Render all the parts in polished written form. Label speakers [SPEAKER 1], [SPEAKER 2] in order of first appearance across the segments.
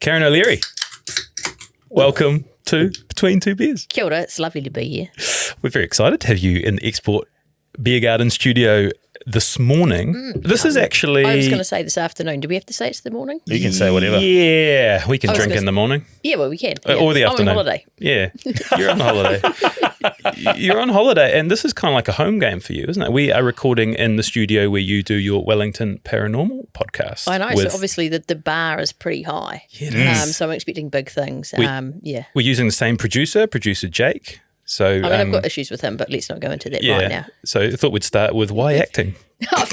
[SPEAKER 1] Karen O'Leary, welcome to Between Two Beers.
[SPEAKER 2] Kia ora, it's lovely to be here.
[SPEAKER 1] We're very excited to have you in the Export Beer Garden studio this morning. This is actually...
[SPEAKER 2] I was going to say this afternoon. Do we have to say it's the morning?
[SPEAKER 3] You can say whatever.
[SPEAKER 1] Yeah, we can drink in the morning.
[SPEAKER 2] Yeah, well, we can. Yeah.
[SPEAKER 1] Or the afternoon.
[SPEAKER 2] I'm on holiday.
[SPEAKER 1] Yeah, you're on holiday. You're on holiday, and this is kind of like a home game for you, isn't it? We are recording in the studio where you do your Wellington Paranormal podcast.
[SPEAKER 2] I know, so obviously the bar is pretty high.
[SPEAKER 1] Yeah, it is.
[SPEAKER 2] So I'm expecting big things.
[SPEAKER 1] We're using the same producer Jake. So
[SPEAKER 2] I mean, I've got issues with him, but let's not go into that right now.
[SPEAKER 1] So I thought we'd start with why acting?
[SPEAKER 2] I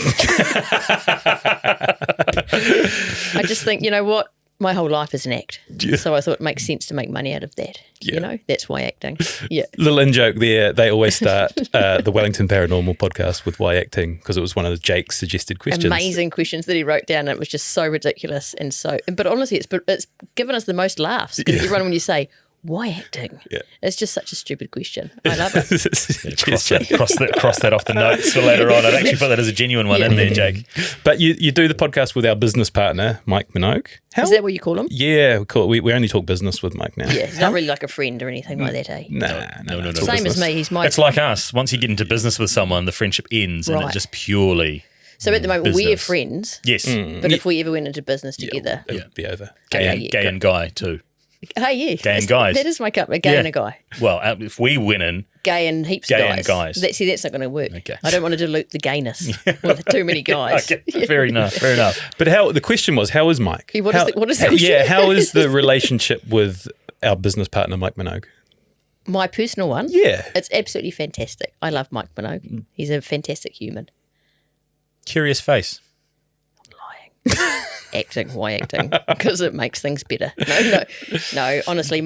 [SPEAKER 2] just think, you know what? My whole life is an act.
[SPEAKER 1] Yeah.
[SPEAKER 2] So I thought it makes sense to make money out of that.
[SPEAKER 1] Yeah.
[SPEAKER 2] You know, that's why acting. Yeah.
[SPEAKER 1] Little in-joke there, they always start the Wellington Paranormal podcast with why acting, because it was one of Jake's suggested questions.
[SPEAKER 2] Amazing questions that he wrote down, and it was just so ridiculous. But honestly, it's given us the most laughs, because everyone, when you say, why acting? Yeah. It's just such a stupid question. I love it.
[SPEAKER 3] Cross that off the notes for later on. I'd actually put that as a genuine one in there, Jake.
[SPEAKER 1] But you do the podcast with our business partner, Mike Minogue.
[SPEAKER 2] Is that what you call him?
[SPEAKER 1] Yeah, we only talk business with Mike now.
[SPEAKER 2] Yeah, he's not really like a friend or anything like that, eh?
[SPEAKER 1] No.
[SPEAKER 2] Same as me. He's my...
[SPEAKER 3] It's like us. Once you get into business with someone, the friendship ends and it's just purely...
[SPEAKER 2] So at the moment,
[SPEAKER 3] business.
[SPEAKER 2] we're friends.
[SPEAKER 3] Yes.
[SPEAKER 2] But if we ever went into business together...
[SPEAKER 1] It would be over.
[SPEAKER 3] Gay and guy too.
[SPEAKER 2] Hey, yeah.
[SPEAKER 3] Gay and guys.
[SPEAKER 2] That is my cup, a gay and a guy.
[SPEAKER 3] Well, if we win in...
[SPEAKER 2] Gay and heaps of guys.
[SPEAKER 3] Gay and guys.
[SPEAKER 2] That's not going to work.
[SPEAKER 3] Okay.
[SPEAKER 2] I don't want to dilute the gayness with too many guys.
[SPEAKER 3] Okay. Fair enough.
[SPEAKER 1] But the question was, how is Mike?
[SPEAKER 2] What is the question?
[SPEAKER 1] Yeah, how is the relationship with our business partner, Mike Minogue?
[SPEAKER 2] My personal one?
[SPEAKER 1] Yeah.
[SPEAKER 2] It's absolutely fantastic. I love Mike Minogue. He's a fantastic human.
[SPEAKER 3] Curious face.
[SPEAKER 2] Lying. Acting, why acting? Because it makes things better. No. Honestly,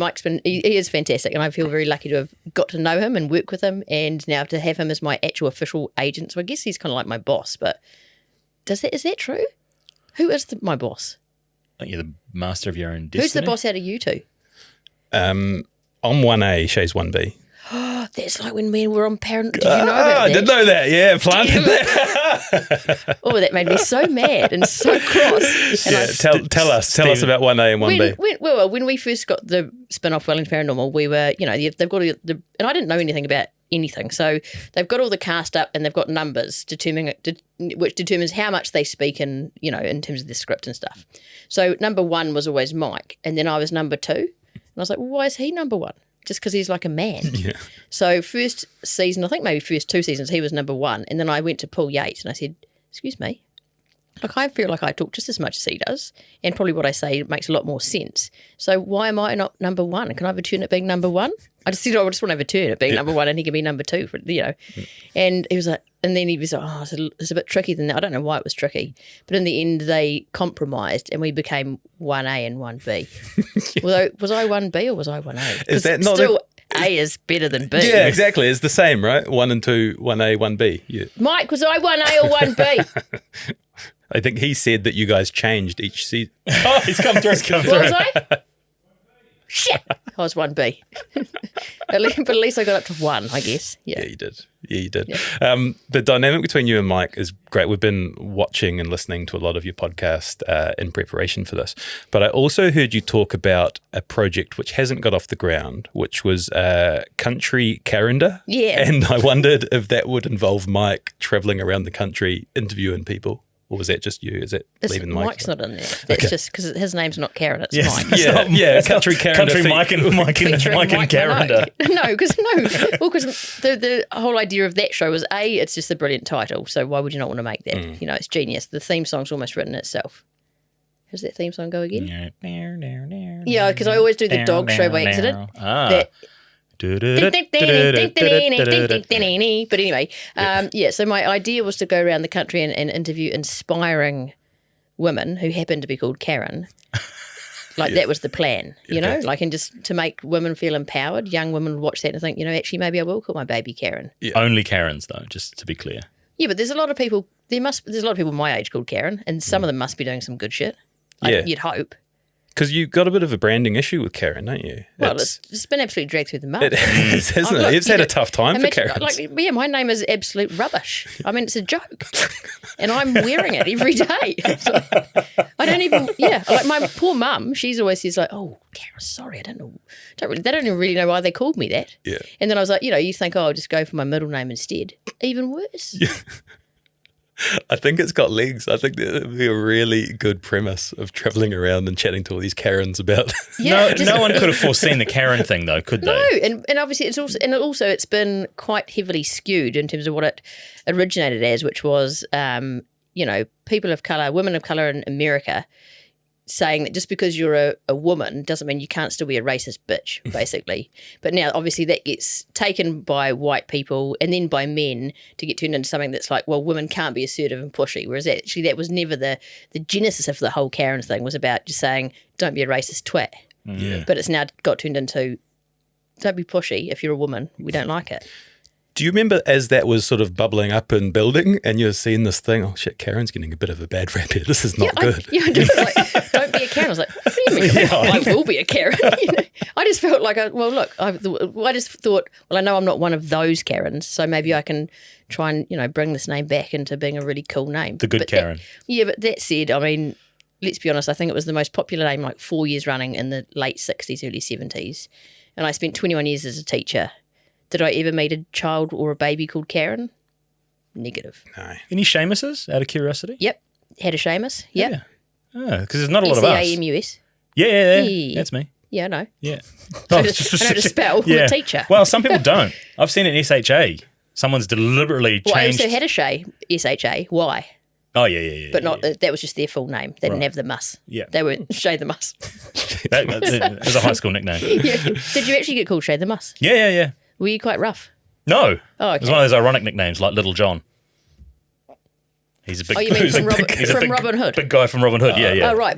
[SPEAKER 2] he is fantastic, and I feel very lucky to have got to know him and work with him, and now to have him as my actual official agent. So I guess he's kind of like my boss. But is that true? Who is my boss?
[SPEAKER 3] Aren't you the master of your own destiny?
[SPEAKER 2] Who's the boss out of you two?
[SPEAKER 1] I'm 1A, Shay's 1B.
[SPEAKER 2] That's like when me and were on Parent. Did you know about that?
[SPEAKER 1] I did know that. Yeah, planted that.
[SPEAKER 2] Oh, that made me so mad and so cross. And
[SPEAKER 1] tell us about 1A and 1B.
[SPEAKER 2] When we first got the spin-off Wellington Paranormal, we were, they've got and I didn't know anything about anything. So they've got all the cast up and they've got numbers which determines how much they speak in terms of the script and stuff. So number one was always Mike, and then I was number two. And I was like, well, why is he number one? Just because he's like a man. Yeah. So first season, I think maybe first 2 seasons, he was number one. And then I went to Paul Yates and I said, excuse me, look, I feel like I talk just as much as he does. And probably what I say makes a lot more sense. So why am I not number one? Can I have a turn at being number one? I just said, I just want to have a turn at being number one, and he can be number two, And he was like, and then he was like, it's a bit tricky than that. I don't know why it was tricky. But in the end, they compromised and we became 1A and 1B. Although, was I 1B or was I 1A?
[SPEAKER 1] Is that not
[SPEAKER 2] still A is better than B.
[SPEAKER 1] Yeah, exactly. It's the same, right? 1 and 2, 1A, 1B. Yeah.
[SPEAKER 2] Mike, was I 1A or 1B?
[SPEAKER 1] I think he said that you guys changed each season.
[SPEAKER 3] Oh, he's come through.
[SPEAKER 2] What was I? Shit. I was 1B. But at least I got up to 1, I guess. Yeah,
[SPEAKER 1] you did. Yeah.
[SPEAKER 3] Yeah.
[SPEAKER 1] The dynamic between you and Mike is great. We've been watching and listening to a lot of your podcast in preparation for this. But I also heard you talk about a project which hasn't got off the ground, which was Country Calendar.
[SPEAKER 2] Yeah.
[SPEAKER 1] And I wondered if that would involve Mike travelling around the country interviewing people. Or was that just you? Is it leaving Mike?
[SPEAKER 2] Mike's not in there. That's just because his name's not Karen, it's Mike.
[SPEAKER 1] Country Karen.
[SPEAKER 3] Country Mike and Karen.
[SPEAKER 2] No, because the whole idea of that show was it's just a brilliant title. So why would you not want to make that? It's genius. The theme song's almost written itself. How does that theme song go again? Yeah, because I always do the dog show by accident. But anyway, so my idea was to go around the country and interview inspiring women who happen to be called Karen. That was the plan, and just to make women feel empowered. Young women would watch that and think, actually maybe I will call my baby Karen.
[SPEAKER 3] Yeah. Only Karens though, just to be clear.
[SPEAKER 2] Yeah, but there's a lot of people. There's a lot of people my age called Karen, and some of them must be doing some good shit. You'd hope.
[SPEAKER 1] Because you got a bit of a branding issue with Karen, don't you?
[SPEAKER 2] Well, it's been absolutely dragged through the mud.
[SPEAKER 1] It is, hasn't it? It's had a tough time for Karen.
[SPEAKER 2] My name is absolute rubbish. I mean, it's a joke. And I'm wearing it every day. I don't even, like my poor mum, she's always says like, oh, Karen, sorry, I don't know. They don't even really know why they called me that.
[SPEAKER 1] Yeah.
[SPEAKER 2] And then I was like, you think, oh, I'll just go for my middle name instead. Even worse.
[SPEAKER 1] Yeah. I think it's got legs. I think that would be a really good premise of travelling around and chatting to all these Karens about.
[SPEAKER 3] No one could have foreseen the Karen thing, though, could they?
[SPEAKER 2] No, and obviously it's been quite heavily skewed in terms of what it originated as, which was people of colour, women of colour in America, saying that just because you're a woman doesn't mean you can't still be a racist bitch, basically. But now, obviously, that gets taken by white people and then by men to get turned into something that's like, well, women can't be assertive and pushy, whereas actually that was never the genesis of the whole Karen thing, was about just saying, don't be a racist twat.
[SPEAKER 1] Yeah.
[SPEAKER 2] But it's now got turned into, don't be pushy if you're a woman. We don't like it.
[SPEAKER 1] Do you remember as that was sort of bubbling up and building and you're seeing this thing, oh shit, Karen's getting a bit of a bad rap here. This is not good.
[SPEAKER 2] I was like, don't be a Karen. I was like, what do you mean? I will be a Karen. I just felt like, I just thought, well, I know I'm not one of those Karens, so maybe I can try and, bring this name back into being a really cool name.
[SPEAKER 3] The good Karen.
[SPEAKER 2] But that said, I mean, let's be honest, I think it was the most popular name like 4 years running in the late 60s, early 70s. And I spent 21 years as a teacher. Did I ever meet a child or a baby called Karen? Negative.
[SPEAKER 1] No.
[SPEAKER 3] Any Seamuses, out of curiosity?
[SPEAKER 2] Yep. Had a Seamus. Yep.
[SPEAKER 3] Yeah. Because there's not a lot of us.
[SPEAKER 2] S-E-A-M-U-S.
[SPEAKER 3] Yeah. That's me.
[SPEAKER 2] Yeah, I know.
[SPEAKER 3] Yeah.
[SPEAKER 2] I know to spell. I'm a teacher.
[SPEAKER 3] Well, some people don't. I've seen an SHA. Someone's deliberately changed.
[SPEAKER 2] Well, I also had a SHA. Why?
[SPEAKER 3] Oh, yeah.
[SPEAKER 2] But not that was just their full name. They didn't have the mus.
[SPEAKER 3] Yeah.
[SPEAKER 2] They were Shay the Mus.
[SPEAKER 3] That was a high school nickname.
[SPEAKER 2] Yeah. Did you actually get called Shay the Mus?
[SPEAKER 3] Yeah.
[SPEAKER 2] Were you quite rough?
[SPEAKER 3] No.
[SPEAKER 2] Oh, okay.
[SPEAKER 3] It was one of those ironic nicknames, like Little John. He's a big.
[SPEAKER 2] Oh, you mean from Robin Hood?
[SPEAKER 3] Big guy from Robin Hood. Yeah.
[SPEAKER 2] Oh, right.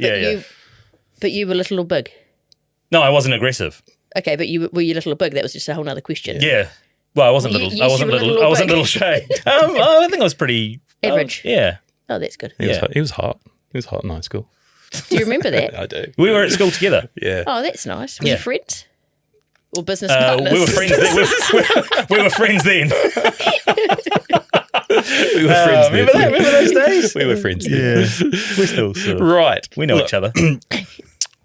[SPEAKER 2] But you were little or big.
[SPEAKER 3] No, I wasn't aggressive.
[SPEAKER 2] Okay, but were you little or big? That was just a whole other question.
[SPEAKER 3] Yeah. Well, I wasn't little.
[SPEAKER 2] Yes,
[SPEAKER 3] I wasn't
[SPEAKER 2] you were
[SPEAKER 3] little.
[SPEAKER 2] little
[SPEAKER 3] I wasn't
[SPEAKER 2] big.
[SPEAKER 3] little Shay. I think I was pretty
[SPEAKER 2] Average.
[SPEAKER 3] Yeah.
[SPEAKER 2] Oh, that's good.
[SPEAKER 1] He was hot. He was hot in high school.
[SPEAKER 2] Do you remember that?
[SPEAKER 1] I do.
[SPEAKER 3] We were at school together.
[SPEAKER 1] Yeah.
[SPEAKER 2] Oh, that's nice. Were
[SPEAKER 3] Yeah.
[SPEAKER 2] you friends? Or business partners?
[SPEAKER 3] We were friends then. We were friends then.
[SPEAKER 1] We were friends then.
[SPEAKER 3] Remember those days?
[SPEAKER 1] We were friends then.
[SPEAKER 3] We're still sort of,
[SPEAKER 1] Right.
[SPEAKER 3] we know each other.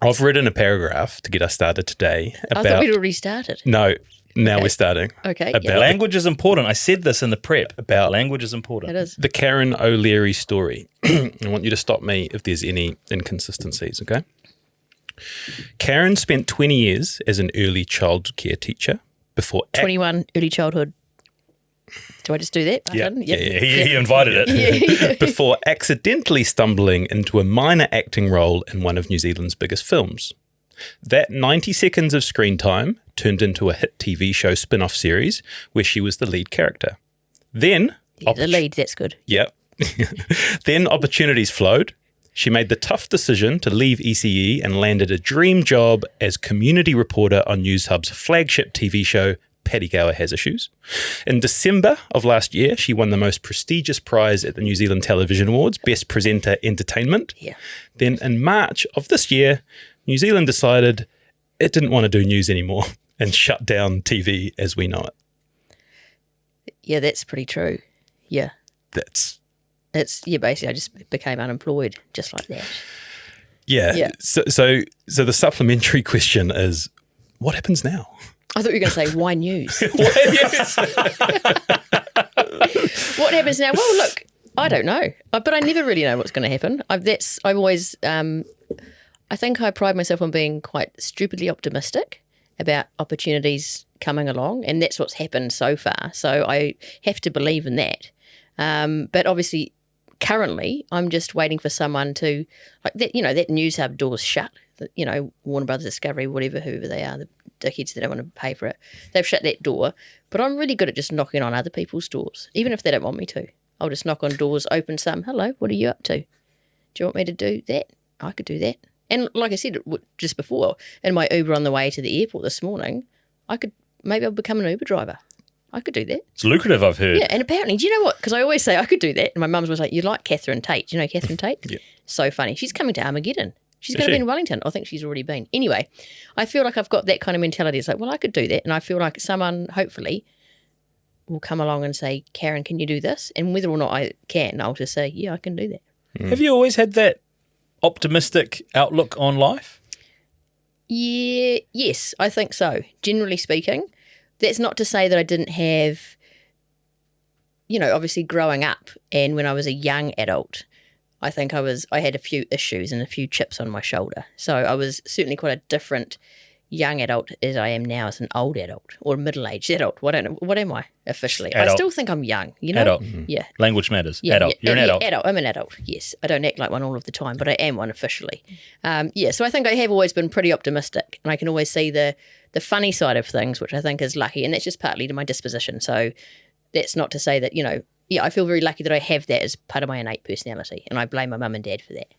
[SPEAKER 1] I've written a paragraph to get us started today
[SPEAKER 2] I
[SPEAKER 1] about.
[SPEAKER 2] thought we'd already started.
[SPEAKER 1] No, now we're starting.
[SPEAKER 2] Okay,
[SPEAKER 1] About
[SPEAKER 2] yeah.
[SPEAKER 3] Language is important. I said this in the prep.
[SPEAKER 1] About
[SPEAKER 3] language is important.
[SPEAKER 2] It is.
[SPEAKER 1] the Karen O'Leary story. I want you to stop me if there's any inconsistencies, okay? Karen spent 20 years as an early childcare teacher before
[SPEAKER 2] 21 early childhood. Do I just do that?
[SPEAKER 1] Yeah.
[SPEAKER 2] Button?
[SPEAKER 3] Yeah, he invited it.
[SPEAKER 1] before accidentally stumbling into a minor acting role in one of New Zealand's biggest films. That 90 seconds of screen time turned into a hit TV show spin-off series where she was the lead character. Then...
[SPEAKER 2] The lead, that's good.
[SPEAKER 1] Yep. Then opportunities flowed. She made the tough decision to leave ECE and landed a dream job as community reporter on Newshub's flagship TV show, Paddy Gower Has Issues. In December of last year, she won the most prestigious prize at the New Zealand Television Awards, Best Presenter Entertainment.
[SPEAKER 2] Yeah.
[SPEAKER 1] Then in March of this year, New Zealand decided it didn't want to do news anymore and shut down TV as we know it.
[SPEAKER 2] Yeah, that's pretty true. Yeah. Basically I just became unemployed just like that.
[SPEAKER 1] Yeah. So the supplementary question is, what happens now?
[SPEAKER 2] I thought you were going to say, why news? What happens now? Well, look, I don't know. But I never really know what's going to happen. I think I pride myself on being quite stupidly optimistic about opportunities coming along, and that's what's happened so far. So I have to believe in that. But obviously, currently, I'm just waiting for someone to, like that, that Newshub door's shut. Warner Brothers Discovery, whoever they are, the dickheads that don't want to pay for it. They've shut that door. But I'm really good at just knocking on other people's doors, even if they don't want me to. I'll just knock on doors, open some. Hello, what are you up to? Do you want me to do that? I could do that. And like I said just before, in my Uber on the way to the airport this morning, maybe I'll become an Uber driver. I could do that.
[SPEAKER 3] It's lucrative, I've heard.
[SPEAKER 2] Yeah, and apparently, do you know what? Because I always say I could do that. And my mum's was like, you like Catherine Tate. Do you know Catherine Tate?
[SPEAKER 1] Yeah.
[SPEAKER 2] So funny. She's coming to Armageddon. She's
[SPEAKER 1] Is
[SPEAKER 2] going to
[SPEAKER 1] she?
[SPEAKER 2] be in Wellington. I think she's already been. Anyway, I feel like I've got that kind of mentality. It's like, well, I could do that. And I feel like someone, hopefully, will come along and say, Karen, can you do this? And whether or not I can, I'll just say, yeah, I can do that.
[SPEAKER 3] Have you always had that optimistic outlook on life?
[SPEAKER 2] Yeah, yes, I think so. Generally speaking, that's not to say that I didn't have, obviously growing up and when I was a young adult, I think I had a few issues and a few chips on my shoulder. So I was certainly quite a different young adult as I am now as an old adult or middle-aged adult. What am I officially?
[SPEAKER 3] Adult.
[SPEAKER 2] I still think I'm young,
[SPEAKER 3] Adult.
[SPEAKER 2] Yeah.
[SPEAKER 3] Language matters.
[SPEAKER 2] Yeah,
[SPEAKER 3] Adult.
[SPEAKER 2] yeah,
[SPEAKER 3] You're an adult.
[SPEAKER 2] Adult. I'm an adult, yes. I don't act like one all of the time, but I am one officially. So I think I have always been pretty optimistic and I can always see the funny side of things, which I think is lucky, and that's just partly to my disposition. So that's not to say that, I feel very lucky that I have that as part of my innate personality, and I blame my mum and dad for that.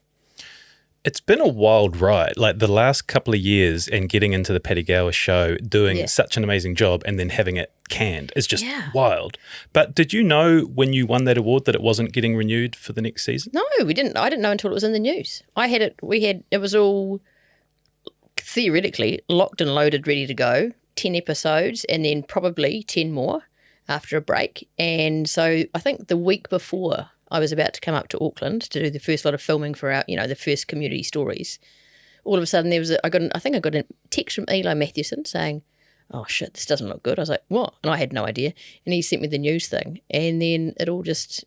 [SPEAKER 1] It's been a wild ride, like the last couple of years, and getting into the Paddy Gower show, doing such an amazing job and then having it canned is just wild. But did you know when you won that award that it wasn't getting renewed for the next season?
[SPEAKER 2] No, we didn't. I didn't know until it was in the news. It was all theoretically locked and loaded, ready to go, 10 episodes and then probably 10 more after a break. And so I think the week before I was about to come up to Auckland to do the first lot of filming for our, the first community stories, all of a sudden I got a text from Eli Matthewson saying, oh shit, this doesn't look good. I was like, what? And I had no idea. And he sent me the news thing. And then it all just,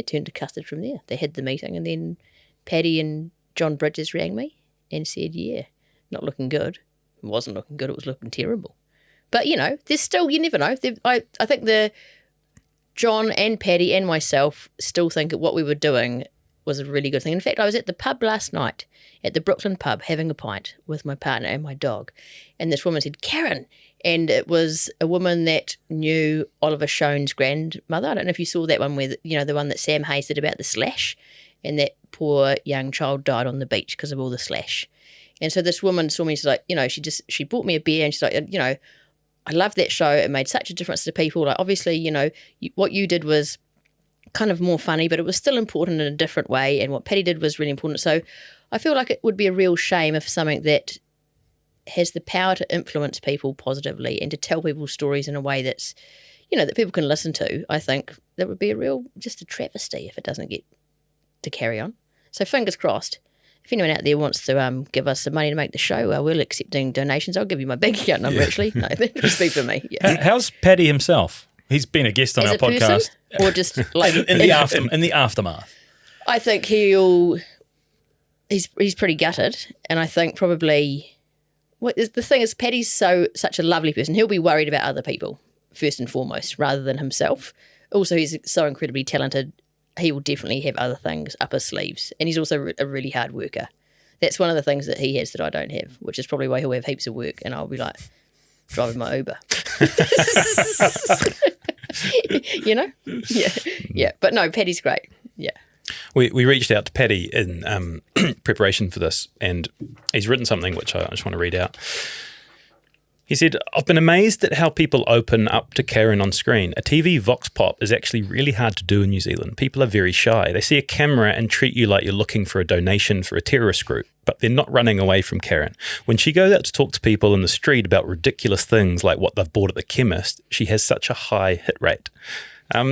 [SPEAKER 2] turned to custard from there. They had the meeting and then Paddy and John Bridges rang me and said, not looking good. It wasn't looking good. It was looking terrible. But, there's still, you never know. I think John and Paddy and myself still think that what we were doing was a really good thing. In fact, I was at the pub last night, at the Brooklyn pub, having a pint with my partner and my dog. And this woman said, Karen. And it was a woman that knew Oliver Schoen's grandmother. I don't know if you saw that one where, the one that Sam Hayes did about the slash. And that poor young child died on the beach because of all the slash. And so this woman saw me, she's like, she bought me a beer and she's like, I love that show. It made such a difference to people. Like, obviously, what you did was kind of more funny, but it was still important in a different way. And what Paddy did was really important. So I feel like it would be a real shame if something that has the power to influence people positively and to tell people stories in a way that's, that people can listen to. I think that would be just a travesty if it doesn't get to carry on. So fingers crossed. If anyone out there wants to give us some money to make the show, we're accepting donations. I'll give you my bank account number, actually. No, that would just be for me. Yeah.
[SPEAKER 3] How's Paddy himself? He's been a guest on our podcast.
[SPEAKER 2] Person, or just like
[SPEAKER 3] in the aftermath?
[SPEAKER 2] I think he's pretty gutted, and I think probably the thing is Paddy's such a lovely person. He'll be worried about other people first and foremost, rather than himself. Also, he's so incredibly talented. He will definitely have other things up his sleeves. And he's also a really hard worker. That's one of the things that he has that I don't have, which is probably why he'll have heaps of work and I'll be like driving my Uber. Yeah. But no, Paddy's great. Yeah.
[SPEAKER 1] We reached out to Paddy in preparation for this, and he's written something which I just want to read out. He said, I've been amazed at how people open up to Karen on screen. A TV vox pop is actually really hard to do in New Zealand. People are very shy. They see a camera and treat you like you're looking for a donation for a terrorist group, but they're not running away from Karen. When she goes out to talk to people in the street about ridiculous things like what they've bought at the chemist, she has such a high hit rate.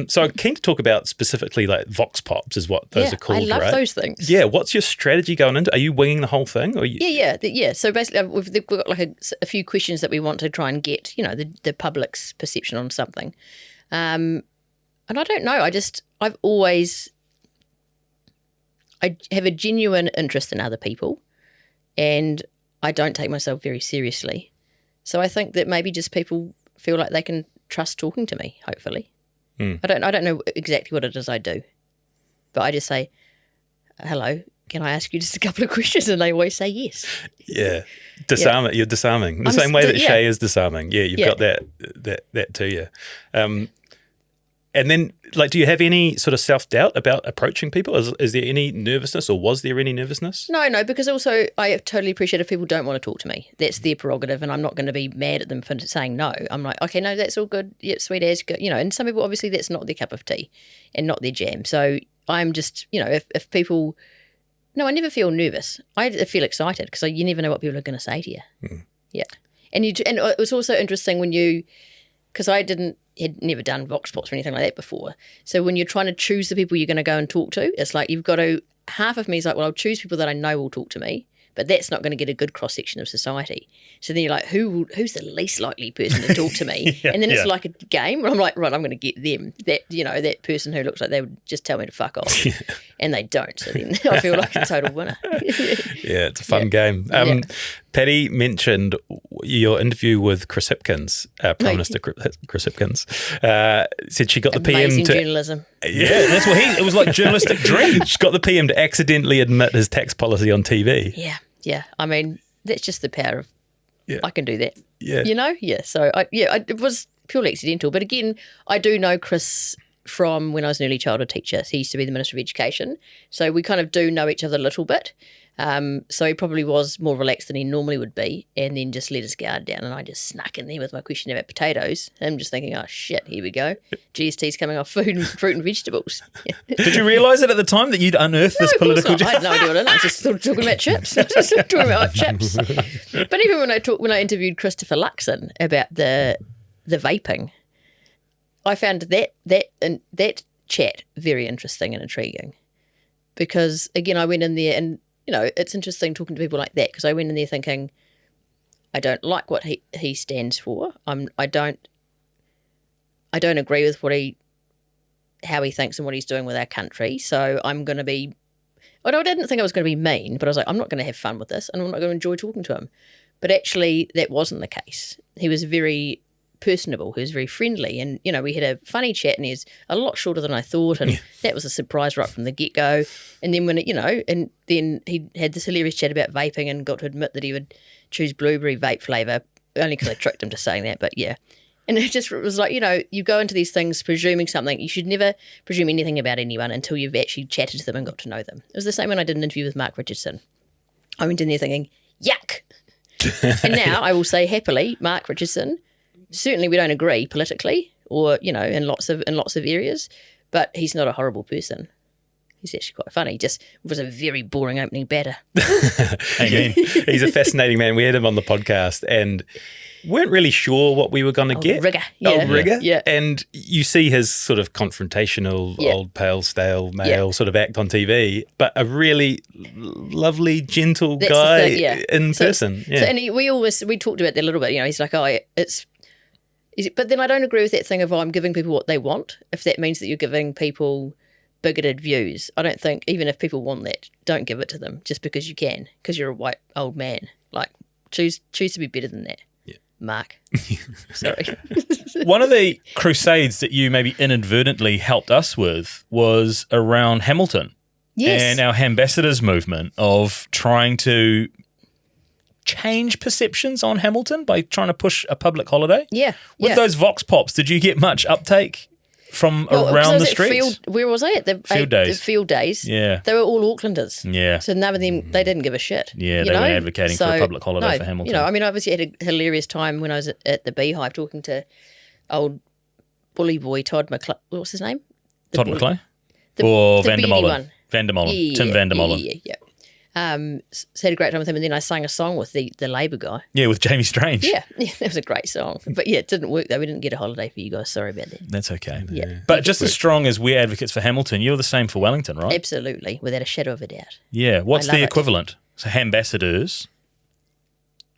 [SPEAKER 1] So I'm keen to talk about specifically like vox pops is what those are called, right?
[SPEAKER 2] I love those things.
[SPEAKER 1] Yeah. What's your strategy going into? Are you winging the whole thing? Or
[SPEAKER 2] Yeah. So basically we've got like a few questions that we want to try and get, the public's perception on something. And I don't know. I have a genuine interest in other people and I don't take myself very seriously. So I think that maybe just people feel like they can trust talking to me, hopefully. I don't know exactly what it is I do, but I just say, hello, can I ask you just a couple of questions? And they always say yes.
[SPEAKER 1] Yeah. Disarming. You're disarming. The same way that Shay is disarming. Yeah, you've got that to you. And then, do you have any sort of self-doubt about approaching people? Is there any nervousness, or was there any nervousness?
[SPEAKER 2] No, because also I totally appreciate if people don't want to talk to me. That's their prerogative, and I'm not going to be mad at them for saying no. I'm like, okay, no, that's all good. Yeah, sweet as good. And some people, obviously, that's not their cup of tea and not their jam. So I'm just, if people No, I never feel nervous. I feel excited because you never know what people are going to say to you. Yeah. And it was also interesting when because I had never done vox pops or anything like that before. So when you're trying to choose the people you're going to go and talk to, it's like you've got to, half of me is like, well, I'll choose people that I know will talk to me, but that's not going to get a good cross-section of society. So then you're like, who's the least likely person to talk to me? And then it's like a game where I'm like, right, I'm going to get them, that person who looks like they would just tell me to fuck off. And they don't. So then I feel like a total winner.
[SPEAKER 1] Yeah, it's a fun game. Paddy mentioned your interview with Chris Hipkins, Prime Minister Chris Hipkins. Said she got the PM
[SPEAKER 2] Amazing
[SPEAKER 1] to
[SPEAKER 2] journalism.
[SPEAKER 3] Yeah, that's what it was like journalistic dream.
[SPEAKER 1] She got the PM to accidentally admit his tax policy on TV.
[SPEAKER 2] Yeah. I mean, that's just the power of, I can do that.
[SPEAKER 1] Yeah.
[SPEAKER 2] Yeah. So, it was purely accidental. But again, I do know Chris from when I was an early childhood teacher. He used to be the Minister of Education. So we kind of do know each other a little bit. So he probably was more relaxed than he normally would be, and then just let his guard down, and I just snuck in there with my question about potatoes. I'm just thinking, oh shit, here we go. GST's coming off fruit and vegetables.
[SPEAKER 3] Did you realise it at the time that you'd unearthed this political?
[SPEAKER 2] I had no idea what it was. I was just talking about chips. I was just talking about chips. But even when I interviewed Christopher Luxon about the vaping, I found that chat very interesting and intriguing, because again, I went in there and, it's interesting talking to people like that, because I went in there thinking, I don't like what he stands for. I don't agree with how he thinks and what he's doing with our country. So I'm going to be. I didn't think I was going to be mean, but I was like, I'm not going to have fun with this, and I'm not going to enjoy talking to him. But actually, that wasn't the case. He was very personable. He was very friendly, and we had a funny chat, and he's a lot shorter than I thought, and that was a surprise right from the get-go. And then and then he had this hilarious chat about vaping and got to admit that he would choose blueberry vape flavour, only because I tricked him to saying that, but yeah. And it was like, you go into these things presuming something. You should never presume anything about anyone until you've actually chatted to them and got to know them. It was the same when I did an interview with Mark Richardson. I went in there thinking, yuck. And now I will say happily, Mark Richardson, certainly we don't agree politically or, in lots of areas, but he's not a horrible person. He's actually quite funny. Just was a very boring opening batter.
[SPEAKER 1] Amen. He's a fascinating man. We had him on the podcast and weren't really sure what we were going to get.
[SPEAKER 2] Rigger.
[SPEAKER 1] Old rigger.
[SPEAKER 2] Yeah.
[SPEAKER 1] And you see his sort of confrontational, old, pale, stale male sort of act on TV, but a really lovely, gentle guy in person. Yeah.
[SPEAKER 2] So, and we talked about that a little bit. He's like, but then I don't agree with that thing of, I'm giving people what they want, if that means that you're giving people bigoted views. I don't think, even if people want that, don't give it to them just because you can, because you're a white old man. Like, choose to be better than that. Yeah. Mark. Sorry.
[SPEAKER 3] One of the crusades that you maybe inadvertently helped us with was around Hamilton.
[SPEAKER 2] Yes.
[SPEAKER 3] And our ambassadors movement of trying to change perceptions on Hamilton by trying to push a public holiday.
[SPEAKER 2] Yeah.
[SPEAKER 3] With those vox pops, did you get much uptake from around the streets?
[SPEAKER 2] Where was I at? The field days.
[SPEAKER 3] Yeah.
[SPEAKER 2] They were all Aucklanders.
[SPEAKER 3] Yeah.
[SPEAKER 2] So none of them, they didn't give a shit.
[SPEAKER 3] Yeah, they were advocating for a public holiday for Hamilton.
[SPEAKER 2] I mean, obviously I had a hilarious time when I was at the Beehive talking to old bully boy Todd McClay. What's his name?
[SPEAKER 3] Todd McClay? Or Van der Molen? Van der Molen.
[SPEAKER 2] Yeah,
[SPEAKER 3] Tim Van der Molen.
[SPEAKER 2] Yeah. So had a great time with him, and then I sang a song with the Labour guy.
[SPEAKER 3] Yeah, with Jamie Strange.
[SPEAKER 2] Yeah, that was a great song. But yeah, it didn't work though. We didn't get a holiday for you guys. Sorry about that.
[SPEAKER 3] That's okay.
[SPEAKER 2] Yeah.
[SPEAKER 3] But just as strong as we're advocates for Hamilton, you're the same for Wellington, right?
[SPEAKER 2] Absolutely, without a shadow of a doubt.
[SPEAKER 3] Yeah. What's the
[SPEAKER 2] it.
[SPEAKER 3] equivalent? So ambassadors.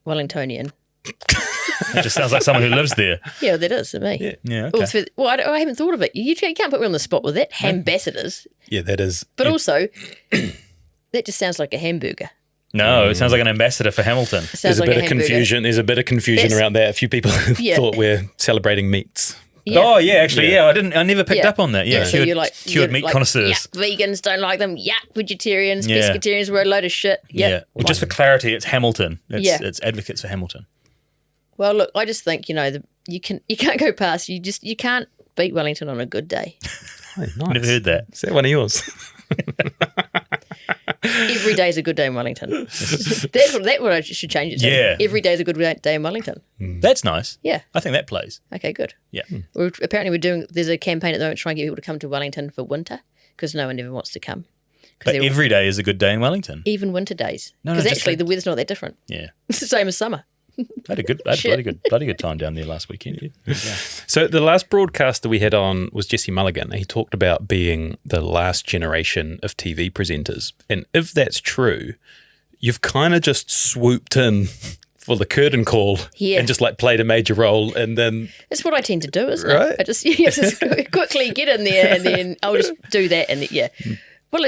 [SPEAKER 2] Wellingtonian.
[SPEAKER 3] It just sounds like someone who lives there.
[SPEAKER 2] Yeah, that is to me.
[SPEAKER 3] Yeah. Okay.
[SPEAKER 2] I haven't thought of it. You can't put me on the spot with that. Ambassadors.
[SPEAKER 1] Yeah, that is.
[SPEAKER 2] But also, that just sounds like a hamburger.
[SPEAKER 3] No, it sounds like an ambassador for Hamilton.
[SPEAKER 1] There's a bit of confusion. There's a bit of confusion around that. A few people thought we're celebrating meats.
[SPEAKER 3] Yeah. Oh yeah, actually, I never picked up on that. Yeah,
[SPEAKER 2] so
[SPEAKER 3] cured meat connoisseurs.
[SPEAKER 2] Yuck, vegans don't like them. Yuck, vegetarians, pescatarians were a load of shit.
[SPEAKER 3] Yeah. Well, just for clarity, it's Hamilton. It's advocates for Hamilton.
[SPEAKER 2] Well, look, I just think you can't go past. You can't beat Wellington on a good day.
[SPEAKER 1] Oh, nice.
[SPEAKER 3] Never heard that.
[SPEAKER 1] Is that one of yours?
[SPEAKER 2] Every day's a good day in Wellington. That's what I should change it to.
[SPEAKER 3] Yeah.
[SPEAKER 2] Every day's a good day in Wellington.
[SPEAKER 3] That's nice.
[SPEAKER 2] Yeah.
[SPEAKER 3] I think that plays.
[SPEAKER 2] Okay, good.
[SPEAKER 3] Yeah.
[SPEAKER 2] There's a campaign at the moment trying to get people to come to Wellington for winter because no one ever wants to come
[SPEAKER 3] But every day is a good day in Wellington.
[SPEAKER 2] even winter days.
[SPEAKER 3] No,
[SPEAKER 2] Because
[SPEAKER 3] just
[SPEAKER 2] actually
[SPEAKER 3] like-
[SPEAKER 2] the weather's not that different.
[SPEAKER 3] Yeah.
[SPEAKER 2] It's the same as summer.
[SPEAKER 3] I had a bloody good time down there last weekend. Yeah.
[SPEAKER 1] So the last broadcaster we had on was Jesse Mulligan. He talked about being the last generation of TV presenters. And if that's true, you've kind of just swooped in for the curtain call and just like played a major role and then...
[SPEAKER 2] It's what I tend to do, isn't
[SPEAKER 1] Right.
[SPEAKER 2] it? I just quickly get in there and then I'll just do that and Well,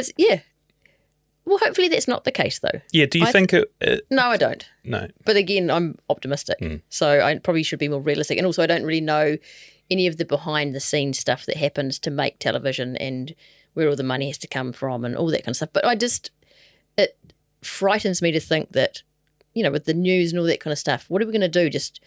[SPEAKER 2] Well, hopefully that's not the case though.
[SPEAKER 1] Yeah, do you think it...
[SPEAKER 2] No, I don't.
[SPEAKER 1] No.
[SPEAKER 2] But again, I'm optimistic. So I probably should be more realistic. And also I don't really know any of the behind the scenes stuff that happens to make television and where all the money has to come from and all that kind of stuff. But it frightens me to think that, with the news and all that kind of stuff, what are we going to do? Just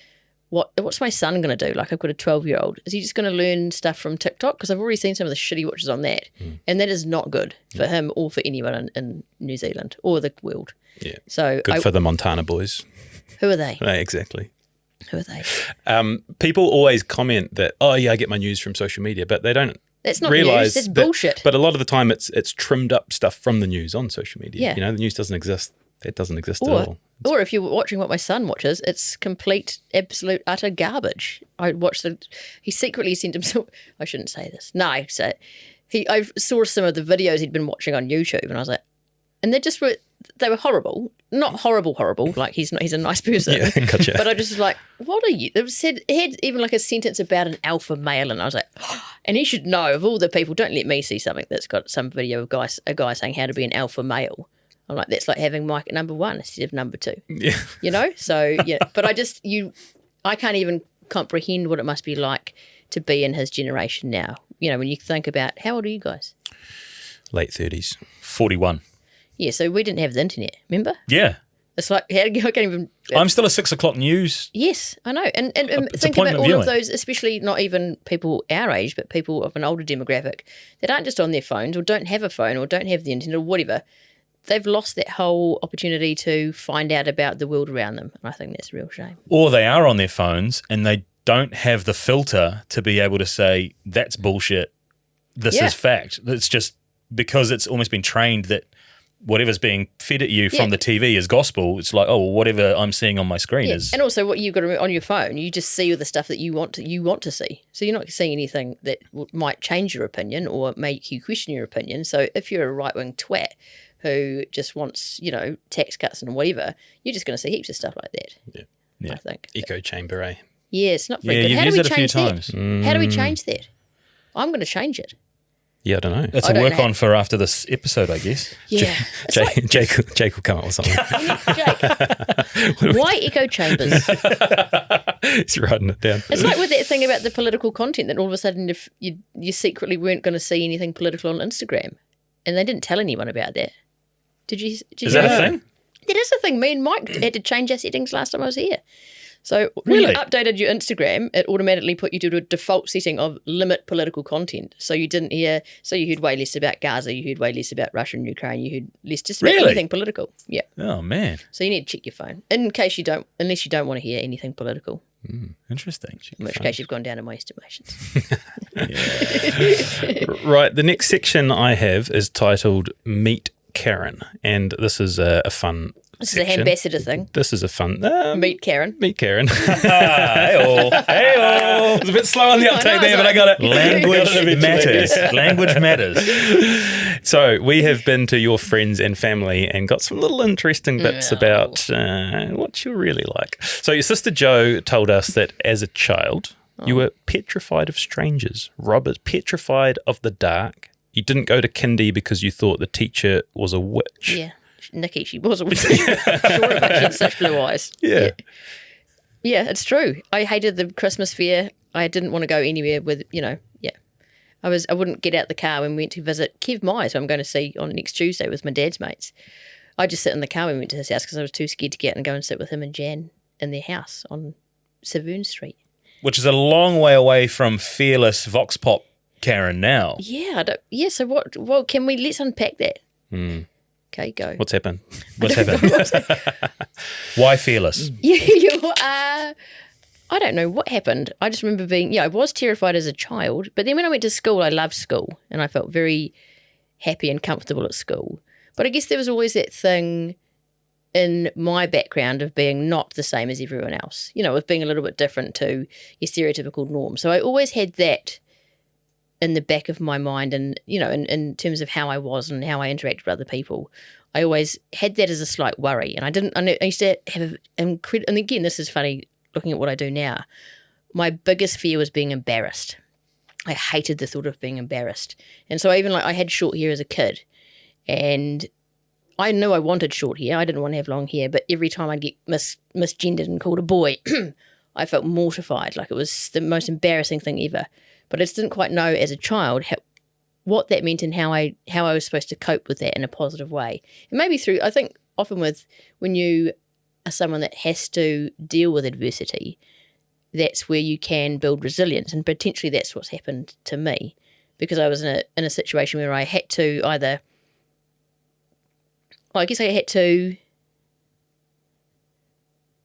[SPEAKER 2] what's my son going to do? Like I've got a 12-year-old. Is he just going to learn stuff from TikTok? Because I've already seen some of the shit he watches on that. And that is not good for him or for anyone in New Zealand or the world.
[SPEAKER 1] Yeah.
[SPEAKER 2] So
[SPEAKER 1] Good for the Montana boys.
[SPEAKER 2] Who are they?
[SPEAKER 1] Right, exactly.
[SPEAKER 2] Who are they?
[SPEAKER 1] People always comment that, I get my news from social media, but they don't
[SPEAKER 2] That's not
[SPEAKER 1] realize
[SPEAKER 2] news. That's bullshit.
[SPEAKER 1] But a lot of the time it's trimmed up stuff from the news on social media.
[SPEAKER 2] Yeah.
[SPEAKER 1] The news doesn't exist. That doesn't exist at all.
[SPEAKER 2] Or if you're watching what my son watches, it's complete, absolute, utter garbage. I watched he secretly sent himself, I shouldn't say this. No, I saw some of the videos he'd been watching on YouTube and I was like, and they were horrible. Not horrible, like he's a nice person.
[SPEAKER 1] Yeah, gotcha.
[SPEAKER 2] But I just was like, what are you? It had even like a sentence about an alpha male and I was like, and he should know of all the people, don't let me see something that's got some video of a guy saying how to be an alpha male. I'm like, that's like having Mike at number 1 instead of number 2.
[SPEAKER 1] Yeah.
[SPEAKER 2] So, yeah. But I can't even comprehend what it must be like to be in his generation now. When you think about, how old are you guys?
[SPEAKER 1] Late 30s.
[SPEAKER 3] 41.
[SPEAKER 2] Yeah, so we didn't have the internet, remember?
[SPEAKER 3] Yeah.
[SPEAKER 2] It's like, I can't even...
[SPEAKER 3] I'm still a 6 o'clock news.
[SPEAKER 2] Yes, I know. And
[SPEAKER 3] It's
[SPEAKER 2] think about
[SPEAKER 3] appointment
[SPEAKER 2] all
[SPEAKER 3] viewing.
[SPEAKER 2] of those, especially not even people our age, but people of an older demographic that aren't just on their phones or don't have a phone or don't have the internet or whatever. They've lost that whole opportunity to find out about the world around them. And I think that's a real shame.
[SPEAKER 3] Or they are on their phones and they don't have the filter to be able to say, that's bullshit, this is fact. It's just because it's almost been trained that whatever's being fed at you from the TV is gospel. It's like, whatever I'm seeing on my screen is...
[SPEAKER 2] And also what you've got on your phone, you just see all the stuff that you want to see. So you're not seeing anything that might change your opinion or make you question your opinion. So if you're a right-wing twat who just wants, tax cuts and whatever, you're just going to see heaps of stuff like that.
[SPEAKER 3] Yeah.
[SPEAKER 2] I think.
[SPEAKER 1] Echo chamber, eh?
[SPEAKER 2] Yeah, it's not very good.
[SPEAKER 3] you've
[SPEAKER 2] How do
[SPEAKER 3] used
[SPEAKER 2] we
[SPEAKER 3] it a few
[SPEAKER 2] change that?
[SPEAKER 3] times.
[SPEAKER 2] How do we change that? I'm going to change it.
[SPEAKER 1] Yeah, I don't know.
[SPEAKER 3] That's
[SPEAKER 2] I
[SPEAKER 3] a
[SPEAKER 2] don't
[SPEAKER 3] work
[SPEAKER 2] know.
[SPEAKER 3] on for after this episode, I guess.
[SPEAKER 2] Yeah.
[SPEAKER 1] Jake will come up with something.
[SPEAKER 2] Jake, why echo chambers?
[SPEAKER 1] He's writing it down.
[SPEAKER 2] It's like with that thing about the political content that all of a sudden if you secretly weren't going to see anything political on Instagram and they didn't tell anyone about that. Did you
[SPEAKER 3] Is that a
[SPEAKER 2] know?
[SPEAKER 3] thing?
[SPEAKER 2] That is a thing. Me and Mike had to change our settings last time I was here. So when
[SPEAKER 3] Really?
[SPEAKER 2] you updated your Instagram, it automatically put you to a default setting of limit political content. So you didn't hear, you heard way less about Gaza, you heard way less about Russia and Ukraine, you heard less just about
[SPEAKER 3] Really?
[SPEAKER 2] anything political. Yeah.
[SPEAKER 3] Oh, man.
[SPEAKER 2] So you need to check your phone unless you don't want to hear anything political,
[SPEAKER 3] Interesting.
[SPEAKER 2] in which case you've gone down in my estimations.
[SPEAKER 1] Right, the next section I have is titled Meet Karen, and this is a fun
[SPEAKER 2] This is a
[SPEAKER 1] section.
[SPEAKER 2] ambassador thing.
[SPEAKER 1] This is a fun...
[SPEAKER 2] Meet Karen.
[SPEAKER 1] Meet Karen.
[SPEAKER 3] Hey-oh. Hey-oh.
[SPEAKER 1] I was a bit slow on the
[SPEAKER 2] I know,
[SPEAKER 1] uptake
[SPEAKER 2] I
[SPEAKER 1] there,
[SPEAKER 2] was
[SPEAKER 1] but I got it.
[SPEAKER 3] Language matters. Language matters.
[SPEAKER 1] So we have been to your friends and family and got some little interesting bits about what you're really like. So your sister Jo told us that as a child, you were petrified of strangers. Robert, petrified of the dark. You didn't go to kindy because you thought the teacher was a witch.
[SPEAKER 2] Yeah. Nikki, she was a witch. Sure, but she had such blue eyes.
[SPEAKER 1] Yeah.
[SPEAKER 2] Yeah, it's true. I hated the Christmas fair. I didn't want to go anywhere with, I wouldn't get out the car when we went to visit Kev Myers, who I'm going to see on next Tuesday with my dad's mates. I just sit in the car when we went to his house because I was too scared to get out and go and sit with him and Jan in their house on Severn Street.
[SPEAKER 3] Which is a long way away from fearless Vox Pop Karen now.
[SPEAKER 2] Yeah, so what? Well, let's unpack that. Okay, go.
[SPEAKER 1] What's happened?
[SPEAKER 3] What's happened? Why fearless?
[SPEAKER 2] I don't know what happened. I just remember I was terrified as a child, but then when I went to school, I loved school and I felt very happy and comfortable at school. But I guess there was always that thing in my background of being not the same as everyone else, of being a little bit different to your stereotypical norm. So I always had that in the back of my mind, and, in terms of how I was and how I interacted with other people. I always had that as a slight worry. And I used to have and again, this is funny looking at what I do now. My biggest fear was being embarrassed. I hated the thought of being embarrassed. And so I had short hair as a kid, and I knew I wanted short hair. I didn't want to have long hair, but every time I'd get misgendered and called a boy, I felt mortified, like it was the most embarrassing thing ever. But I just didn't quite know as a child what that meant and how I was supposed to cope with that in a positive way. And maybe I think often when you are someone that has to deal with adversity, that's where you can build resilience, and potentially that's what's happened to me, because I was in a situation where I had to either, I guess I had to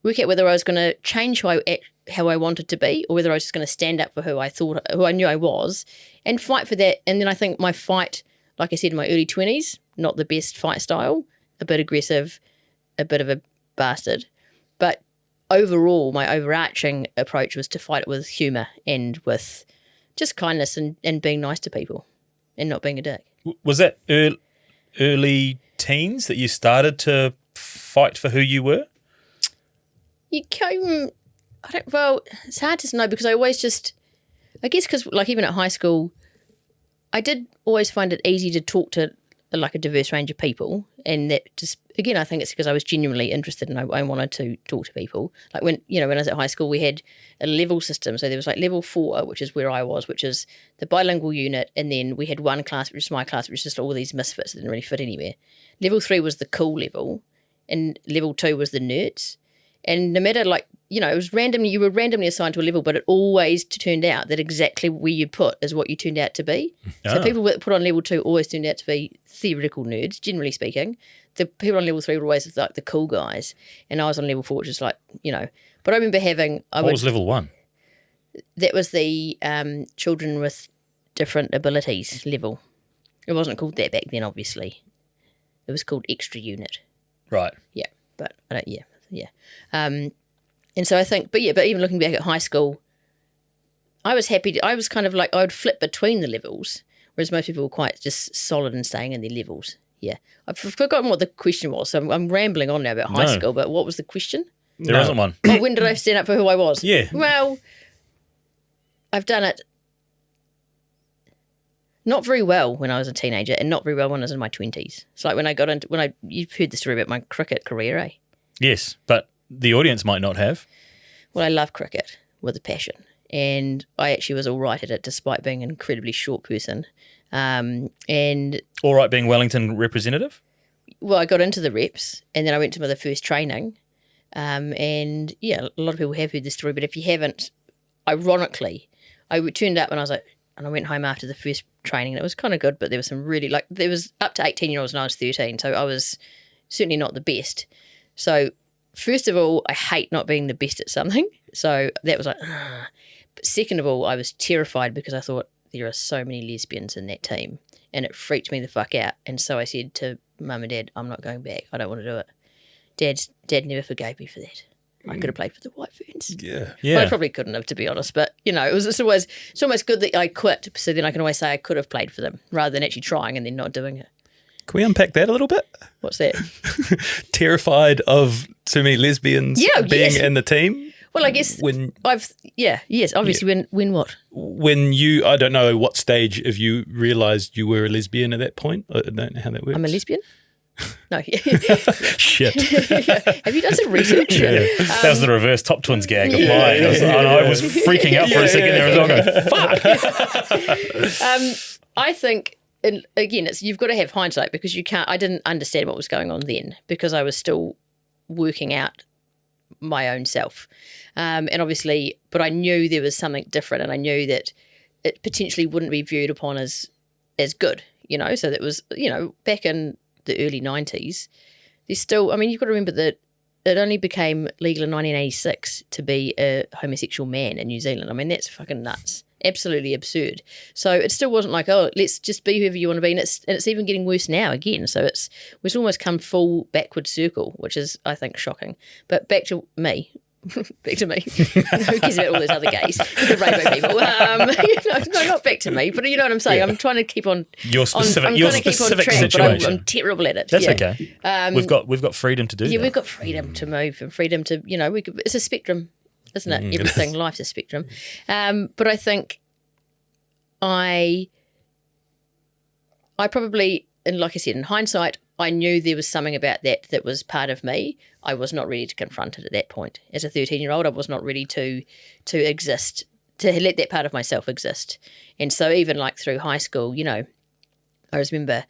[SPEAKER 2] work out whether I was going to change how I wanted to be, or whether I was just going to stand up for who I knew I was, and fight for that. And then I think my fight, like I said, in my early 20s, not the best fight style, a bit aggressive, a bit of a bastard, but overall, my overarching approach was to fight it with humour and with just kindness and being nice to people and not being a dick.
[SPEAKER 3] Was that early teens that you started to fight for who you were?
[SPEAKER 2] It's hard to know, because I always because even at high school, I did always find it easy to talk to like a diverse range of people, and that just, again, I think it's because I was genuinely interested and I wanted to talk to people. Like when I was at high school, we had a level system. So there was like level 4, which is where I was, which is the bilingual unit. And then we had one class, which is my class, which was just all these misfits that didn't really fit anywhere. Level 3 was the cool level, and level 2 was the nerds. And no matter it was you were randomly assigned to a level, but it always turned out that exactly where you put is what you turned out to be. Oh. So people that put on level 2 always turned out to be theoretical nerds, generally speaking. The people on level 3 were always like the cool guys. And I was on level 4, which is but I remember what
[SPEAKER 3] was level 1?
[SPEAKER 2] That was the children with different abilities level. It wasn't called that back then, obviously. It was called extra unit.
[SPEAKER 3] Right.
[SPEAKER 2] Yeah. But I don't, yeah. And so I think, but even looking back at high school, I was happy. I was kind of like, I would flip between the levels, whereas most people were quite just solid in staying in their levels. Yeah. I've forgotten what the question was, so I'm rambling on now about high school, but what was the question?
[SPEAKER 3] There isn't one.
[SPEAKER 2] When did I stand up for who I was?
[SPEAKER 3] Yeah.
[SPEAKER 2] Well, I've done it not very well when I was a teenager, and not very well when I was in my 20s. It's like you've heard the story about my cricket career, eh?
[SPEAKER 3] Yes, but the audience might not have.
[SPEAKER 2] Well, I love cricket with a passion, and I actually was all right at it despite being an incredibly short person. And
[SPEAKER 3] all right being Wellington representative?
[SPEAKER 2] Well, I got into the reps, and then I went to my first training. And yeah, a lot of people have heard this story, but if you haven't, ironically, I turned up and I went home after the first training, and it was kind of good, but there was some really, there was up to 18-year-olds and I was 13, so I was certainly not the best. So first of all, I hate not being the best at something. So that was like, ugh. But second of all, I was terrified because I thought there are so many lesbians in that team, and it freaked me the fuck out. And so I said to Mum and Dad, I'm not going back. I don't want to do it. Dad never forgave me for that. I could have played for the White Ferns.
[SPEAKER 3] Yeah.
[SPEAKER 2] Well, I probably couldn't have, to be honest. But, it's almost good that I quit, so then I can always say I could have played for them rather than actually trying and then not doing it.
[SPEAKER 1] Can we unpack that a little bit?
[SPEAKER 2] What's that?
[SPEAKER 1] Terrified of too many lesbians being in the team?
[SPEAKER 2] Well, I guess obviously. When what?
[SPEAKER 1] When you, I don't know what stage of you realised you were a lesbian at that point. I don't know how that works.
[SPEAKER 2] I'm a lesbian? No.
[SPEAKER 1] Shit.
[SPEAKER 2] Have you done some research?
[SPEAKER 3] Yeah. That was the reverse Top Twins gag of mine. I was freaking out for a second there as well, going, fuck.
[SPEAKER 2] I think, and again, you've got to have hindsight, because I didn't understand what was going on then, because I was still working out my own self. And obviously, but I knew there was something different, and I knew that it potentially wouldn't be viewed upon as good, so that was, back in the early 90s, there's still, you've got to remember that it only became legal in 1986 to be a homosexual man in New Zealand. That's fucking nuts. absolutely absurd. So it still wasn't like, oh, let's just be whoever you want to be. And it's even getting worse now again. So we've almost come full backward circle, which is, I think, shocking. But back to me. Back to me. Who cares about all those other gays, the rainbow people? No, not back to me. But you know what I'm saying. Yeah. I'm trying to keep on
[SPEAKER 3] your specific
[SPEAKER 2] track,
[SPEAKER 3] situation.
[SPEAKER 2] But I'm terrible at it.
[SPEAKER 3] That's okay. We've got freedom to do.
[SPEAKER 2] Yeah,
[SPEAKER 3] that.
[SPEAKER 2] we've got freedom to move and freedom to it's a spectrum, isn't it? Everything, life's a spectrum. But I think I probably, and like I said, in hindsight, I knew there was something about that was part of me. I was not ready to confront it at that point. As a 13-year-old, I was not ready to exist, to let that part of myself exist. And so even like through high school, I just remember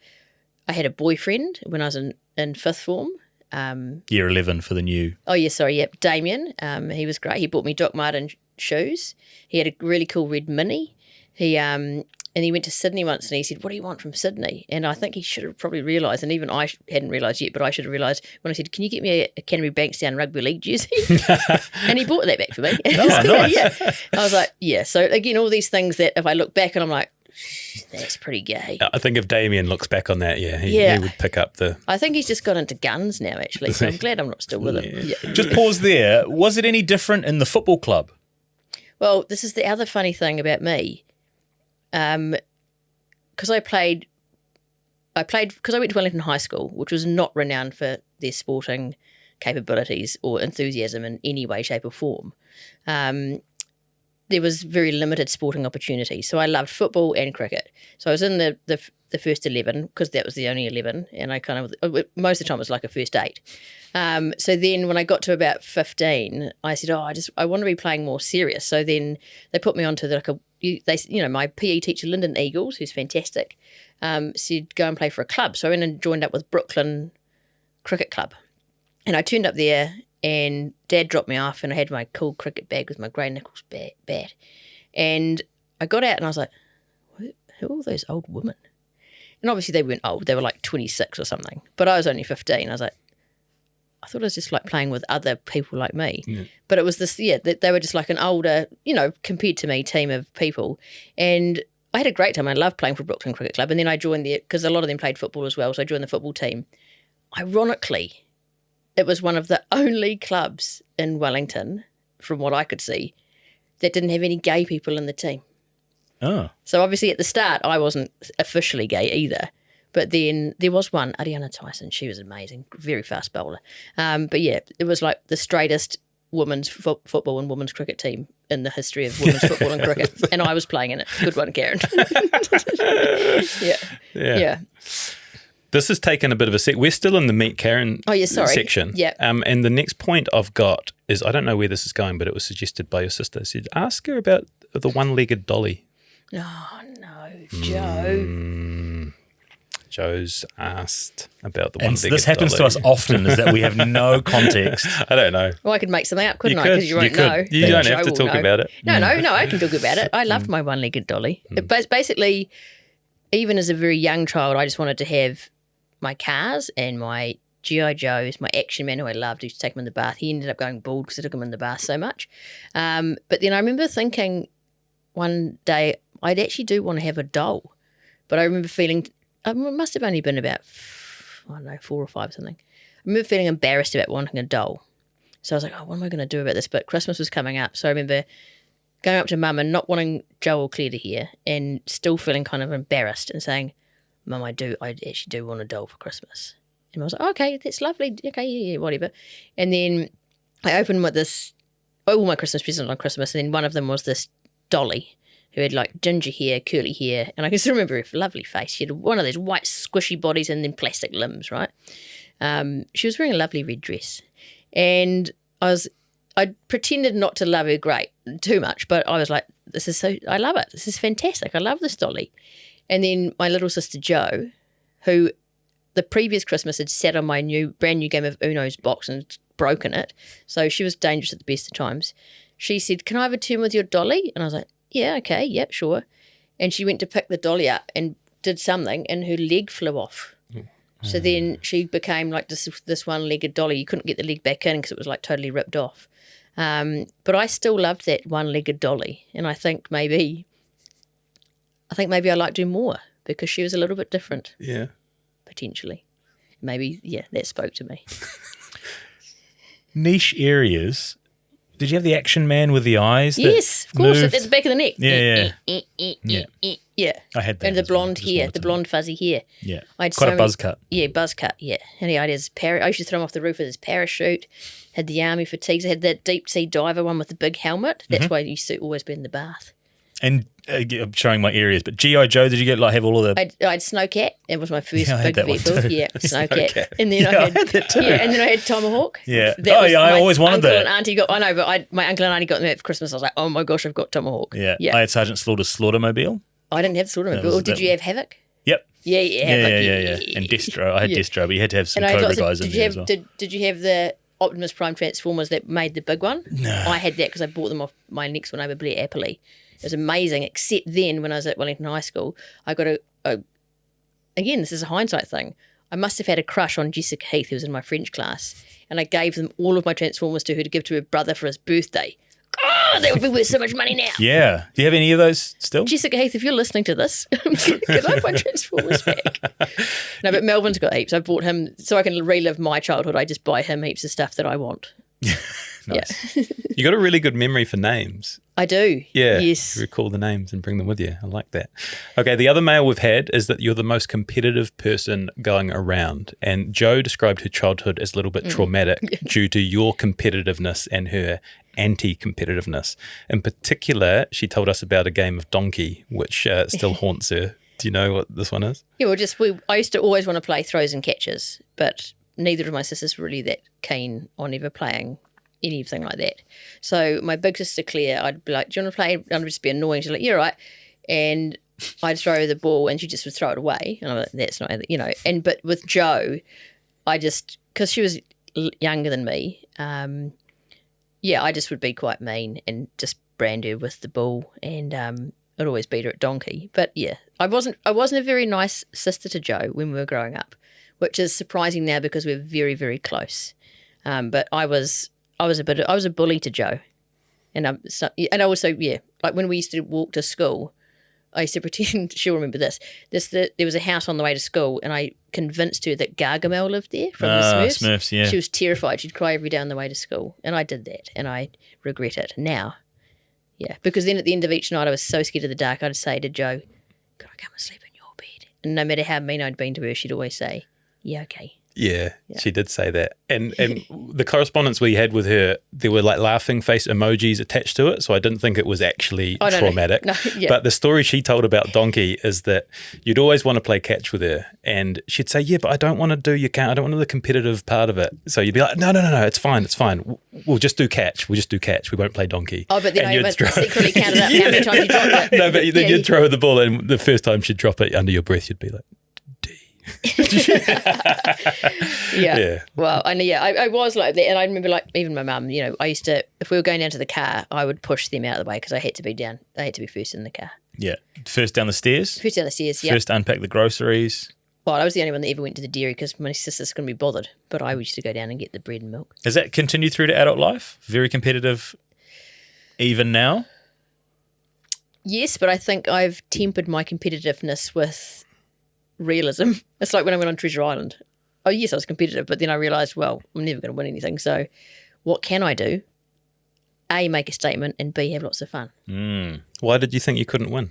[SPEAKER 2] I had a boyfriend when I was in fifth form.
[SPEAKER 3] Year 11 for the new.
[SPEAKER 2] Oh, yeah, sorry, yep, Damien. He was great. He bought me Doc Marten shoes. He had a really cool red Mini. And he went to Sydney once and he said, what do you want from Sydney? And I think he should have probably realised, and even I hadn't realised yet, but I should have realised when I said, can you get me a Canterbury Bankstown Rugby League jersey? And he bought that back for me.
[SPEAKER 3] Nice.
[SPEAKER 2] Yeah. I was like, yeah. So again, all these things that if I look back and I'm like, that's pretty gay.
[SPEAKER 1] I think if Damien looks back on that, he would pick up the...
[SPEAKER 2] I think he's just got into guns now, actually, so I'm glad I'm not still with him. Yeah.
[SPEAKER 3] Just pause there. Was it any different in the football club?
[SPEAKER 2] Well, this is the other funny thing about me. Because I went to Wellington High School, which was not renowned for their sporting capabilities or enthusiasm in any way, shape or form. There was very limited sporting opportunities. So I loved football and cricket. So I was in the first 11 because that was the only 11, and I kind of, most of the time it was like a first 8. So then when I got to about 15, I said, I want to be playing more serious. So then they put me onto my PE teacher, Lyndon Eagles, who's fantastic, said, go and play for a club. So I went and joined up with Brooklyn Cricket Club. And I turned up there and Dad dropped me off and I had my cool cricket bag with my grey Nichols bat. And I got out and I was like, who are all those old women? And obviously they weren't old. They were like 26 or something. But I was only 15. I was like, I thought I was just like playing with other people like me. Yeah. But it was this, they were just like an older, compared to me, team of people. And I had a great time. I loved playing for Brooklyn Cricket Club. And then I joined because a lot of them played football as well. So I joined the football team. Ironically, it was one of the only clubs in Wellington, from what I could see, that didn't have any gay people in the team.
[SPEAKER 3] Oh.
[SPEAKER 2] So obviously at the start, I wasn't officially gay either. But then there was one, Ariana Tyson. She was amazing, very fast bowler. But yeah, it was like the straightest women's football and women's cricket team in the history of women's football and cricket. And I was playing in it. Good one, Karen. Yeah.
[SPEAKER 1] This has taken a bit of a sec. We're still in the Meet Karen section.
[SPEAKER 2] Yeah.
[SPEAKER 1] And the next point I've got is, I don't know where this is going, but it was suggested by your sister. It said, ask her about the one-legged dolly.
[SPEAKER 2] Oh, no, Joe.
[SPEAKER 1] Joe's asked about the one-legged dolly.
[SPEAKER 3] This happens to us often, is that we have no context.
[SPEAKER 1] I don't know.
[SPEAKER 2] Well, I could make something up, couldn't I? Because you won't know.
[SPEAKER 1] You don't have to talk about it.
[SPEAKER 2] No, I can talk about it. I loved my one-legged dolly. But basically, even as a very young child, I just wanted to have my cars and my G.I. Joes, my action man who I loved, used to take him in the bath. He ended up going bald because I took him in the bath so much. But then I remember thinking one day, I actually do want to have a doll. But I remember feeling, it must have only been about, 4 or 5 or something. I remember feeling embarrassed about wanting a doll. So I was like, what am I going to do about this? But Christmas was coming up. So I remember going up to Mum and not wanting Joe or Claire to hear and still feeling kind of embarrassed and saying, Mum, I actually do want a doll for Christmas. And I was like, okay, that's lovely. Okay, yeah, whatever. And then I opened with all my Christmas presents on Christmas, and then one of them was this dolly who had like ginger hair, curly hair, and I can still remember her lovely face. She had one of those white squishy bodies and then plastic limbs, right? She was wearing a lovely red dress. And I pretended not to love her too much, but I was like, I love it. This is fantastic. I love this dolly. And then my little sister Jo, who the previous Christmas had sat on my brand new game of Uno's box and broken it, so she was dangerous at the best of times. She said, can I have a turn with your dolly? And I was like, yeah, okay, yep, sure. And she went to pick the dolly up and did something, and her leg flew off. So then she became like this one-legged dolly. You couldn't get the leg back in because it was like totally ripped off. But I still loved that one-legged dolly, and I think maybe I think maybe I liked her more because she was a little bit different,
[SPEAKER 1] Yeah.
[SPEAKER 2] potentially. Maybe, that spoke to me.
[SPEAKER 3] Niche areas. Did you have the action man with the eyes?
[SPEAKER 2] Yes, of course, at the back of the neck.
[SPEAKER 3] Yeah.
[SPEAKER 2] Yeah.
[SPEAKER 3] I had that.
[SPEAKER 2] And the
[SPEAKER 3] as well.
[SPEAKER 2] blonde
[SPEAKER 3] Just
[SPEAKER 2] hair,
[SPEAKER 3] wanted
[SPEAKER 2] the
[SPEAKER 3] to-
[SPEAKER 2] blonde fuzzy hair.
[SPEAKER 3] Yeah.
[SPEAKER 2] I had
[SPEAKER 3] Quite
[SPEAKER 2] so
[SPEAKER 3] a
[SPEAKER 2] many-
[SPEAKER 3] buzz cut.
[SPEAKER 2] Yeah, buzz cut, yeah. And I had I used to throw him off the roof with his parachute, had the army fatigues, I had that deep sea diver one with the big helmet. That's why I used to always be in the bath.
[SPEAKER 3] And I'm showing my areas, but G.I. Joe, did you get have all of the...
[SPEAKER 2] I had Snowcat. It was my first
[SPEAKER 3] Yeah, I had
[SPEAKER 2] big
[SPEAKER 3] that one
[SPEAKER 2] vehicle.
[SPEAKER 3] too.
[SPEAKER 2] Yeah, Snowcat.
[SPEAKER 3] Snowcat.
[SPEAKER 2] And then
[SPEAKER 3] Yeah, I had that too.
[SPEAKER 2] Yeah, and then I had Tomahawk.
[SPEAKER 3] Yeah.
[SPEAKER 2] That was
[SPEAKER 3] I
[SPEAKER 2] my
[SPEAKER 3] always wanted
[SPEAKER 2] uncle
[SPEAKER 3] that.
[SPEAKER 2] And auntie got. I know, but my uncle and auntie got me that for Christmas. I was like, oh my gosh, I've got Tomahawk.
[SPEAKER 3] Yeah.
[SPEAKER 2] yeah.
[SPEAKER 3] I had Sergeant Slaughter's Slaughtermobile.
[SPEAKER 2] I didn't have Slaughtermobile.
[SPEAKER 3] was-
[SPEAKER 2] Or did
[SPEAKER 3] that
[SPEAKER 2] you
[SPEAKER 3] was-
[SPEAKER 2] have Havoc?
[SPEAKER 3] Yep.
[SPEAKER 2] Yeah, Havoc.
[SPEAKER 3] Yeah. And Destro. I had
[SPEAKER 2] Yeah.
[SPEAKER 3] Destro, but you had to have some
[SPEAKER 2] And I had
[SPEAKER 3] Cobra
[SPEAKER 2] lots of,
[SPEAKER 3] guys in
[SPEAKER 2] did you
[SPEAKER 3] there
[SPEAKER 2] have,
[SPEAKER 3] as well.
[SPEAKER 2] Did you have the Optimus Prime Transformers that made the big one?
[SPEAKER 3] No.
[SPEAKER 2] I had that because I bought them off my next one over Blair Appley. It was amazing, except then when I was at Wellington High School, I got again, this is a hindsight thing. I must have had a crush on Jessica Heath, who was in my French class, and I gave them all of my Transformers to her to give to her brother for his birthday. Oh, they would be worth so much money now.
[SPEAKER 3] Yeah. Do you have any of those still?
[SPEAKER 2] Jessica Heath, if you're listening to this, could I have my Transformers back? No, but Melvin's got heaps. I bought him so I can relive my childhood. I just buy him heaps of stuff that I want.
[SPEAKER 3] Nice.
[SPEAKER 2] Yeah.
[SPEAKER 1] You got a really good memory for names.
[SPEAKER 2] I do.
[SPEAKER 1] Yeah.
[SPEAKER 2] Yes.
[SPEAKER 1] Recall the names and bring them with you. I like that. Okay. The other mail we've had is that you're the most competitive person going around. And Jo described her childhood as a little bit traumatic due to your competitiveness and her anti-competitiveness. In particular, she told us about a game of donkey, which still haunts her. Do you know what this one is?
[SPEAKER 2] Yeah, I used to always want to play throws and catches, but neither of my sisters were really that keen on ever playing anything like that. So my big sister Claire, I'd be like, do you want to play? I'd just be annoying. She's like, yeah, right. And I'd throw her the ball and she just would throw it away. And I'm like, that's not, but with Jo, I just, because she was younger than me, I just would be quite mean and just brand her with the ball, and I'd always beat her at donkey. But yeah, I wasn't a very nice sister to Jo when we were growing up, which is surprising now because we're very, very close. But I was a bully to Jo, and I also like when we used to walk to school, I used to pretend she'll remember this. There was a house on the way to school, and I convinced her that Gargamel lived there from the Smurfs.
[SPEAKER 3] Smurfs, yeah.
[SPEAKER 2] She was terrified. She'd cry every day on the way to school, and I did that, and I regret it now. Yeah, because then at the end of each night, I was so scared of the dark. I'd say to Jo, "Could I come and sleep in your bed?" And no matter how mean I'd been to her, she'd always say, "Yeah, okay."
[SPEAKER 1] Yeah, she did say that. And the correspondence we had with her, there were like laughing face emojis attached to it. So I didn't think it was actually traumatic.
[SPEAKER 2] No, yeah.
[SPEAKER 1] But the story she told about Donkey is that you'd always want to play catch with her. And she'd say, yeah, but I don't want to do I don't want to do the competitive part of it. So you'd be like, no, it's fine. We'll just do catch. We won't play Donkey.
[SPEAKER 2] Oh, but then
[SPEAKER 1] and
[SPEAKER 2] I secretly counted up how many times you dropped it.
[SPEAKER 1] No, but then you'd throw her the ball, and the first time she'd drop it under your breath, you'd be like,
[SPEAKER 2] Yeah. Well, I was like that, and I remember like even my mum. I used to, if we were going down to the car, I would push them out of the way because I had to be down. I had to be first in the car.
[SPEAKER 3] Yeah. First down the stairs.
[SPEAKER 2] First down the stairs. Yeah.
[SPEAKER 3] First to unpack the groceries.
[SPEAKER 2] Well, I was the only one that ever went to the dairy because my sisters couldn't be bothered. But I used to go down and get the bread and milk.
[SPEAKER 3] Has that continued through to adult life? Very competitive, even now.
[SPEAKER 2] Yes, but I think I've tempered my competitiveness with realism. It's like when I went on Treasure Island. Oh, yes, I was competitive, but then I realised, well, I'm never going to win anything. So what can I do? A, make a statement, and B, have lots of fun.
[SPEAKER 1] why did you think you couldn't win?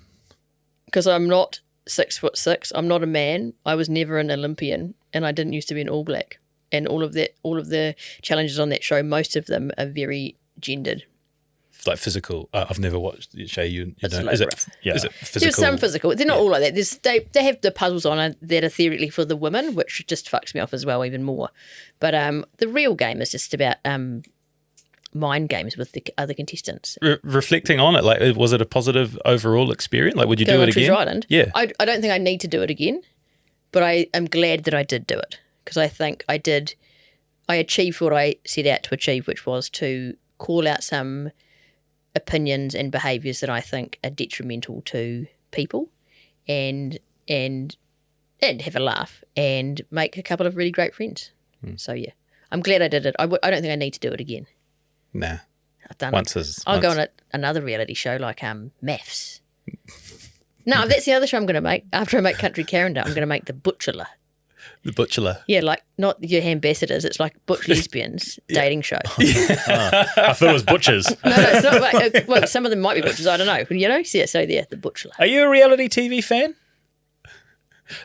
[SPEAKER 2] Because I'm not 6'6". I'm not a man. I was never an Olympian, and I didn't used to be an All Black. And all of the challenges on that show, most of them are very gendered.
[SPEAKER 1] Like physical. I've never watched the show.
[SPEAKER 2] It's
[SPEAKER 1] Is
[SPEAKER 2] like
[SPEAKER 1] it physical?
[SPEAKER 2] There's some physical. They're not all like that. They have the puzzles on it that are theoretically for the women, which just fucks me off as well, even more. But the real game is just about mind games with the other contestants.
[SPEAKER 1] Reflecting on it, like, was it a positive overall experience? Like, would you do it again?
[SPEAKER 2] Treasure Island?
[SPEAKER 1] Yeah.
[SPEAKER 2] I don't think I need to do it again, but I am glad that I did do it because I think I achieved what I set out to achieve, which was to call out some opinions and behaviours that I think are detrimental to people and have a laugh and make a couple of really great friends. So, yeah, I'm glad I did it. I don't think I need to do it again.
[SPEAKER 1] Nah.
[SPEAKER 2] I've done
[SPEAKER 1] Once
[SPEAKER 2] it.
[SPEAKER 1] is
[SPEAKER 2] I'll go
[SPEAKER 1] once.
[SPEAKER 2] on another reality show like Maths. No, that's the other show I'm going to make. After I make Country Calendar, I'm going to make The Butcherler.
[SPEAKER 1] The Butcherler.
[SPEAKER 2] Yeah, like not your ambassadors. It's like butch lesbians dating show.
[SPEAKER 3] I thought it was butchers.
[SPEAKER 2] No, it's not like, well, some of them might be butchers. I don't know. You know? So, yeah, The Butcherler.
[SPEAKER 3] Are you a reality TV fan?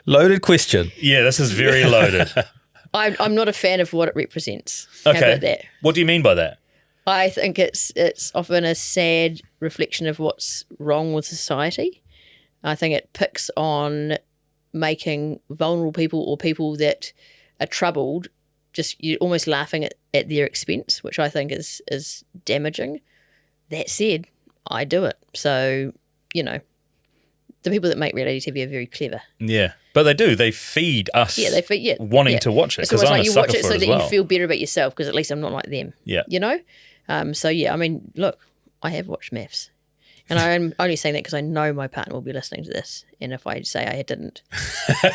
[SPEAKER 1] Loaded question.
[SPEAKER 3] Yeah, this is very loaded.
[SPEAKER 2] I'm not a fan of what it represents.
[SPEAKER 3] Okay.
[SPEAKER 2] How about that?
[SPEAKER 3] What do you mean by that?
[SPEAKER 2] I think it's often a sad reflection of what's wrong with society. I think it picks on making vulnerable people or people that are troubled, just you're almost laughing at their expense, which I think is damaging. That said, I do it. So, you know, the people that make reality TV are very clever.
[SPEAKER 3] Yeah, but they do. They feed us wanting to watch it,
[SPEAKER 2] It's
[SPEAKER 3] because
[SPEAKER 2] almost
[SPEAKER 3] I'm
[SPEAKER 2] like
[SPEAKER 3] a
[SPEAKER 2] you
[SPEAKER 3] sucker
[SPEAKER 2] watch it
[SPEAKER 3] for
[SPEAKER 2] so
[SPEAKER 3] it as
[SPEAKER 2] that
[SPEAKER 3] well.
[SPEAKER 2] you feel better about yourself because at least I'm not like them.
[SPEAKER 3] Yeah.
[SPEAKER 2] You know? So, yeah, I mean, look, I have watched MAFS. And I'm only saying that because I know my partner will be listening to this. And if I say I didn't,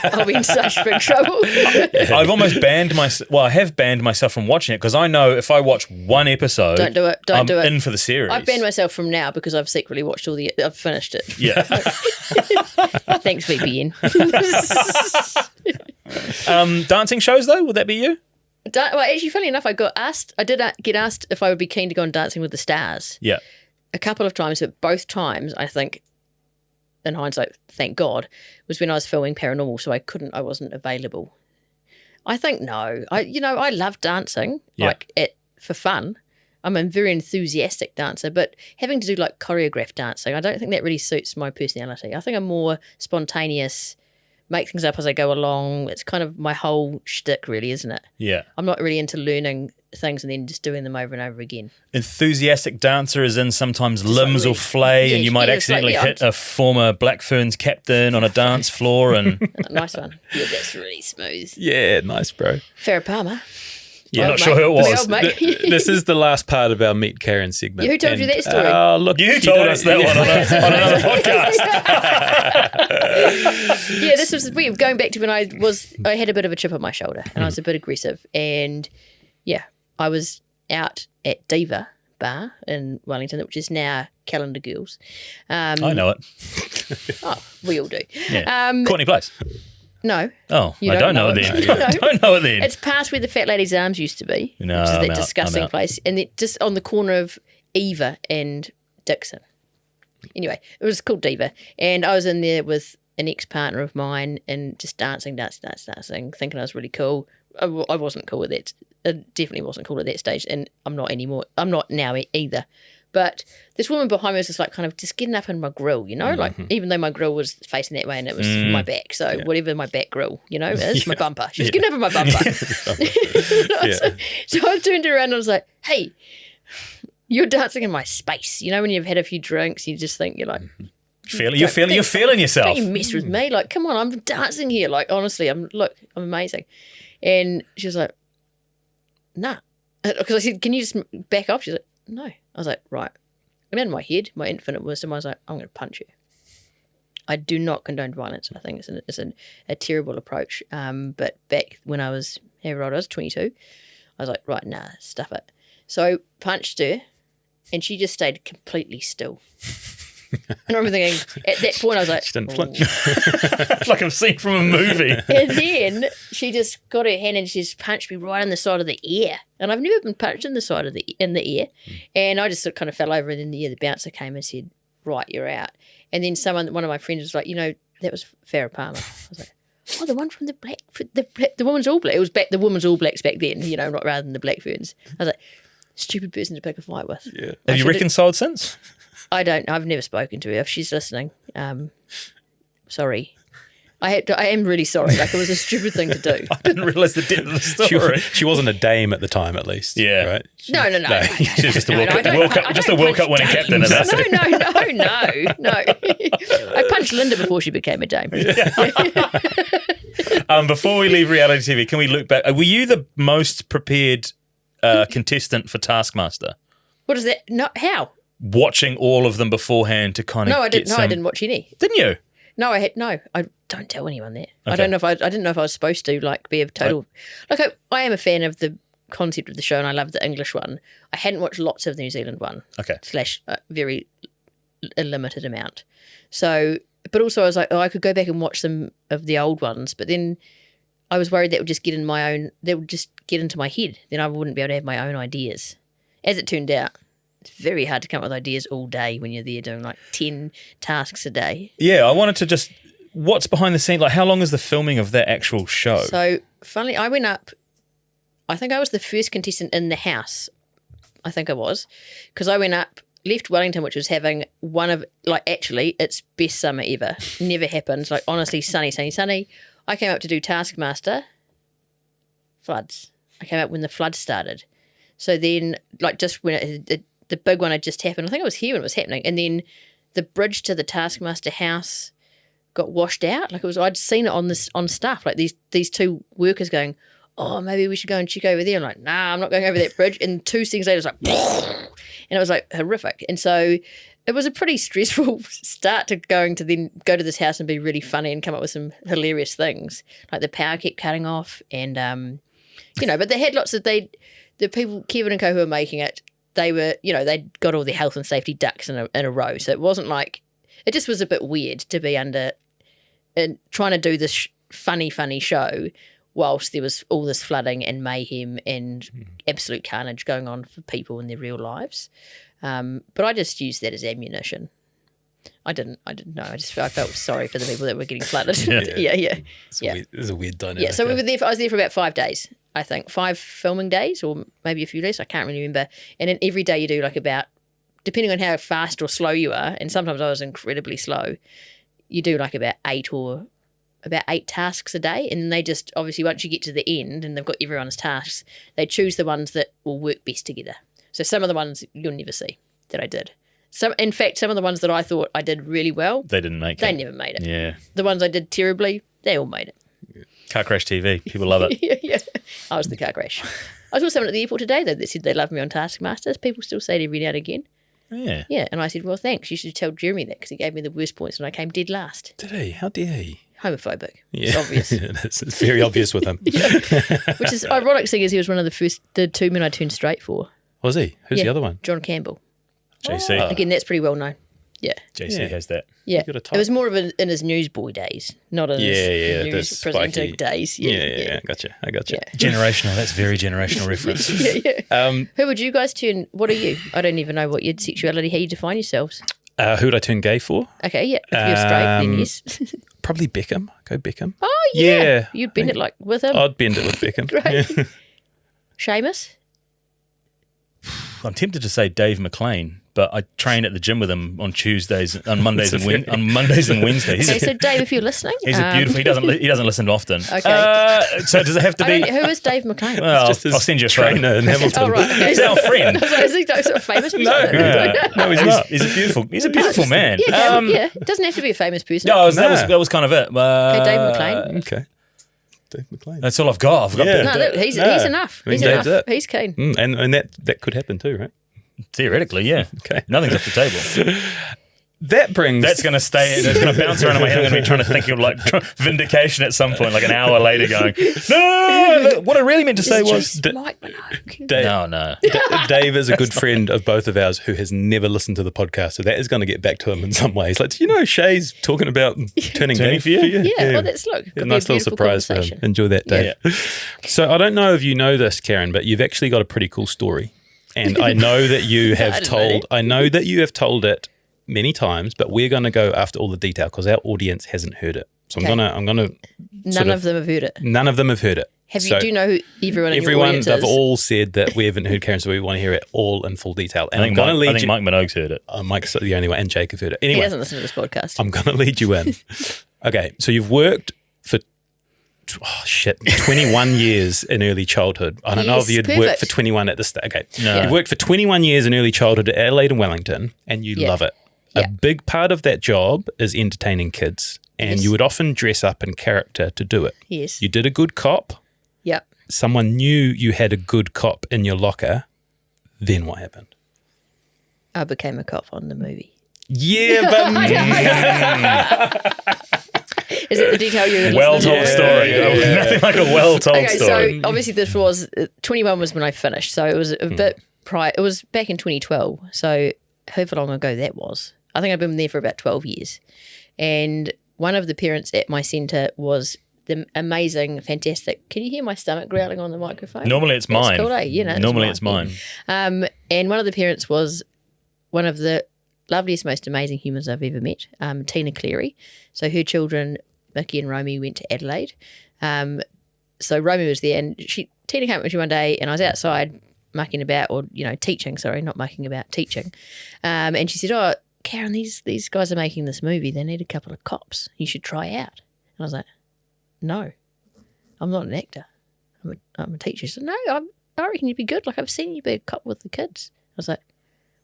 [SPEAKER 2] I'll be in such big trouble.
[SPEAKER 3] I've almost banned myself. Well, I have banned myself from watching it because I know if I watch one episode,
[SPEAKER 2] Don't do it. Don't
[SPEAKER 3] I'm
[SPEAKER 2] do it.
[SPEAKER 3] in for the series.
[SPEAKER 2] I've banned myself from now because I've secretly watched I've finished it.
[SPEAKER 3] Yeah.
[SPEAKER 2] Thanks, VPN.
[SPEAKER 3] Dancing shows though, would that be you?
[SPEAKER 2] Well, actually, funny enough, I did get asked if I would be keen to go on Dancing with the Stars
[SPEAKER 3] Yeah.
[SPEAKER 2] a couple of times, but both times, I think, in hindsight, thank God, was when I was filming Paranormal, so I wasn't available. I think no. I love dancing,
[SPEAKER 3] Yeah.
[SPEAKER 2] for fun. I'm a very enthusiastic dancer, but having to do like choreographed dancing, I don't think that really suits my personality. I think I'm more spontaneous, make things up as I go along. It's kind of my whole shtick, really, isn't it?
[SPEAKER 3] Yeah.
[SPEAKER 2] I'm not really into learning things and then just doing them over and over again.
[SPEAKER 3] Enthusiastic dancer is in sometimes limbs will flay and you might accidentally hit a former Black Ferns captain on a dance floor and
[SPEAKER 2] Nice one. Yeah, that's really smooth.
[SPEAKER 1] Yeah, nice, bro.
[SPEAKER 2] Farrah Palmer.
[SPEAKER 3] yeah,
[SPEAKER 2] Old
[SPEAKER 3] not sure who it
[SPEAKER 2] mate.
[SPEAKER 3] was.
[SPEAKER 2] Old mate.
[SPEAKER 1] This is the last part of our Meet Karen segment.
[SPEAKER 2] Who told you that story?
[SPEAKER 1] Oh, look,
[SPEAKER 3] You told us that one on another podcast.
[SPEAKER 2] Yeah, this was weird. Going back to when I had a bit of a chip on my shoulder and I was a bit aggressive. And yeah, I was out at Diva Bar in Wellington, which is now Calendar Girls.
[SPEAKER 3] I know it.
[SPEAKER 2] Oh, we all do.
[SPEAKER 3] Yeah. Courtney Place.
[SPEAKER 2] No.
[SPEAKER 3] Oh,
[SPEAKER 2] You
[SPEAKER 3] I don't know it
[SPEAKER 2] it.
[SPEAKER 3] then.
[SPEAKER 2] No.
[SPEAKER 3] I don't know it then.
[SPEAKER 2] It's past where the Fat Lady's Arms used to be,
[SPEAKER 3] No,
[SPEAKER 2] which is
[SPEAKER 3] I'm
[SPEAKER 2] that
[SPEAKER 3] out.
[SPEAKER 2] disgusting
[SPEAKER 3] I'm out.
[SPEAKER 2] place. And just on the corner of Eva and Dixon. Anyway, it was called Diva. And I was in there with an ex-partner of mine and just dancing, thinking I was really cool. I wasn't cool at that. I definitely wasn't cool at that stage, and I'm not anymore. I'm not now either. But this woman behind me was just like kind of just getting up in my grill, you know, like even though my grill was facing that way and it was my back. So whatever my back grill, you know, is my bumper. She was getting up in my bumper. So I turned around and I was like, hey, you're dancing in my space. You know, when you've had a few drinks, you just think you're like,
[SPEAKER 3] You're feeling yourself.
[SPEAKER 2] don't you mess with me. Like, come on, I'm dancing here. Like, honestly, I'm amazing. And she was like, nah. Because I said, can you just back off? She's like, no. I was like, right. And in my head, my infinite wisdom, I was like, I'm going to punch you. I do not condone violence. I think it's a terrible approach. But back when I was, however old I was, 22, I was like, right, nah, stuff it. So I punched her and she just stayed completely still. And I remember thinking, at that point, I was like,
[SPEAKER 1] She didn't flinch.
[SPEAKER 3] It's like a scene from a movie.
[SPEAKER 2] And then she just got her hand and she just punched me right in the side of the ear. And I've never been punched in the ear. And I just sort of kind of fell over. And then the bouncer came and said, right, you're out. And then one of my friends was like, you know, that was Farrah Palmer. I was like, oh, the one from the Woman's All Black. It was the Woman's All Blacks back then, you know, rather than the Black Ferns. I was like, stupid person to pick a fight with.
[SPEAKER 1] Yeah.
[SPEAKER 3] Have you reconciled since?
[SPEAKER 2] I don't. I've never spoken to her. If she's listening, sorry. I am really sorry. Like, it was a stupid thing to do.
[SPEAKER 3] I didn't realise the depth of the story.
[SPEAKER 1] She wasn't a dame at the time, at least.
[SPEAKER 3] Yeah.
[SPEAKER 1] Right?
[SPEAKER 2] No.
[SPEAKER 3] She was just a
[SPEAKER 2] No,
[SPEAKER 3] World
[SPEAKER 2] I don't-
[SPEAKER 3] Cup,
[SPEAKER 2] I
[SPEAKER 3] just a
[SPEAKER 2] don't
[SPEAKER 3] World Cup
[SPEAKER 2] punch
[SPEAKER 3] winning captain.
[SPEAKER 2] dames.
[SPEAKER 3] And that's it.
[SPEAKER 2] No. I punched Linda before she became a dame.
[SPEAKER 3] Before we leave reality TV, can we look back? Were you the most prepared contestant for Taskmaster?
[SPEAKER 2] What is that? No, how?
[SPEAKER 3] Watching all of them beforehand to kind of
[SPEAKER 2] No, I didn't.
[SPEAKER 3] get
[SPEAKER 2] No, I didn't watch any.
[SPEAKER 3] Didn't you?
[SPEAKER 2] No, I don't tell anyone that. I
[SPEAKER 3] Okay.
[SPEAKER 2] don't know if I didn't know if I was supposed to like be a total. Like, I am a fan of the concept of the show, and I love the English one. I hadn't watched lots of the New Zealand one.
[SPEAKER 3] Okay.
[SPEAKER 2] / very a limited amount. So but also I was like, oh, I could go back and watch some of the old ones, but then I was worried that would just get into my head. Then I wouldn't be able to have my own ideas. As it turned out, it's very hard to come up with ideas all day when you're there doing like 10 tasks a day.
[SPEAKER 3] Yeah, I wanted to just, what's behind the scene? Like, how long is the filming of that actual show?
[SPEAKER 2] So, funnily, I went up, I think I was the first contestant in the house. I think I was. Because I went up, left Wellington, which was having one of, like, actually, its best summer ever. Never happened. Like, honestly, sunny. I came up to do Taskmaster. Floods. I came up when the floods started. So then, like, just when the big one had just happened, I think I was here when it was happening, and then the bridge to the Taskmaster house got washed out. Like, I'd seen it on stuff, like these two workers going, oh, maybe we should go and check over there. I'm like, nah, I'm not going over that bridge. And 2 seconds later, it's like, and it was like horrific. And so it was a pretty stressful start to going to then go to this house and be really funny and come up with some hilarious things. Like the power kept cutting off, and but they had lots of the people, Kevin and Co, who were making it, they were, they'd got all their health and safety ducks in a row. So it wasn't like, it just was a bit weird to be under and trying to do this funny show whilst there was all this flooding and mayhem and absolute carnage going on for people in their real lives. But I just used that as ammunition. I didn't know. I felt sorry for the people that were getting flooded. Yeah.
[SPEAKER 1] It's a weird dynamic.
[SPEAKER 2] Yeah, so I was there for about 5 days, I think. 5 filming days or maybe a few days. I can't really remember. And then every day you do like about, depending on how fast or slow you are, and sometimes I was incredibly slow, you do like about 8 tasks a day. And they just, obviously once you get to the end and they've got everyone's tasks, they choose the ones that will work best together. So some of the ones you'll never see that I did. In fact, some of the ones that I thought I did really well,
[SPEAKER 3] they didn't make it.
[SPEAKER 2] They never made it.
[SPEAKER 3] Yeah.
[SPEAKER 2] The ones I did terribly, they all made it.
[SPEAKER 3] Car crash TV. People love it.
[SPEAKER 2] Yeah. I was the car crash. I saw someone at the airport today, though, that said they love me on Taskmasters. People still say it every now and again.
[SPEAKER 3] Yeah.
[SPEAKER 2] Yeah, and I said, well, thanks. You should tell Jeremy that because he gave me the worst points and I came dead last.
[SPEAKER 1] Did he? How dare he?
[SPEAKER 2] Homophobic.
[SPEAKER 1] Yeah.
[SPEAKER 2] It's obvious.
[SPEAKER 1] It's very obvious with him.
[SPEAKER 2] Which is ironic, seeing as he was one of the 2 men I turned straight for.
[SPEAKER 1] Was he? Who's the other one?
[SPEAKER 2] John Campbell.
[SPEAKER 3] JC.
[SPEAKER 2] Again, that's pretty well known. Yeah.
[SPEAKER 3] JC has that.
[SPEAKER 2] Yeah. It was more of in his newsboy days, not in his news presenter days.
[SPEAKER 1] Yeah. I gotcha.
[SPEAKER 2] Yeah.
[SPEAKER 3] Generational. That's very generational reference.
[SPEAKER 2] Yeah. Who would you guys turn? What are you? I don't even know what your sexuality, how you define yourselves.
[SPEAKER 1] Who would I turn gay for?
[SPEAKER 2] Okay, yeah. If you're straight, then yes.
[SPEAKER 1] Probably Beckham. Go Beckham.
[SPEAKER 2] Oh, yeah. You'd bend it like with him.
[SPEAKER 1] I'd bend it with Beckham.
[SPEAKER 2] Great.
[SPEAKER 1] Yeah.
[SPEAKER 2] Seamus?
[SPEAKER 3] I'm tempted to say Dave McLean, but I train at the gym with him on Tuesdays, on Mondays and Wednesdays.
[SPEAKER 2] Okay, so Dave, if you're listening,
[SPEAKER 3] he's a beautiful. He doesn't listen often.
[SPEAKER 2] Okay.
[SPEAKER 3] So does it have to be?
[SPEAKER 2] Who is Dave McLean?
[SPEAKER 3] Well, I'll send you a
[SPEAKER 1] trainer in Hamilton.
[SPEAKER 2] Oh, right. Okay.
[SPEAKER 3] He's our friend.
[SPEAKER 2] Is he a famous person?
[SPEAKER 3] No, he's a beautiful man.
[SPEAKER 2] Yeah, it doesn't have to be a famous person.
[SPEAKER 3] No, that was kind of it.
[SPEAKER 2] Okay, Dave McLean.
[SPEAKER 1] Okay. Dave McLean.
[SPEAKER 3] That's all I've got.
[SPEAKER 2] He's enough. He's enough. He's keen.
[SPEAKER 1] And that could happen too, right?
[SPEAKER 3] Theoretically, yeah.
[SPEAKER 1] Okay.
[SPEAKER 3] Nothing's off the table.
[SPEAKER 1] That's
[SPEAKER 3] going to stay. It's going to bounce around in my head. I'm going to be trying to think of like vindication at some point, like an hour later, going, no. What I really meant to say was
[SPEAKER 2] Mike Minogue.
[SPEAKER 3] No.
[SPEAKER 1] Dave is a good friend of both of ours who has never listened to the podcast, so that is going to get back to him in some ways. Like, do you know Shay's talking about turning gay for you?
[SPEAKER 2] Yeah. Well, that's
[SPEAKER 1] a nice little surprise for him. Enjoy that, Dave. Yeah. So I don't know if you know this, Karen, but you've actually got a pretty cool story, and I know that you have told. I know that you have told it many times, but we're going to go after all the detail because our audience hasn't heard it. So I'm gonna.
[SPEAKER 2] None of them have heard it.
[SPEAKER 1] None of them have heard it.
[SPEAKER 2] Do you know who everyone in your audience is?
[SPEAKER 1] They've all said that we haven't heard Karen, so we want to hear it all in full detail. And
[SPEAKER 3] I think Mike Minogue's heard it.
[SPEAKER 1] Mike's the only one, and Jake have heard it. Anyway,
[SPEAKER 2] he doesn't listen to this podcast.
[SPEAKER 1] I'm going to lead you in. Okay, so you've worked for 21 years in early childhood. I don't know if you'd worked for 21 at the start. Okay,
[SPEAKER 3] no.
[SPEAKER 1] You've worked for 21 years in early childhood at Adelaide and Wellington, and you love it. A big part of that job is entertaining kids, and you would often dress up in character to do it.
[SPEAKER 2] Yes.
[SPEAKER 1] You did a good cop.
[SPEAKER 2] Yep.
[SPEAKER 1] Someone knew you had a good cop in your locker. Then what happened?
[SPEAKER 2] I became a cop on the movie.
[SPEAKER 1] Yeah, but
[SPEAKER 2] is it the detail you're
[SPEAKER 3] well-told story? Nothing like a well-told story.
[SPEAKER 2] So obviously this was 21 was when I finished, so it was a bit prior. It was back in 2012, so however long ago that was. I think I've been there for about 12 years. And one of the parents at my centre was the amazing, fantastic. Can you hear my stomach growling on the microphone?
[SPEAKER 3] Normally it's mine.
[SPEAKER 2] Cool, eh? You know,
[SPEAKER 3] Normally it's mine.
[SPEAKER 2] And one of the parents was one of the loveliest, most amazing humans I've ever met, Tina Cleary. So her children, Mickey and Romy, went to Adelaide. So Romy was there, and Tina came up to me one day, and I was outside mucking about, or teaching. Sorry, not mucking about, teaching. And she said, "Oh, Karen, these guys are making this movie. They need a couple of cops. You should try out." And I was like, "No, I'm not an actor. I'm a teacher." She said, "No, I reckon you'd be good. Like, I've seen you be a cop with the kids." I was like,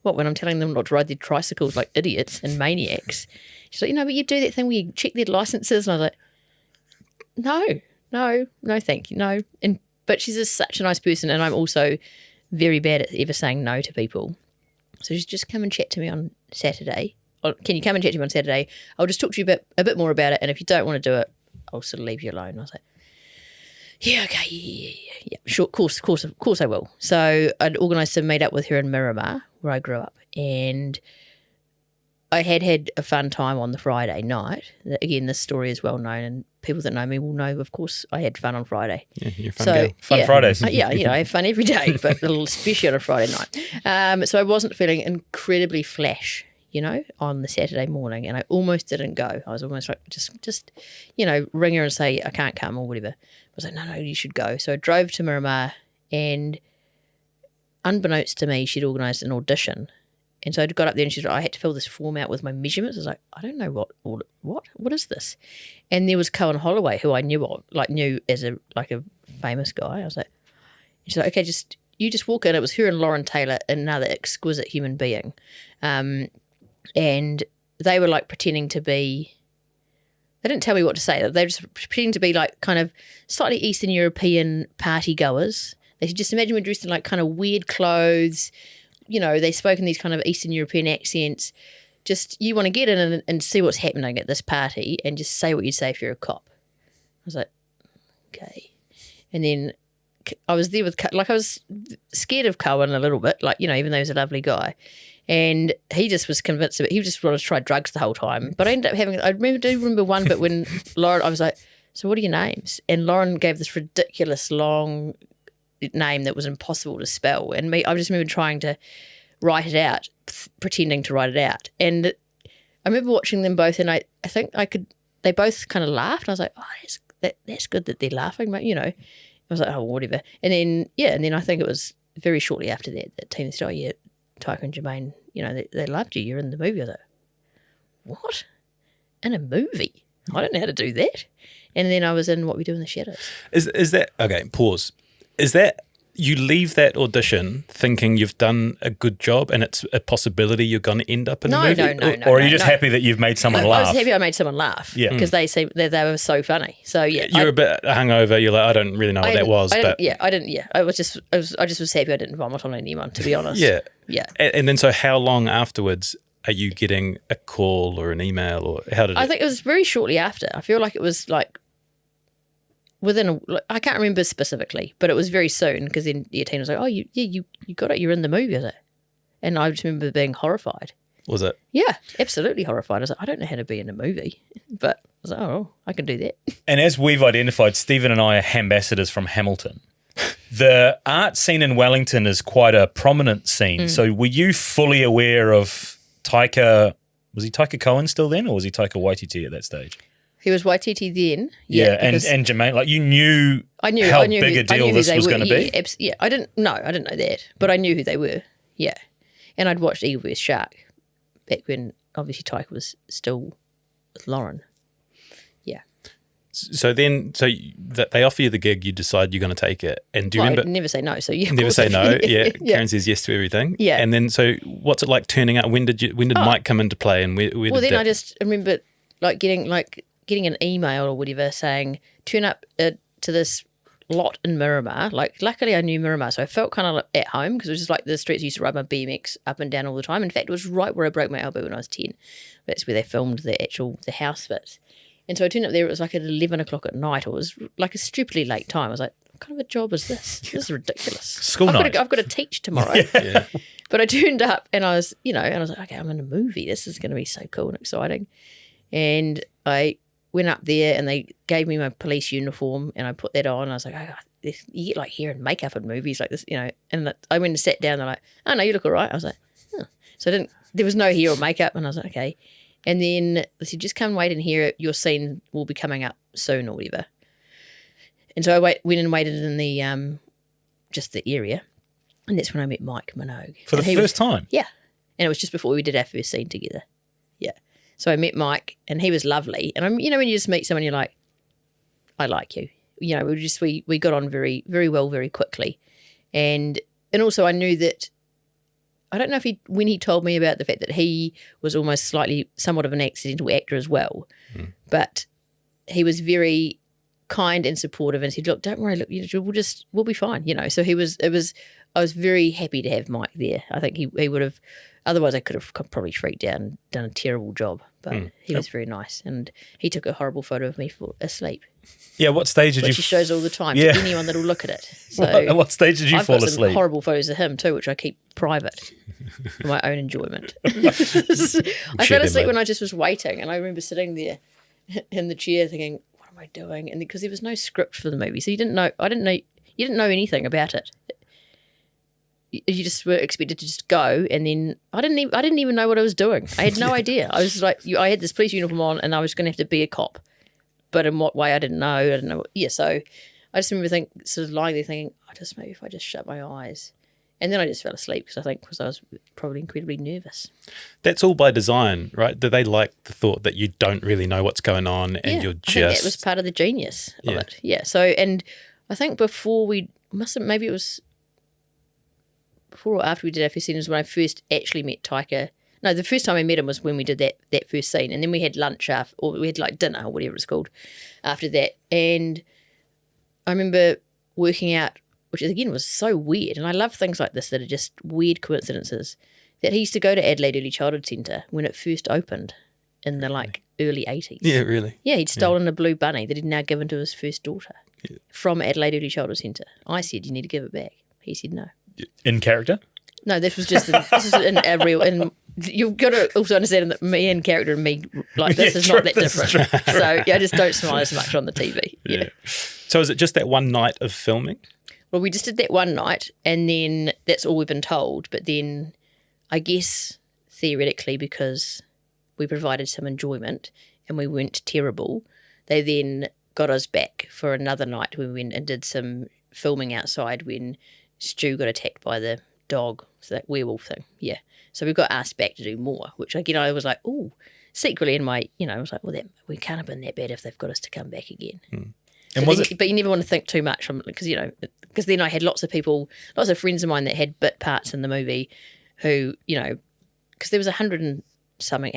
[SPEAKER 2] "What, when I'm telling them not to ride their tricycles like idiots and maniacs?" She's like, "But you do that thing where you check their licenses." And I was like, no, thank you, no. But she's just such a nice person, and I'm also very bad at ever saying no to people. So she's just come and chat to me on Saturday. Or, can you come and chat to me on Saturday? I'll just talk to you a bit more about it, and if you don't want to do it, I'll sort of leave you alone. I was like, yeah, okay, yeah. Sure, of course I will. So I'd organised to meet up with her in Miramar, where I grew up, and I had a fun time on the Friday night. Again, this story is well known, and people that know me will know, of course, I had fun on Friday.
[SPEAKER 1] Yeah, you're a fun girl.
[SPEAKER 3] Fun Fridays.
[SPEAKER 2] Yeah, I have fun every day, but especially on a Friday night. So I wasn't feeling incredibly flash, on the Saturday morning, and I almost didn't go. I was almost like, just ring her and say, I can't come or whatever. I was like, no, you should go. So I drove to Miramar, and unbeknownst to me, she'd organised an audition. And so I got up there and she said, I had to fill this form out with my measurements. I was like, I don't know what is this? And there was Cohen Holloway, who I knew as a famous guy. I was like, she's like, okay, you just walk in. It was her and Lauren Taylor, another exquisite human being. And they were like pretending to be, they didn't tell me what to say. They were just pretending to be like kind of slightly Eastern European party goers. They should just imagine we're dressed in like kind of weird clothes. They spoke in these kind of Eastern European accents. Just, you want to get in and see what's happening at this party and just say what you'd say if you're a cop. I was like, okay. And then I was there with, I was scared of Cohen a little bit, even though he was a lovely guy. And he just was convinced of it. He just wanted to try drugs the whole time. But I ended up I remember one bit when Lauren, I was like, so what are your names? And Lauren gave this ridiculous long name that was impossible to spell, and I just remember trying to write it out, pretending to write it out. And I remember watching them both, and I think they both kind of laughed, and I was like, oh, that's good that they're laughing, but I was like, oh, whatever. And then I think it was very shortly after that Tina said, oh yeah, Taika and Jermaine, they loved you, you're in the movie. I was like, what? In a movie? I don't know how to do that. And then I was in What We Do in the Shadows.
[SPEAKER 1] Is that, okay, pause. Is that you leave that audition thinking you've done a good job and it's a possibility you're going to end up in the movie?
[SPEAKER 2] No.
[SPEAKER 3] Or are you just happy that you've made someone laugh?
[SPEAKER 2] I was happy I made someone laugh because they were so funny. So yeah,
[SPEAKER 1] you're a bit hungover. You're like, I don't really know what that was. I just was happy I didn't vomit on anyone, to be honest. Yeah. And then so how long afterwards are you getting a call or an email, or how did
[SPEAKER 2] I think it was very shortly after. I feel like it was like I can't remember specifically, but it was very soon, because then Tina was like, oh, you got it, you're in the movie. I was like, and I just remember being horrified.
[SPEAKER 1] Was it?
[SPEAKER 2] Yeah, absolutely horrified. I was like, I don't know how to be in a movie, but I was like, oh, I can do that.
[SPEAKER 3] And as we've identified, Stephen and I are ambassadors from Hamilton. The art scene in Wellington is quite a prominent scene. So were you fully aware of Taika? Was he Taika Cohen still then, or was he Taika Waititi at that stage?
[SPEAKER 2] He was Waititi then.
[SPEAKER 3] And Jermaine, like you knew how big a deal this was going to be?
[SPEAKER 2] Yeah, I didn't know that, but I knew who they were. Yeah. And I'd watched Eagle vs. Shark back when obviously Taika was still with Lauren. Yeah.
[SPEAKER 1] So then, they offer you the gig, you decide you're going to take it. And do you remember?
[SPEAKER 2] I never say no, so yeah.
[SPEAKER 1] Never say no, yeah. Karen says yes to everything.
[SPEAKER 2] Yeah.
[SPEAKER 1] And then, so what's it like turning up? When did Mike come into play, and where did
[SPEAKER 2] then I just remember getting an email or whatever saying, turn up to this lot in Miramar. Like, luckily I knew Miramar, so I felt kind of at home, because it was just like the streets I used to ride my BMX up and down all the time. In fact, it was right where I broke my elbow when I was 10. That's where they filmed the house bits. And so I turned up there, it was like at 11 o'clock at night. It was like a stupidly late time. I was like, what kind of a job is this? This is ridiculous.
[SPEAKER 3] School night.
[SPEAKER 2] I've got to teach tomorrow.
[SPEAKER 1] Yeah.
[SPEAKER 2] But I turned up and I was like, okay, I'm in a movie. This is going to be so cool and exciting. And I went up there and they gave me my police uniform and I put that on. I was like, oh, you get like hair and makeup in movies like this, you know. And I went and sat down. They're like, oh, no, you look all right. I was like, oh. So there was no hair or makeup. And I was like, okay. And then they said, just come wait in here. Your scene will be coming up soon or whatever. And so I went and waited in the just the area. And that's when I met Mike Minogue.
[SPEAKER 3] For the first time?
[SPEAKER 2] Yeah. And it was just before we did our first scene together. Yeah. So I met Mike and he was lovely. And I'm, you know, when you just meet someone, you're like, I like you. You know, we got on very, very well, very quickly. And also I knew that, I don't know if when he told me about the fact that he was almost somewhat of an accidental actor as well, but he was very kind and supportive and said, look, don't worry, look, we'll be fine, you know. So I was very happy to have Mike there. I think he would have, otherwise I could have probably freaked out and done a terrible job, but he was very nice and he took a horrible photo of me asleep.
[SPEAKER 3] Yeah, what stage did
[SPEAKER 2] which
[SPEAKER 3] you...
[SPEAKER 2] he shows all the time
[SPEAKER 3] Yeah.
[SPEAKER 2] to anyone that'll look at it. So
[SPEAKER 3] At what stage did you fall
[SPEAKER 2] I've got
[SPEAKER 3] asleep?
[SPEAKER 2] some horrible photos of him too, which I keep private for my own enjoyment. I fell asleep when I just was waiting, and I remember sitting there in the chair thinking, "What am I doing?" And because there was no script for the movie, so you didn't know anything about it. You just were expected to just go, and then I didn't even know what I was doing. I had no idea. I was like, I had this police uniform on, and I was going to have to be a cop. But in what way, I didn't know. I didn't know. Yeah, so I just remember sort of lying there thinking, maybe if I just shut my eyes. And then I just fell asleep because I was probably incredibly nervous.
[SPEAKER 1] That's all by design, right? Do they like the thought that you don't really know what's going on and you're just...
[SPEAKER 2] I think that was part of the genius of it. Yeah, so, and I think maybe it was before or after we did our first scene was when I first actually met Taika. No, the first time I met him was when we did that first scene, and then we had lunch or we had like dinner or whatever it's called after that. And I remember working out, which again was so weird, and I love things like this that are just weird coincidences, that he used to go to Adelaide Early Childhood Centre when it first opened in the early 80s.
[SPEAKER 1] Yeah, really?
[SPEAKER 2] Yeah, he'd stolen a blue bunny that he'd now given to his first daughter from Adelaide Early Childhood Centre. I said, you need to give it back. He said no.
[SPEAKER 3] In character?
[SPEAKER 2] No, this was in a real... You've got to also understand that me and character and me, this is not that different. So I just don't smile as much on the TV. Yeah.
[SPEAKER 1] So is it just that one night of filming?
[SPEAKER 2] Well, we just did that one night, and then that's all we've been told. But then I guess theoretically, because we provided some enjoyment and we weren't terrible, they then got us back for another night when we went and did some filming outside when Stu got attacked by the dog, so that werewolf thing. Yeah. So we got asked back to do more, which again I was like, oh, secretly in my, I was like, well, we can't have been that bad if they've got us to come back again.
[SPEAKER 3] And
[SPEAKER 2] but you never want to think too much because then I had lots of friends of mine that had bit parts in the movie who, because there was 130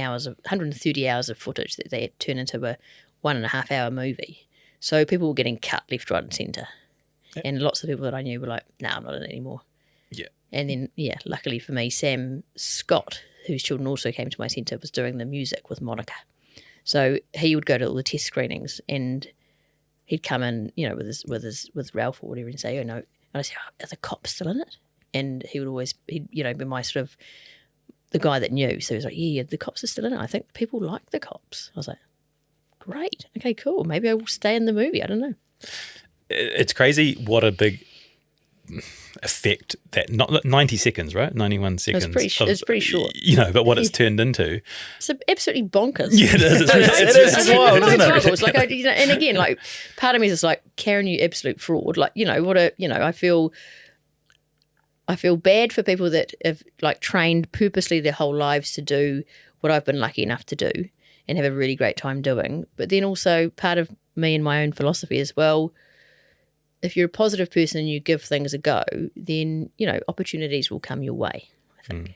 [SPEAKER 2] hours of footage that they had turned into a 1.5 hour movie. So people were getting cut left, right and centre. Yep. And lots of people that I knew were like, no, I'm not in it anymore.
[SPEAKER 1] Yeah.
[SPEAKER 2] And then, luckily for me, Sam Scott, whose children also came to my centre, was doing the music with Monica. So he would go to all the test screenings and he'd come in, with Ralph or whatever and say, no. And I said, are the cops still in it? And he would always, be my sort of, the guy that knew. So he was like, yeah, the cops are still in it. I think people like the cops. I was like, great. Okay, cool. Maybe I will stay in the movie. I don't know.
[SPEAKER 1] It's crazy what a big effect that, not 90 seconds, right? 91 seconds.
[SPEAKER 2] It's pretty short.
[SPEAKER 1] But what it's turned into.
[SPEAKER 2] It's absolutely bonkers.
[SPEAKER 1] Yeah, it is.
[SPEAKER 3] It's wild, isn't it?
[SPEAKER 2] It's like, and again, like, part of me is just like, Karen, you absolute fraud. Like, I feel bad for people that have like trained purposely their whole lives to do what I've been lucky enough to do and have a really great time doing. But then also part of me and my own philosophy as well, if you're a positive person and you give things a go, then, opportunities will come your way, I think.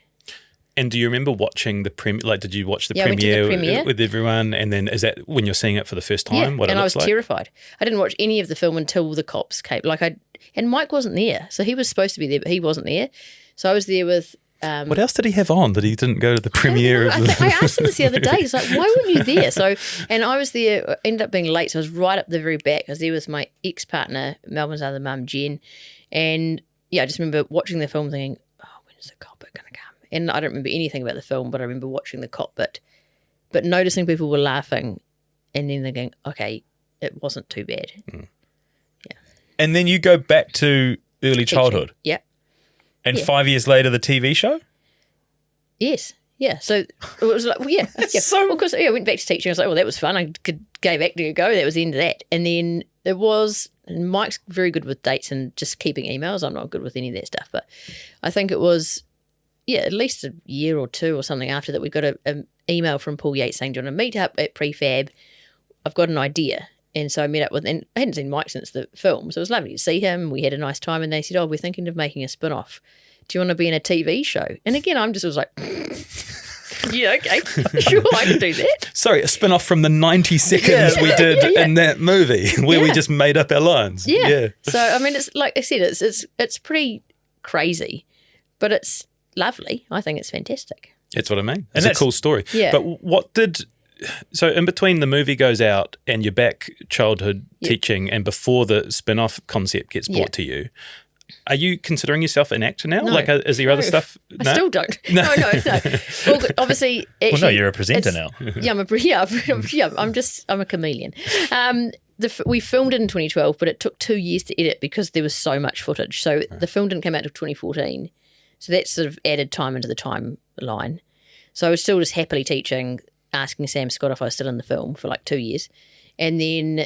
[SPEAKER 1] And do you remember watching the premiere? Like, did you watch the
[SPEAKER 2] we did the premiere
[SPEAKER 1] with everyone? And then is that when you're seeing it for the first time?
[SPEAKER 2] Yeah,
[SPEAKER 1] what
[SPEAKER 2] and
[SPEAKER 1] it
[SPEAKER 2] I
[SPEAKER 1] looks
[SPEAKER 2] was
[SPEAKER 1] like?
[SPEAKER 2] terrified. I didn't watch any of the film until the cops came. And Mike wasn't there. So he was supposed to be there, but he wasn't there. So I was there with...
[SPEAKER 1] what else did he have on that he didn't go to the premiere?
[SPEAKER 2] I asked him this the other day. He's like, why weren't you there? So, and I was there, ended up being late. So I was right up the very back. I was there with my ex-partner, Melbourne's other mum, Jen. And I just remember watching the film thinking, oh, when is the cop bit going to come? And I don't remember anything about the film, but I remember watching the cop bit but noticing people were laughing and then thinking, okay, it wasn't too bad.
[SPEAKER 3] And then you go back to early childhood.
[SPEAKER 2] Yeah.
[SPEAKER 3] And 5 years later, the TV show?
[SPEAKER 2] Yes. Yeah. So it was like, well, yeah.
[SPEAKER 3] So-
[SPEAKER 2] Well, because I went back to teaching. I was like, well, that was fun. I gave acting a go. That was the end of that. And then it was, and Mike's very good with dates and just keeping emails. I'm not good with any of that stuff. But I think it was, at least a year or two or something after that, we got an email from Paul Yates saying, do you want to meet up at Prefab? I've got an idea. And so I met up with, and I hadn't seen Mike since the film, so it was lovely to see him. We had a nice time, and they said, we're thinking of making a spin-off. Do you want to be in a TV show? And again, was like, yeah, okay, sure, I can do that.
[SPEAKER 1] Sorry, a spin-off from the 90 seconds we did in that movie where we just made up our lines.
[SPEAKER 2] Yeah. So, I mean, it's like I said, it's pretty crazy, but it's lovely. I think it's fantastic.
[SPEAKER 1] That's what I mean. It's a cool story.
[SPEAKER 2] Yeah.
[SPEAKER 1] But so in between the movie goes out and you're back childhood teaching and before the spin-off concept gets brought to you, are you considering yourself an actor now?
[SPEAKER 2] No.
[SPEAKER 1] Like, is there other stuff?
[SPEAKER 2] I still don't. No. Well, obviously, actually,
[SPEAKER 3] Well, no, you're a presenter now.
[SPEAKER 2] Yeah, I'm a chameleon. We filmed it in 2012, but it took 2 years to edit because there was so much footage. So the film didn't come out until 2014. So that sort of added time into the timeline. So I was still just happily teaching, asking Sam Scott if I was still in the film for like 2 years. And then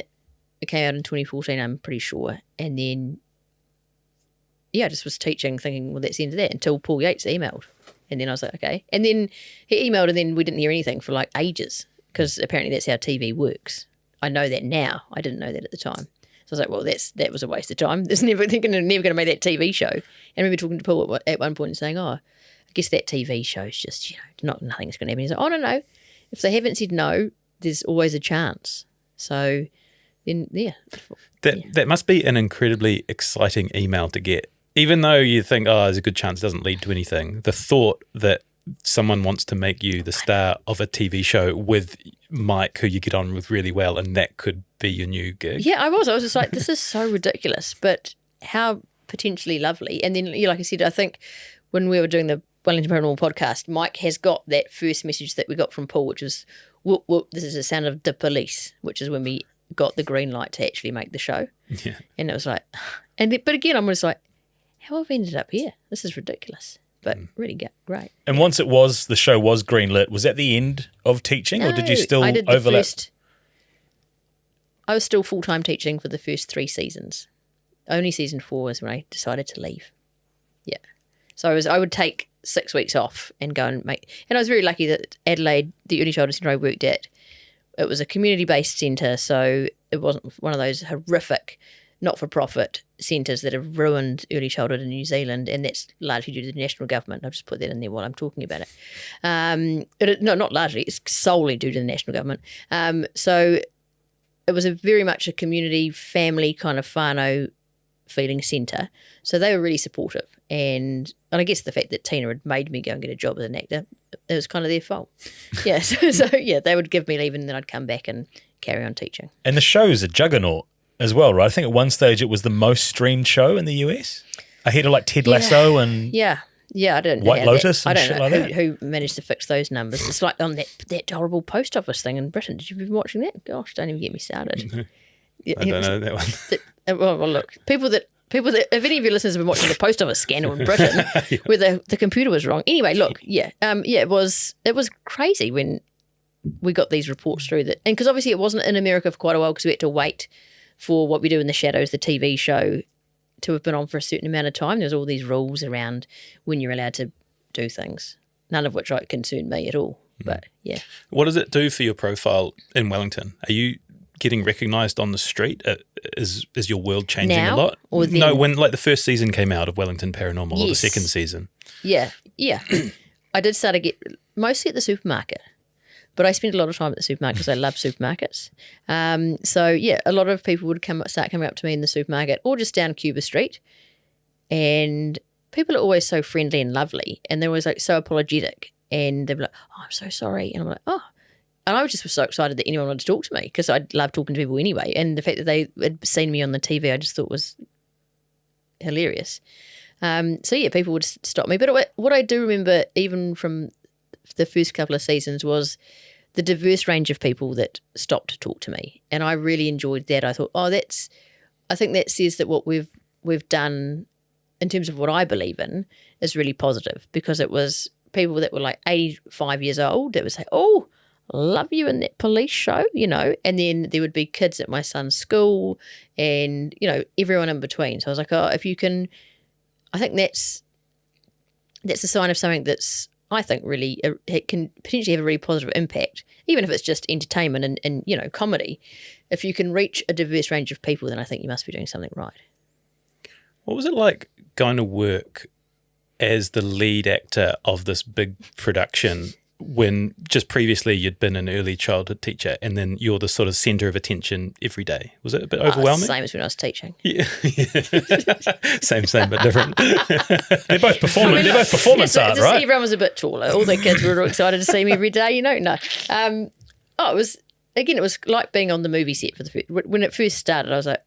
[SPEAKER 2] it came out in 2014, I'm pretty sure. And then, I just was teaching thinking, well, that's the end of that until Paul Yates emailed. And then I was like, okay. And then he emailed and then we didn't hear anything for like ages because apparently that's how TV works. I know that now. I didn't know that at the time. So I was like, well, that was a waste of time. They're never going to make that TV show. And I remember talking to Paul at one point and saying, I guess that TV show's just, nothing's going to happen. He's like, oh, no. If they haven't said no, there's always a chance. So then,
[SPEAKER 1] That must be an incredibly exciting email to get. Even though you think, there's a good chance it doesn't lead to anything, the thought that someone wants to make you the star of a TV show with Mike, who you get on with really well, and that could be your new gig.
[SPEAKER 2] Yeah, I was just like, this is so ridiculous, but how potentially lovely. And then, like I said, I think when we were doing the Wellington Paranormal podcast, Mike has got that first message that we got from Paul, which was, whoop, whoop, this is the sound of the police, which is when we got the green light to actually make the show.
[SPEAKER 1] Yeah.
[SPEAKER 2] And it was like, but again, I'm just like, how have I ended up here? This is ridiculous, but really great.
[SPEAKER 3] And once the show was greenlit, was that the end of teaching or did you still overlap?
[SPEAKER 2] I was still full-time teaching for the first 3 seasons. Only season 4 was when I decided to leave. Yeah. So I would take 6 weeks off and go and and I was very lucky that Adelaide, the early childhood centre I worked at, it was a community-based centre, so it wasn't one of those horrific not-for-profit centres that have ruined early childhood in New Zealand, and that's largely due to the national government. I'll just put that in there while I'm talking about it. No, not largely. It's solely due to the national government. So it was very much a community, family kind of whānau feeling centre. So they were really supportive. And I guess the fact that Tina had made me go and get a job as an actor, it was kind of their fault. Yeah, so they would give me leave and then I'd come back and carry on teaching.
[SPEAKER 3] And the show's a juggernaut as well, right? I think at one stage it was the most streamed show in the US, ahead of like Ted Lasso and
[SPEAKER 2] I don't know
[SPEAKER 3] White Lotus
[SPEAKER 2] I
[SPEAKER 3] and
[SPEAKER 2] don't
[SPEAKER 3] shit
[SPEAKER 2] know
[SPEAKER 3] like that.
[SPEAKER 2] who managed to fix those numbers. It's like on that horrible post office thing in Britain. Did you been watching that? Gosh, don't even get me started.
[SPEAKER 1] I don't know that one.
[SPEAKER 2] Well, look, people that if any of your listeners have been watching the post office scandal in Britain where the computer was wrong. Anyway, look, it was crazy when we got these reports through that, and because obviously it wasn't in America for quite a while because we had to wait for What We Do in the Shadows, the TV show, to have been on for a certain amount of time. There's all these rules around when you're allowed to do things, none of which concern me at all. But yeah.
[SPEAKER 1] What does it do for your profile in Wellington? Are you getting recognised on the street? Is your world changing
[SPEAKER 2] now,
[SPEAKER 1] a lot?
[SPEAKER 2] Or then?
[SPEAKER 1] No, when like the first season came out of Wellington Paranormal or the second season.
[SPEAKER 2] Yeah. I did start to get mostly at the supermarket. But I spent a lot of time at the supermarket because I love supermarkets. A lot of people would start coming up to me in the supermarket or just down Cuba Street. And people are always so friendly and lovely. And they're always like so apologetic. And they'd be like, oh, I'm so sorry. And I'm like, oh. And I was just so excited that anyone wanted to talk to me because I love talking to people anyway. And the fact that they had seen me on the TV, I just thought was hilarious. People would stop me. But what I do remember even from the first couple of seasons was the diverse range of people that stopped to talk to me, and I really enjoyed that. I thought, I think that says that what we've done in terms of what I believe in is really positive, because it was people that were like 85 years old that would say, "Oh, love you in that police show," and then there would be kids at my son's school and, everyone in between. So I was like, if you can, I think that's a sign of something that's, I think, really, it can potentially have a really positive impact, even if it's just entertainment and comedy. If you can reach a diverse range of people, then I think you must be doing something right.
[SPEAKER 1] What was it like going to work as the lead actor of this big production when just previously you'd been an early childhood teacher and then you're the sort of centre of attention every day? Was it a bit overwhelming?
[SPEAKER 2] Same as when I was teaching.
[SPEAKER 1] Yeah. Same, but different.
[SPEAKER 3] They're both performance art, right?
[SPEAKER 2] Everyone was a bit taller. All the kids were excited to see me every day, No. It was like being on the movie set when it first started. I was like,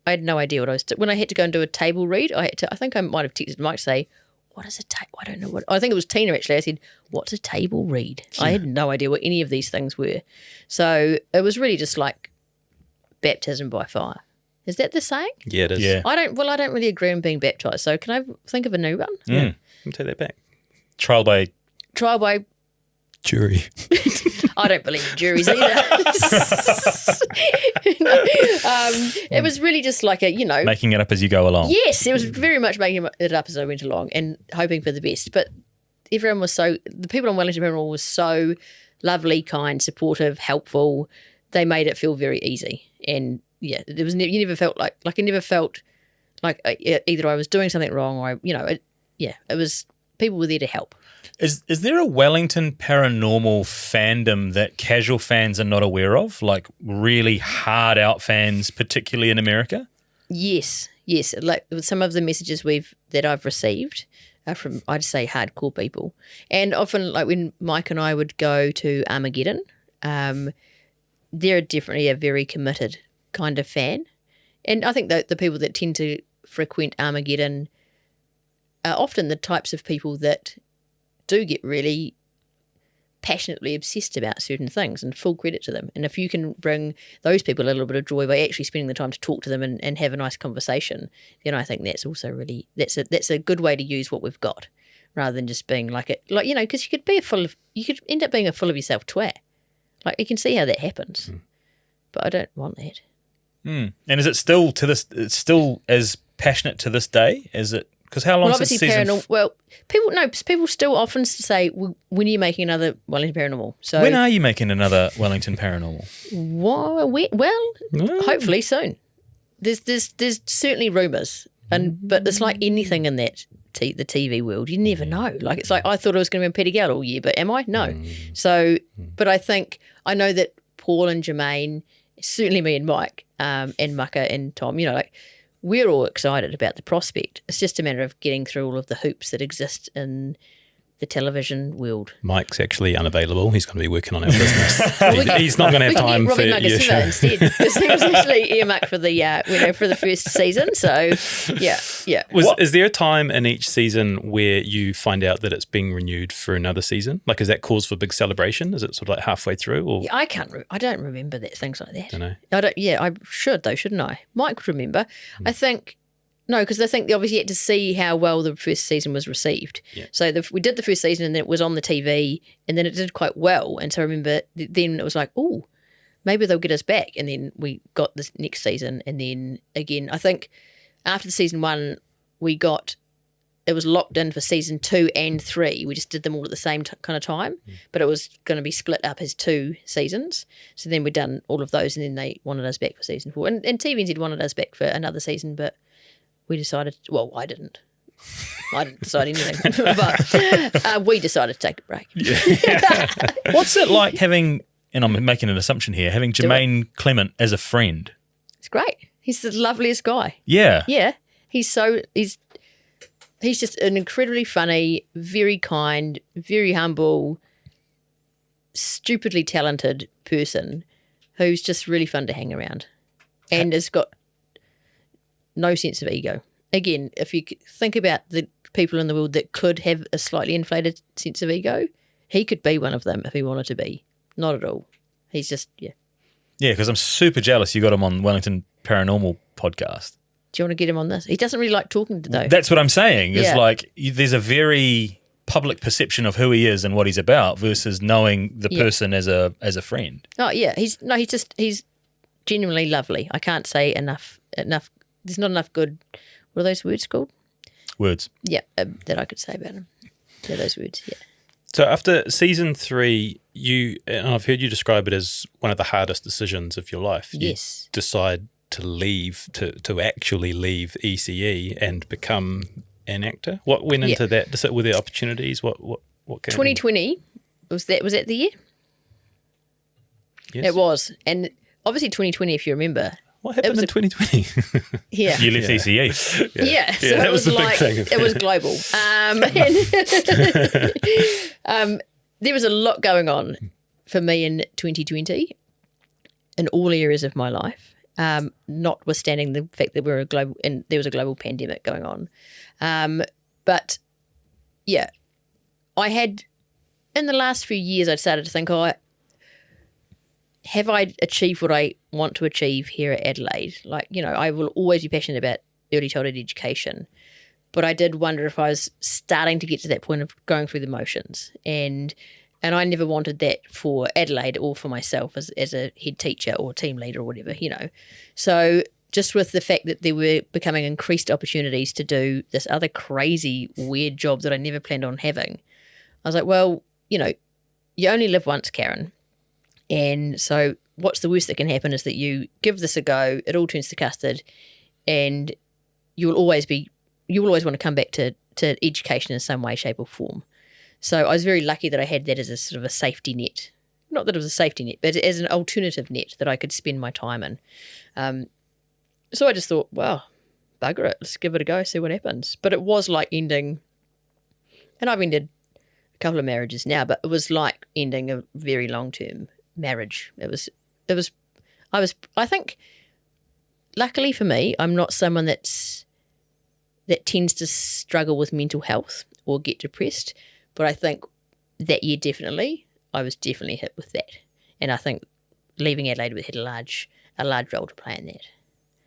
[SPEAKER 2] I had no idea what I was doing. When I had to go and do a table read, I think I might have texted Mike to say, what is a table? I don't know what. I think it was Tina actually. I said, what's a table read? Yeah. I had no idea what any of these things were. So it was really just like baptism by fire. Is that the saying?
[SPEAKER 1] Yeah, it is.
[SPEAKER 3] Yeah.
[SPEAKER 2] I don't really agree on being baptised. So can I think of a new one?
[SPEAKER 1] Yeah, let me take that back.
[SPEAKER 3] Trial by
[SPEAKER 1] jury.
[SPEAKER 2] I don't believe in juries either. It was really just like
[SPEAKER 3] making it up as you go along.
[SPEAKER 2] Yes, it was very much making it up as I went along and hoping for the best. But everyone was the people on Wellington Paranormal was so lovely, kind, supportive, helpful. They made it feel very easy. And yeah, there was you never felt like I never felt like either I was doing something wrong or it was people were there to help.
[SPEAKER 3] Is there a Wellington Paranormal fandom that casual fans are not aware of, like really hard out fans, particularly in America?
[SPEAKER 2] Yes. Like some of the messages that I've received are from, I'd say, hardcore people, and often like when Mike and I would go to Armageddon, they're definitely a very committed kind of fan, and I think that the people that tend to frequent Armageddon are often the types of people that do get really passionately obsessed about certain things, and full credit to them. And if you can bring those people a little bit of joy by actually spending the time to talk to them and have a nice conversation, then I think that's also really that's a good way to use what we've got, rather than just being because you could end up being a full of yourself twat. Like you can see how that happens, but I don't want that.
[SPEAKER 3] And is it still it's still as passionate to this day? Is it? Because how long since season?
[SPEAKER 2] People still often say, when are you making another Wellington Paranormal? So
[SPEAKER 3] when are you making another Wellington Paranormal?
[SPEAKER 2] Hopefully soon. There's certainly rumours, but it's like anything in that the TV world. You never know. Like it's like I thought I was going to be on Paddy Gower all year, but am I? No. So, but I know that Paul and Jermaine, certainly me and Mike, and Mucka and Tom, we're all excited about the prospect. It's just a matter of getting through all of the hoops that exist in the television world.
[SPEAKER 1] Mike's actually unavailable. He's going to be working on our business. He's not going to have time for your show
[SPEAKER 2] instead, because he was actually earmarked for the for the first season. So yeah.
[SPEAKER 1] Is there a time in each season where you find out that it's being renewed for another season? Like, is that cause for big celebration? Is it sort of like halfway through? Or
[SPEAKER 2] I don't remember things like that.
[SPEAKER 1] Don't know.
[SPEAKER 2] I should though, shouldn't I? Mike would remember. I think. No, because I think they obviously had to see how well the first season was received. Yeah. So we did the first season and then it was on the TV and then it did quite well. And so I remember then it was like, oh, maybe they'll get us back. And then we got this next season. And then again, I think after the season 1, it was locked in for season 2 and 3. We just did them all at the same kind of time, but it was going to be split up as 2 seasons. So then we'd done all of those and then they wanted us back for season 4. And TVNZ wanted us back for another season, but we decided, I didn't decide anything, but we decided to take a break.
[SPEAKER 3] Yeah. What's it like having, and I'm making an assumption here, having Jermaine Clement as a friend?
[SPEAKER 2] It's great. He's the loveliest guy.
[SPEAKER 3] Yeah.
[SPEAKER 2] Yeah. He's just an incredibly funny, very kind, very humble, stupidly talented person who's just really fun to hang around and has got no sense of ego. Again, if you think about the people in the world that could have a slightly inflated sense of ego, he could be one of them if he wanted to be. not at all. He's just, yeah.
[SPEAKER 3] Yeah, because I'm super jealous you got him on Wellington Paranormal podcast.
[SPEAKER 2] Do you want to get him on this? He doesn't really like talking though.
[SPEAKER 3] That's what I'm saying. Is
[SPEAKER 2] Yeah.
[SPEAKER 3] like there's a very public perception of who he is and what he's about versus knowing the person as a friend.
[SPEAKER 2] Oh yeah, he's genuinely lovely. I can't say enough. There's not enough good. What are those words called?
[SPEAKER 3] Words.
[SPEAKER 2] Yeah, that I could say about him. Yeah, those words. Yeah.
[SPEAKER 1] So after season 3, and I've heard you describe it as one of the hardest decisions of your life.
[SPEAKER 2] Yes.
[SPEAKER 1] You decide to leave, to actually leave ECE and become an actor. What went into that? Were there opportunities? What came?
[SPEAKER 2] 2020 was that the year?
[SPEAKER 1] Yes.
[SPEAKER 2] It was, and obviously 2020, if you remember.
[SPEAKER 1] What happened in 2020?
[SPEAKER 2] Yeah.
[SPEAKER 3] You left ECE.
[SPEAKER 2] So
[SPEAKER 1] that
[SPEAKER 2] it
[SPEAKER 1] was the big
[SPEAKER 2] like,
[SPEAKER 1] thing.
[SPEAKER 2] It was global. There was a lot going on for me in 2020 in all areas of my life, notwithstanding the fact that there was a global pandemic going on. But yeah, I had, in the last few years, I'd started to think, have I achieved what I want to achieve here at Adelaide? Like, I will always be passionate about early childhood education, but I did wonder if I was starting to get to that point of going through the motions, and I never wanted that for Adelaide or for myself as a head teacher or team leader or whatever, So just with the fact that there were becoming increased opportunities to do this other crazy, weird job that I never planned on having, I was like, well, you only live once, Karen. And so what's the worst that can happen is that you give this a go, it all turns to custard, and you will always want to come back to education in some way, shape or form. So I was very lucky that I had that as a sort of a safety net. Not that it was a safety net, but as an alternative net that I could spend my time in. So I just thought, well, bugger it, let's give it a go, see what happens. But it was like ending, and I've ended a couple of marriages now, but it was like ending a very long-term marriage. I think, luckily for me, I'm not someone that tends to struggle with mental health or get depressed, but I think that year I was definitely hit with that, and I think leaving Adelaide had a large role to play in that.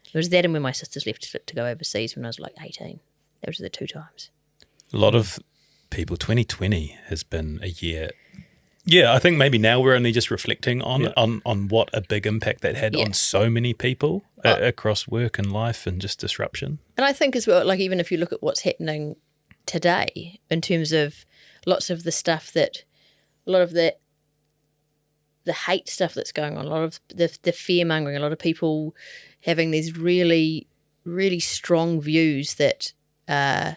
[SPEAKER 2] It was that and when my sisters left to go overseas when I was like 18. Those were the 2 times.
[SPEAKER 1] A lot of people, 2020 has been a year. Yeah, I think maybe now we're only just reflecting on what a big impact that had on so many people across work and life and just disruption.
[SPEAKER 2] And I think as well, like even if you look at what's happening today in terms of lots of the stuff that, a lot of the hate stuff that's going on, a lot of the fear mongering, a lot of people having these really, really strong views that are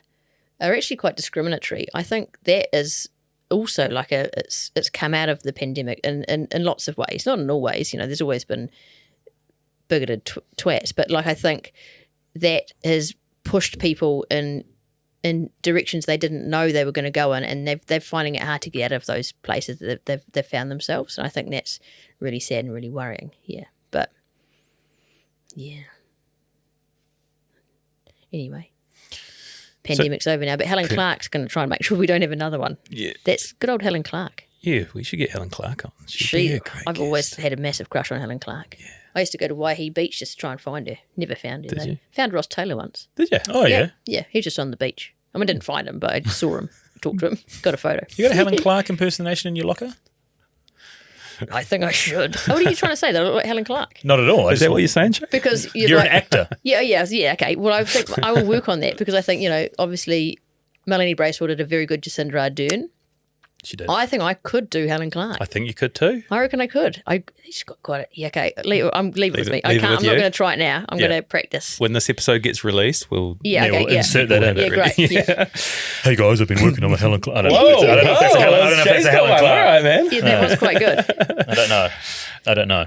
[SPEAKER 2] actually quite discriminatory. I think that is also like it's come out of the pandemic in lots of ways, not in all ways. There's always been bigoted twats, but like I think that has pushed people in directions they didn't know they were going to go in, and they're finding it hard to get out of those places that they've found themselves. And I think that's really sad and really worrying. Yeah, but yeah. Anyway. Pandemic's over now, but Helen Clark's going to try and make sure we don't have another one.
[SPEAKER 1] Yeah.
[SPEAKER 2] That's good old Helen Clark.
[SPEAKER 1] Yeah, we should get Helen Clark on.
[SPEAKER 2] I've always had a massive crush on Helen Clark. Yeah. I used to go to Waihi Beach just to try and find her. Never found her.
[SPEAKER 1] Did you?
[SPEAKER 2] Found Ross Taylor once.
[SPEAKER 1] Did you?
[SPEAKER 3] Oh, yeah.
[SPEAKER 2] Yeah, he was just on the beach. I didn't find him, but I saw him, talked to him, got a photo.
[SPEAKER 3] You got a Helen Clark impersonation in your locker?
[SPEAKER 2] I think I should. Oh, what are you trying to say? That I look like Helen Clark?
[SPEAKER 3] Not at all.
[SPEAKER 1] Is that what you're saying, Joe?
[SPEAKER 2] Because
[SPEAKER 3] you're an actor.
[SPEAKER 2] Yeah, okay. Well, I think I will work on that because I think, obviously Melanie Bracewell did a very good Jacinda Ardern.
[SPEAKER 1] She did.
[SPEAKER 2] I think I could do Helen Clark.
[SPEAKER 1] I think you could too.
[SPEAKER 2] I reckon I could. She's got quite a... Yeah, okay. Leave it with me. I'm not going to try it now. I'm going to practice.
[SPEAKER 1] When this episode gets released, we'll
[SPEAKER 3] insert that in.
[SPEAKER 2] Yeah, great. Yeah.
[SPEAKER 3] Hey guys, I've been working on a Helen Clark. I don't know if that's a Helen Clark.
[SPEAKER 1] All right, man.
[SPEAKER 2] Yeah, that was quite good.
[SPEAKER 3] I don't know.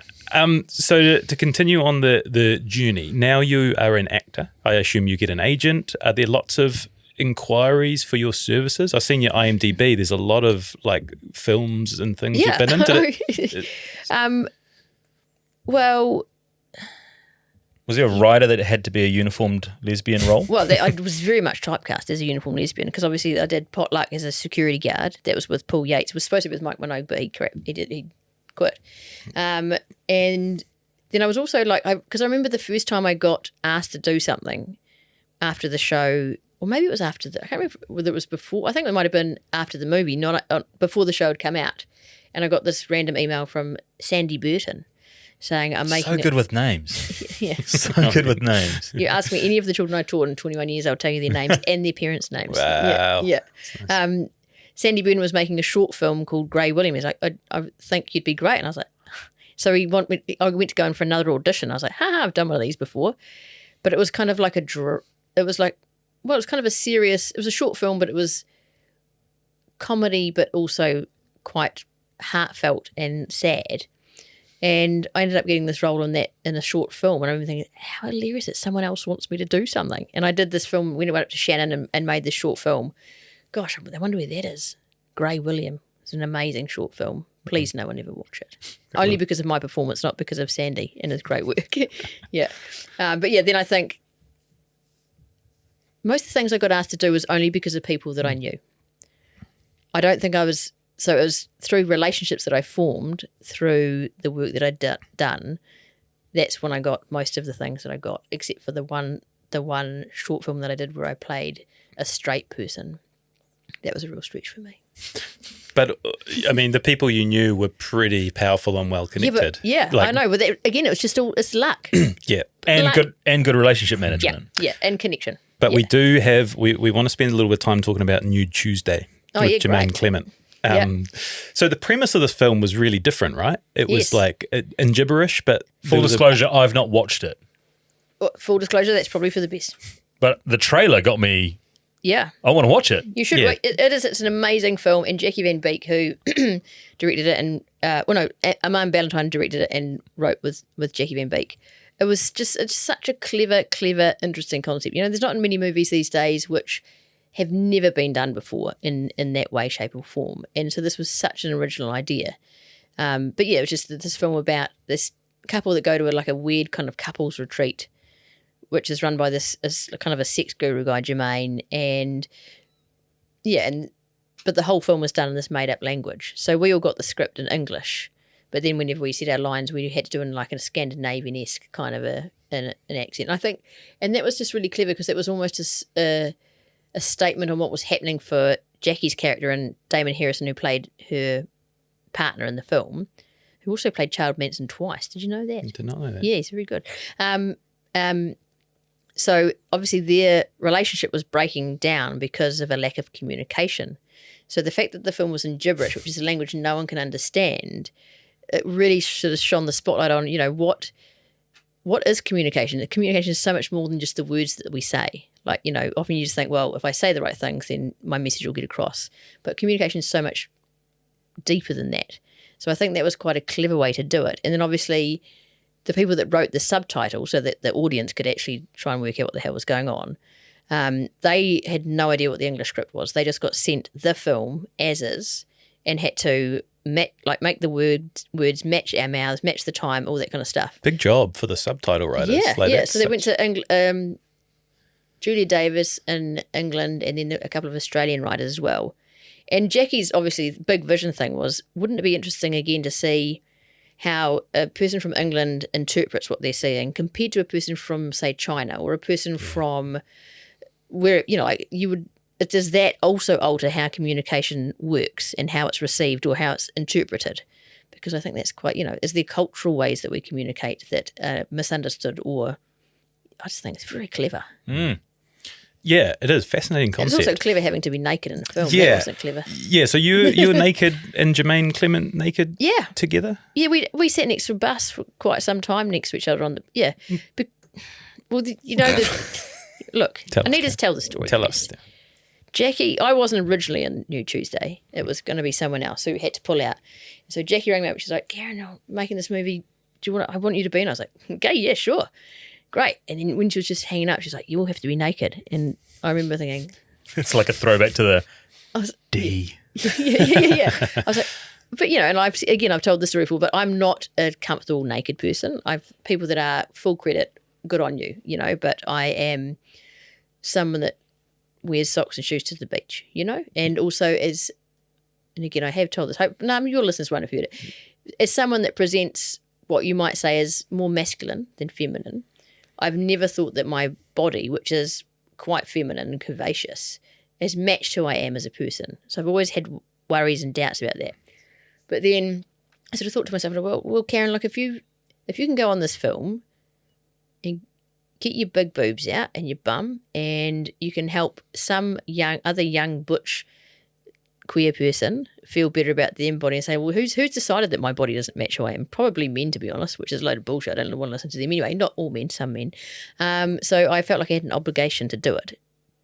[SPEAKER 1] So to continue on the journey, now you are an actor. I assume you get an agent. Are there lots of inquiries for your services? I've seen your IMDb. There's a lot of like films and things you've been in.
[SPEAKER 2] Well,
[SPEAKER 3] was there a writer that had to be a uniformed lesbian role?
[SPEAKER 2] Well, I was very much typecast as a uniformed lesbian because obviously I did Potluck as a security guard. That was with Paul Yates. It was supposed to be with Mike Minogue, but he quit. And then I was also like, because I remember the first time I got asked to do something after the show, or maybe it was after I can't remember whether it was before. I think it might have been after the movie, not before the show had come out. And I got this random email from Sandy Burton saying, I'm making
[SPEAKER 3] So good with names.
[SPEAKER 2] Yeah.
[SPEAKER 3] So good with names.
[SPEAKER 2] You ask me any of the children I taught in 21 years, I'll tell you their names and their parents' names.
[SPEAKER 1] Wow.
[SPEAKER 2] Yeah. Nice. Sandy Burton was making a short film called Grey William. He's like, I think you'd be great. And I was like, so I went to go in for another audition. I was like, I've done one of these before. But it was kind of like it was kind of a serious, it was a short film, but it was comedy, but also quite heartfelt and sad. And I ended up getting this role in a short film. And I'm thinking, how hilarious that someone else wants me to do something. And I did this film, went up to Shannon and made this short film. Gosh, I wonder where that is. Grey William. It's an amazing short film. Please no one ever watch it. Only because of my performance, not because of Sandy and his great work. Yeah. But yeah, then I think most of the things I got asked to do was only because of people that I knew. I don't think so it was through relationships that I formed, through the work that I'd done, that's when I got most of the things that I got, except for the one short film that I did where I played a straight person. That was a real stretch for me.
[SPEAKER 1] But, I mean, the people you knew were pretty powerful and well connected.
[SPEAKER 2] I know. But again, it was just it's luck.
[SPEAKER 1] Yeah.
[SPEAKER 3] And good relationship management.
[SPEAKER 2] Yeah, and connection.
[SPEAKER 1] But we do have, we want to spend a little bit of time talking about Nude Tuesday with Jermaine Clement. So the premise of this film was really different, right? It was like in gibberish, but
[SPEAKER 3] full disclosure, I've not watched it.
[SPEAKER 2] Full disclosure, that's probably for the best.
[SPEAKER 3] But the trailer got me. Yeah, I want to watch it.
[SPEAKER 2] You should. Yeah. It's an amazing film, and Jackie Van Beek, who directed it, and Aman Ballantyne directed it and wrote with Jackie Van Beek. It's such a clever, interesting concept. You know, there's not many movies these days which have never been done before in that way, shape, or form. And so this was such an original idea. But yeah, it was just this film about this couple that go to a weird kind of couples retreat, which is run by this kind of a sex guru guy, Jermaine. But the whole film was done in this made-up language. So we all got the script in English, but then whenever we said our lines, we had to do it in like a Scandinavian-esque kind of an accent. And I think, and that was just really clever because it was almost a statement on what was happening for Jackie's character and Damon Harrison, who played her partner in the film, who also played Charles Manson twice. Did you know that?
[SPEAKER 1] I did not know that.
[SPEAKER 2] Yeah, he's very good. So obviously their relationship was breaking down because of a lack of communication. So the fact that the film was in gibberish, which is a language no one can understand, it really sort of shone the spotlight on, what is communication? Communication is so much more than just the words that we say. Like, often you just think, well, if I say the right things, then my message will get across. But communication is so much deeper than that. So I think that was quite a clever way to do it. And then obviously the people that wrote the subtitle so that the audience could actually try and work out what the hell was going on, they had no idea what the English script was. They just got sent the film as is and had to make the words match our mouths, match the time, all that kind of stuff.
[SPEAKER 1] Big job for the subtitle writers.
[SPEAKER 2] Yeah. So they went to Julia Davis in England and then a couple of Australian writers as well. And Jackie's obviously big vision thing was, wouldn't it be interesting again to see how a person from England interprets what they're seeing compared to a person from, say, China or a person from where, does that also alter how communication works and how it's received or how it's interpreted? Because I think that's quite, is there cultural ways that we communicate that are misunderstood, or I just think it's very clever.
[SPEAKER 1] Mm. Yeah, it is. Fascinating concept.
[SPEAKER 2] It's also clever having to be naked in a film.
[SPEAKER 1] Yeah.
[SPEAKER 2] That wasn't clever.
[SPEAKER 1] Yeah, so you were naked and Jermaine Clement naked together?
[SPEAKER 2] Yeah, we sat next to a bus for quite some time next to each other on the, yeah. Look, I need to tell the story.
[SPEAKER 1] Tell us.
[SPEAKER 2] Jackie, I wasn't originally in Nude Tuesday. It was going to be someone else who had to pull out. So Jackie rang me up. She's like, Karen, I'm making this movie. I want you to be in? I was like, okay, yeah, sure. Great. And then when she was just hanging up, she's like, you all have to be naked. And I remember thinking,
[SPEAKER 3] it's like a throwback to the D.
[SPEAKER 2] Yeah. I was like, but and I've told this story before, but I'm not a comfortable naked person. I've people that are, full credit, good on you, but I am someone that wears socks and shoes to the beach, and also and again, I have told this, your listeners won't have heard it. as someone that presents what you might say is more masculine than feminine, I've never thought that my body, which is quite feminine and curvaceous, has matched who I am as a person. So I've always had worries and doubts about that. But then I sort of thought to myself, well, Karen, look, if you can go on this film and get your big boobs out and your bum, and you can help some other young butch queer person feel better about their body and say, well, who's decided that my body doesn't match who I am? Probably men, to be honest, which is a load of bullshit. I don't want to listen to them anyway. Not all men, some men. So I felt like I had an obligation to do it.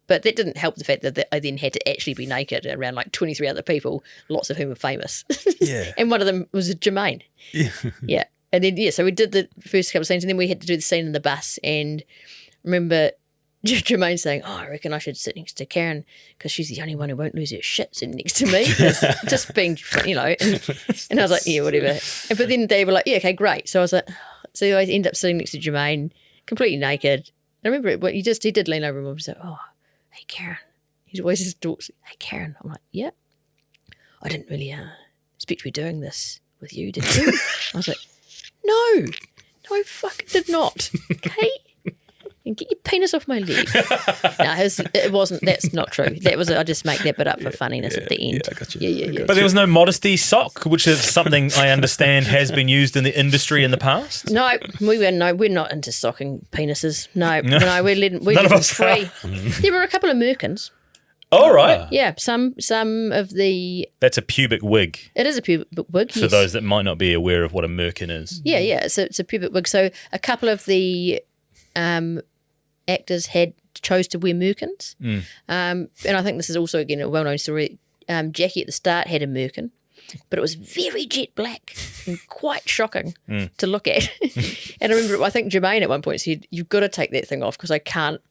[SPEAKER 2] But that didn't help the fact that I then had to actually be naked around like 23 other people, lots of whom were famous.
[SPEAKER 1] Yeah.
[SPEAKER 2] And one of them was Jermaine.
[SPEAKER 1] Yeah.
[SPEAKER 2] Yeah. And then, so we did the first couple of scenes, and then we had to do the scene in the bus. And I remember Jermaine saying, I reckon I should sit next to Karen because she's the only one who won't lose her shit sitting next to me. Just being, and I was like, yeah, whatever. But then they were like, yeah, okay, great. So I was like, so I ended up sitting next to Jermaine, completely naked. I remember he did lean over and was like, hey, Karen. He always just talks, hey, Karen. I'm like, yeah. I didn't really expect to be doing this with you, did you? I was like, no, I fucking did not. Okay? And get your penis off my leg. No, it wasn't. That's not true. That was. I just make that bit up for funniness at the end.
[SPEAKER 1] Yeah, I got you.
[SPEAKER 2] Yeah.
[SPEAKER 3] But there was no modesty sock, which is something I understand has been used in the industry in the past.
[SPEAKER 2] No, we're not into socking penises. No, we let
[SPEAKER 3] None of
[SPEAKER 2] them
[SPEAKER 3] us
[SPEAKER 2] free. There were a couple of merkins.
[SPEAKER 3] All right.
[SPEAKER 2] Yeah, some of the.
[SPEAKER 3] That's a pubic wig.
[SPEAKER 2] It is a pubic wig.
[SPEAKER 3] For those that might not be aware of what a merkin is.
[SPEAKER 2] Yeah. It's a pubic wig. So a couple of the actors chose to wear merkins. And I think this is also, again, a well-known story. Jackie at the start had a merkin, but it was very jet black and quite shocking to look at. And I think Jermaine at one point said, you've got to take that thing off because I can't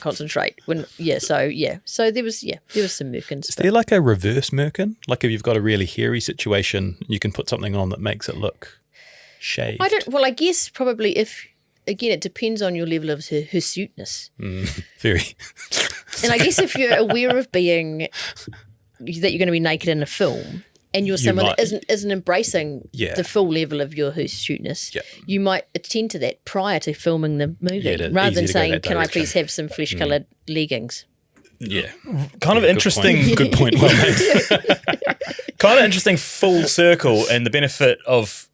[SPEAKER 2] concentrate. So there was some merkins.
[SPEAKER 1] Is there like a reverse merkin? Like if you've got a really hairy situation, you can put something on that makes it look shaved?
[SPEAKER 2] I guess probably if, again, it depends on your level of hirsuteness.
[SPEAKER 1] Very.
[SPEAKER 2] And I guess if you're aware of that you're going to be naked in a film, and you're someone that isn't embracing the full level of your hirsuteness, you might attend to that prior to filming the movie, rather than saying, "Can I please have some flesh-coloured leggings?"
[SPEAKER 1] Yeah.
[SPEAKER 3] Kind of interesting.
[SPEAKER 1] Good point. Well made.
[SPEAKER 3] Kind of interesting full circle, and the benefit of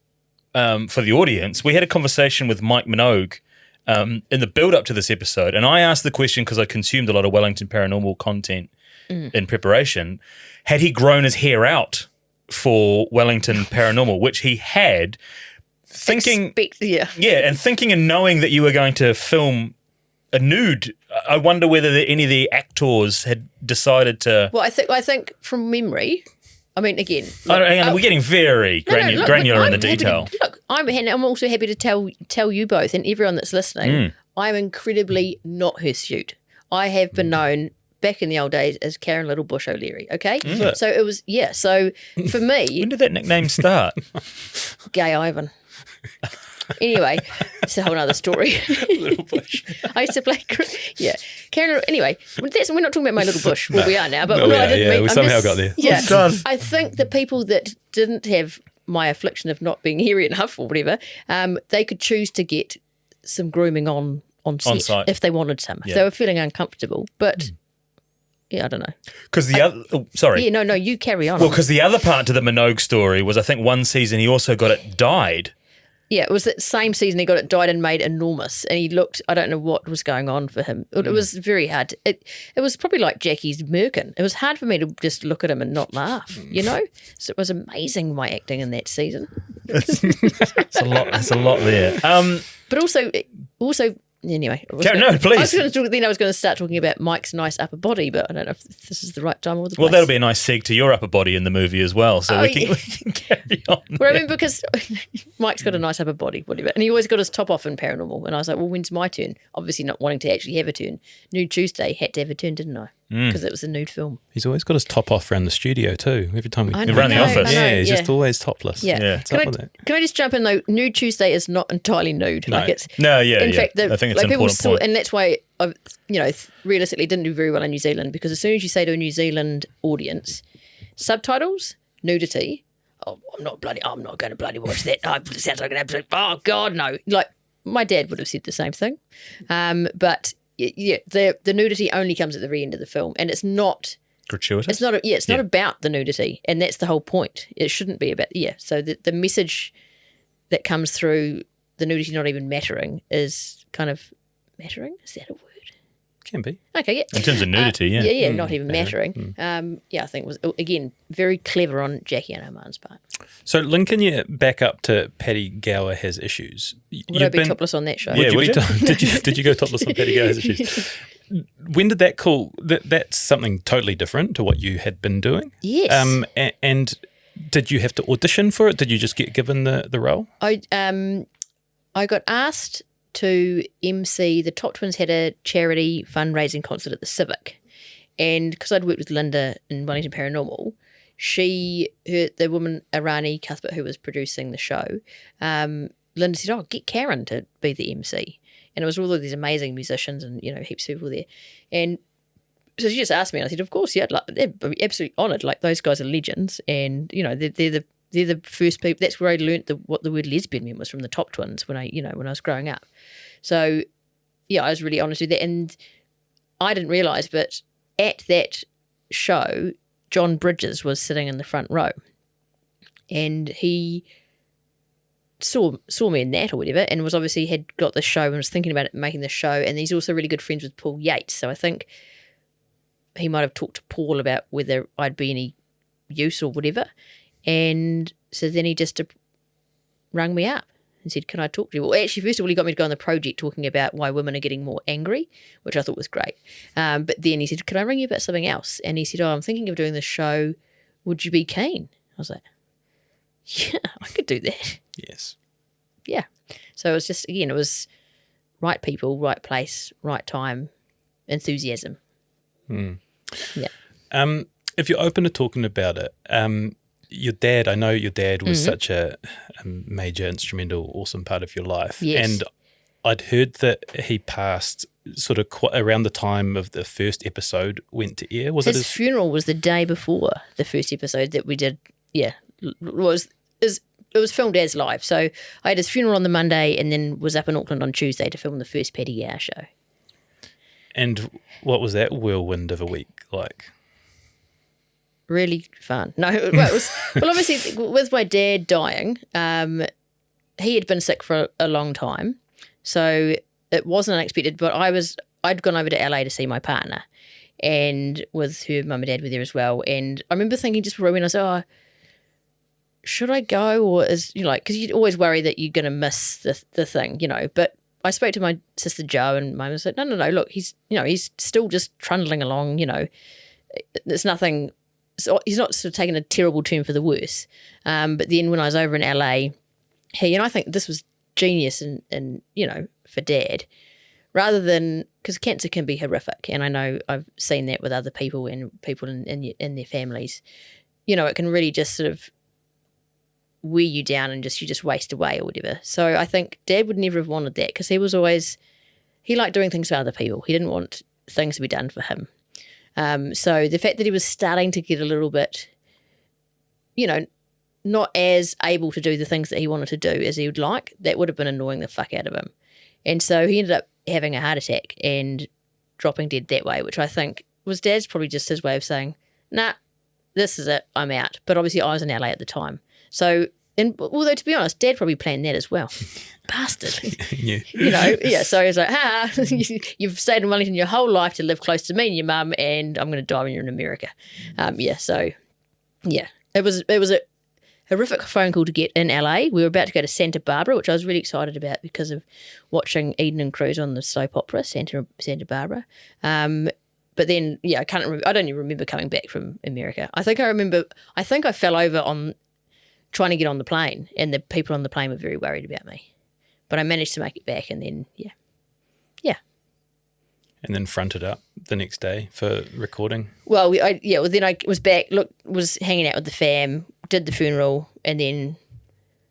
[SPEAKER 3] for the audience. We had a conversation with Mike Minogue in the build-up to this episode, and I asked the question because I consumed a lot of Wellington Paranormal content in preparation. Had he grown his hair out for Wellington Paranormal, which he had, thinking and knowing that you were going to film a nude, I wonder whether any of the actors had decided to.
[SPEAKER 2] Well, I think from memory. I mean, again,
[SPEAKER 3] we're getting very granular in the detail.
[SPEAKER 2] I'm also happy to tell you both and everyone that's listening. I'm incredibly not hirsute. I have been known back in the old days as Karen Little Bush O'Leary. Okay, so it was So for me,
[SPEAKER 3] when did that nickname start?
[SPEAKER 2] Gay Ivan. Anyway, it's a whole other story.
[SPEAKER 1] Little bush.
[SPEAKER 2] I used to play, Karen. Anyway, we're not talking about my little bush. Well, we are now, but
[SPEAKER 1] we somehow got there.
[SPEAKER 2] Yeah, I think the people that didn't have my affliction of not being hairy enough or whatever, they could choose to get some grooming on set if they wanted some. If they were feeling uncomfortable, but. Yeah, I don't know.
[SPEAKER 3] Because the other... Oh, sorry.
[SPEAKER 2] Yeah, no, you carry on.
[SPEAKER 3] Well, because the other part to the Minogue story was I think one season he also got it dyed.
[SPEAKER 2] Yeah, it was that same season he got it dyed and made enormous, and he looked... I don't know what was going on for him. It was very hard. It was probably like Jackie's merkin. It was hard for me to just look at him and not laugh, So it was amazing, my acting in that season.
[SPEAKER 3] It's a lot there.
[SPEAKER 2] But also... Anyway,
[SPEAKER 3] no, please.
[SPEAKER 2] I was going to start talking about Mike's nice upper body, but I don't know if this is the right time or the place.
[SPEAKER 3] Well, that'll be a nice segue to your upper body in the movie as well, so we can carry on.
[SPEAKER 2] Well, I mean, because Mike's got a nice upper body, whatever, and he always got his top off in Paranormal, and I was like, well, when's my turn? Obviously not wanting to actually have a turn. Nude Tuesday had to have a turn, didn't I? Because it was a nude film.
[SPEAKER 1] He's always got his top off around the studio too. Every time we
[SPEAKER 3] around the office.
[SPEAKER 1] He's just always topless.
[SPEAKER 2] Yeah. Can I just jump in though? Nude Tuesday is not entirely nude.
[SPEAKER 1] No.
[SPEAKER 2] In
[SPEAKER 3] fact,
[SPEAKER 2] I
[SPEAKER 3] think it's an important point.
[SPEAKER 2] And that's why I, realistically didn't do very well in New Zealand, because as soon as you say to a New Zealand audience, subtitles, nudity, oh, I'm not going to bloody watch that. Oh, it sounds like an absolute, oh God, no. Like my dad would have said the same thing. But yeah, the nudity only comes at the very end of the film, and it's not
[SPEAKER 3] gratuitous.
[SPEAKER 2] It's not. It's not about the nudity, and that's the whole point. It shouldn't be about. Yeah. So the message that comes through the nudity not even mattering is kind of mattering. Is that a word?
[SPEAKER 1] Can be.
[SPEAKER 2] Okay, yeah.
[SPEAKER 3] In terms of nudity, yeah.
[SPEAKER 2] Yeah, not even mattering. Yeah, I think it was, again, very clever on Jackie and Oman's part.
[SPEAKER 1] So linking you back up to Paddy Gower Has Issues.
[SPEAKER 2] Would I be topless on that show?
[SPEAKER 3] Yeah, would you?
[SPEAKER 1] Did you go topless on Paddy Gower Has Issues? When did that call? That's something totally different to what you had been doing?
[SPEAKER 2] Yes.
[SPEAKER 1] And did you have to audition for it? Did you just get given the role?
[SPEAKER 2] I got asked to MC. The Top Twins had a charity fundraising concert at the Civic, and because I'd worked with Linda in Wellington Paranormal, the woman Arani Cuthbert who was producing the show, Linda said, "Oh, get Karen to be the MC," and it was all of these amazing musicians and heaps of people there, and so she just asked me, and I said, "Of course, yeah, I'd be absolutely honoured. Like those guys are legends, and they're the first people." That's where I learnt what the word lesbian meant, was from the Top Twins when I was growing up. So, yeah, I was really honoured to do that. And I didn't realise, but at that show, John Bridges was sitting in the front row. And he saw me in that or whatever, and was obviously had got the show and was thinking about making the show. And he's also really good friends with Paul Yates. So I think he might have talked to Paul about whether I'd be any use or whatever. And so then he just rang me up and said, "Can I talk to you?" Well, actually, first of all, he got me to go on the project talking about why women are getting more angry, which I thought was great. But then he said, "Can I ring you about something else?" And he said, "Oh, I'm thinking of doing this show. Would you be keen?" I was like, "Yeah, I could do that."
[SPEAKER 1] Yes.
[SPEAKER 2] Yeah. So it was just, again, it was right people, right place, right time, enthusiasm. Yeah.
[SPEAKER 1] If you're open to talking about it, your dad, I know your dad was such a major, instrumental, awesome part of your life.
[SPEAKER 2] Yes.
[SPEAKER 1] And I'd heard that he passed sort of around the time of the first episode went to air.
[SPEAKER 2] His funeral was the day before the first episode that we did. Yeah. It was filmed as live. So I had his funeral on the Monday and then was up in Auckland on Tuesday to film the first Paddy Gower show.
[SPEAKER 1] And what was that whirlwind of a week like?
[SPEAKER 2] Really fun. No, well, it was, well, obviously with my dad dying, he had been sick for a long time, so it wasn't unexpected. But I'd gone over to LA to see my partner, and with her mum and dad were there as well. And I remember thinking just before I went, I said, "Oh, should I go?" Or because you'd always worry that you're going to miss the thing, But I spoke to my sister Jo, and my mum said, "No, look, he's still just trundling along, There's nothing." So he's not sort of taken a terrible turn for the worse. But then when I was over in LA, and I think this was genius and for Dad, rather than, because cancer can be horrific, and I know I've seen that with other people and people in their families, it can really just sort of wear you down and you just waste away or whatever. So I think Dad would never have wanted that, because he liked doing things for other people. He didn't want things to be done for him. So the fact that he was starting to get a little bit, not as able to do the things that he wanted to do as he would like, that would have been annoying the fuck out of him. And so he ended up having a heart attack and dropping dead that way, which I think was Dad's probably just his way of saying, "Nah, this is it, I'm out." But obviously I was in LA at the time. So, although to be honest, Dad probably planned that as well. Bastard.
[SPEAKER 1] Yeah.
[SPEAKER 2] So he was like, you've stayed in Wellington your whole life to live close to me and your mum, and I'm going to die when you're in America. It was a horrific phone call to get in LA. We were about to go to Santa Barbara, which I was really excited about because of watching Eden and Cruz on the soap opera, Santa Barbara. But then, I can't remember. I don't even remember coming back from America. I think I fell over on trying to get on the plane, and the people on the plane were very worried about me. But I managed to make it back, and then, yeah.
[SPEAKER 1] And then fronted up the next day for recording.
[SPEAKER 2] Well, then I was back, was hanging out with the fam, did the funeral, and then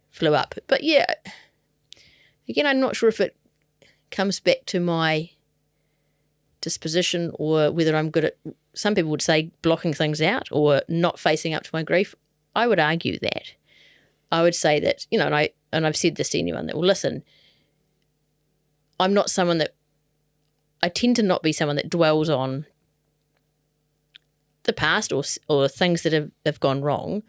[SPEAKER 2] flew up. But, yeah, again, I'm not sure if it comes back to my disposition or whether I'm good at, some people would say, blocking things out or not facing up to my grief. I would argue that. I would say that, and I've said this to anyone that will listen, I'm not someone that, I tend to not be someone that dwells on the past or things that have gone wrong.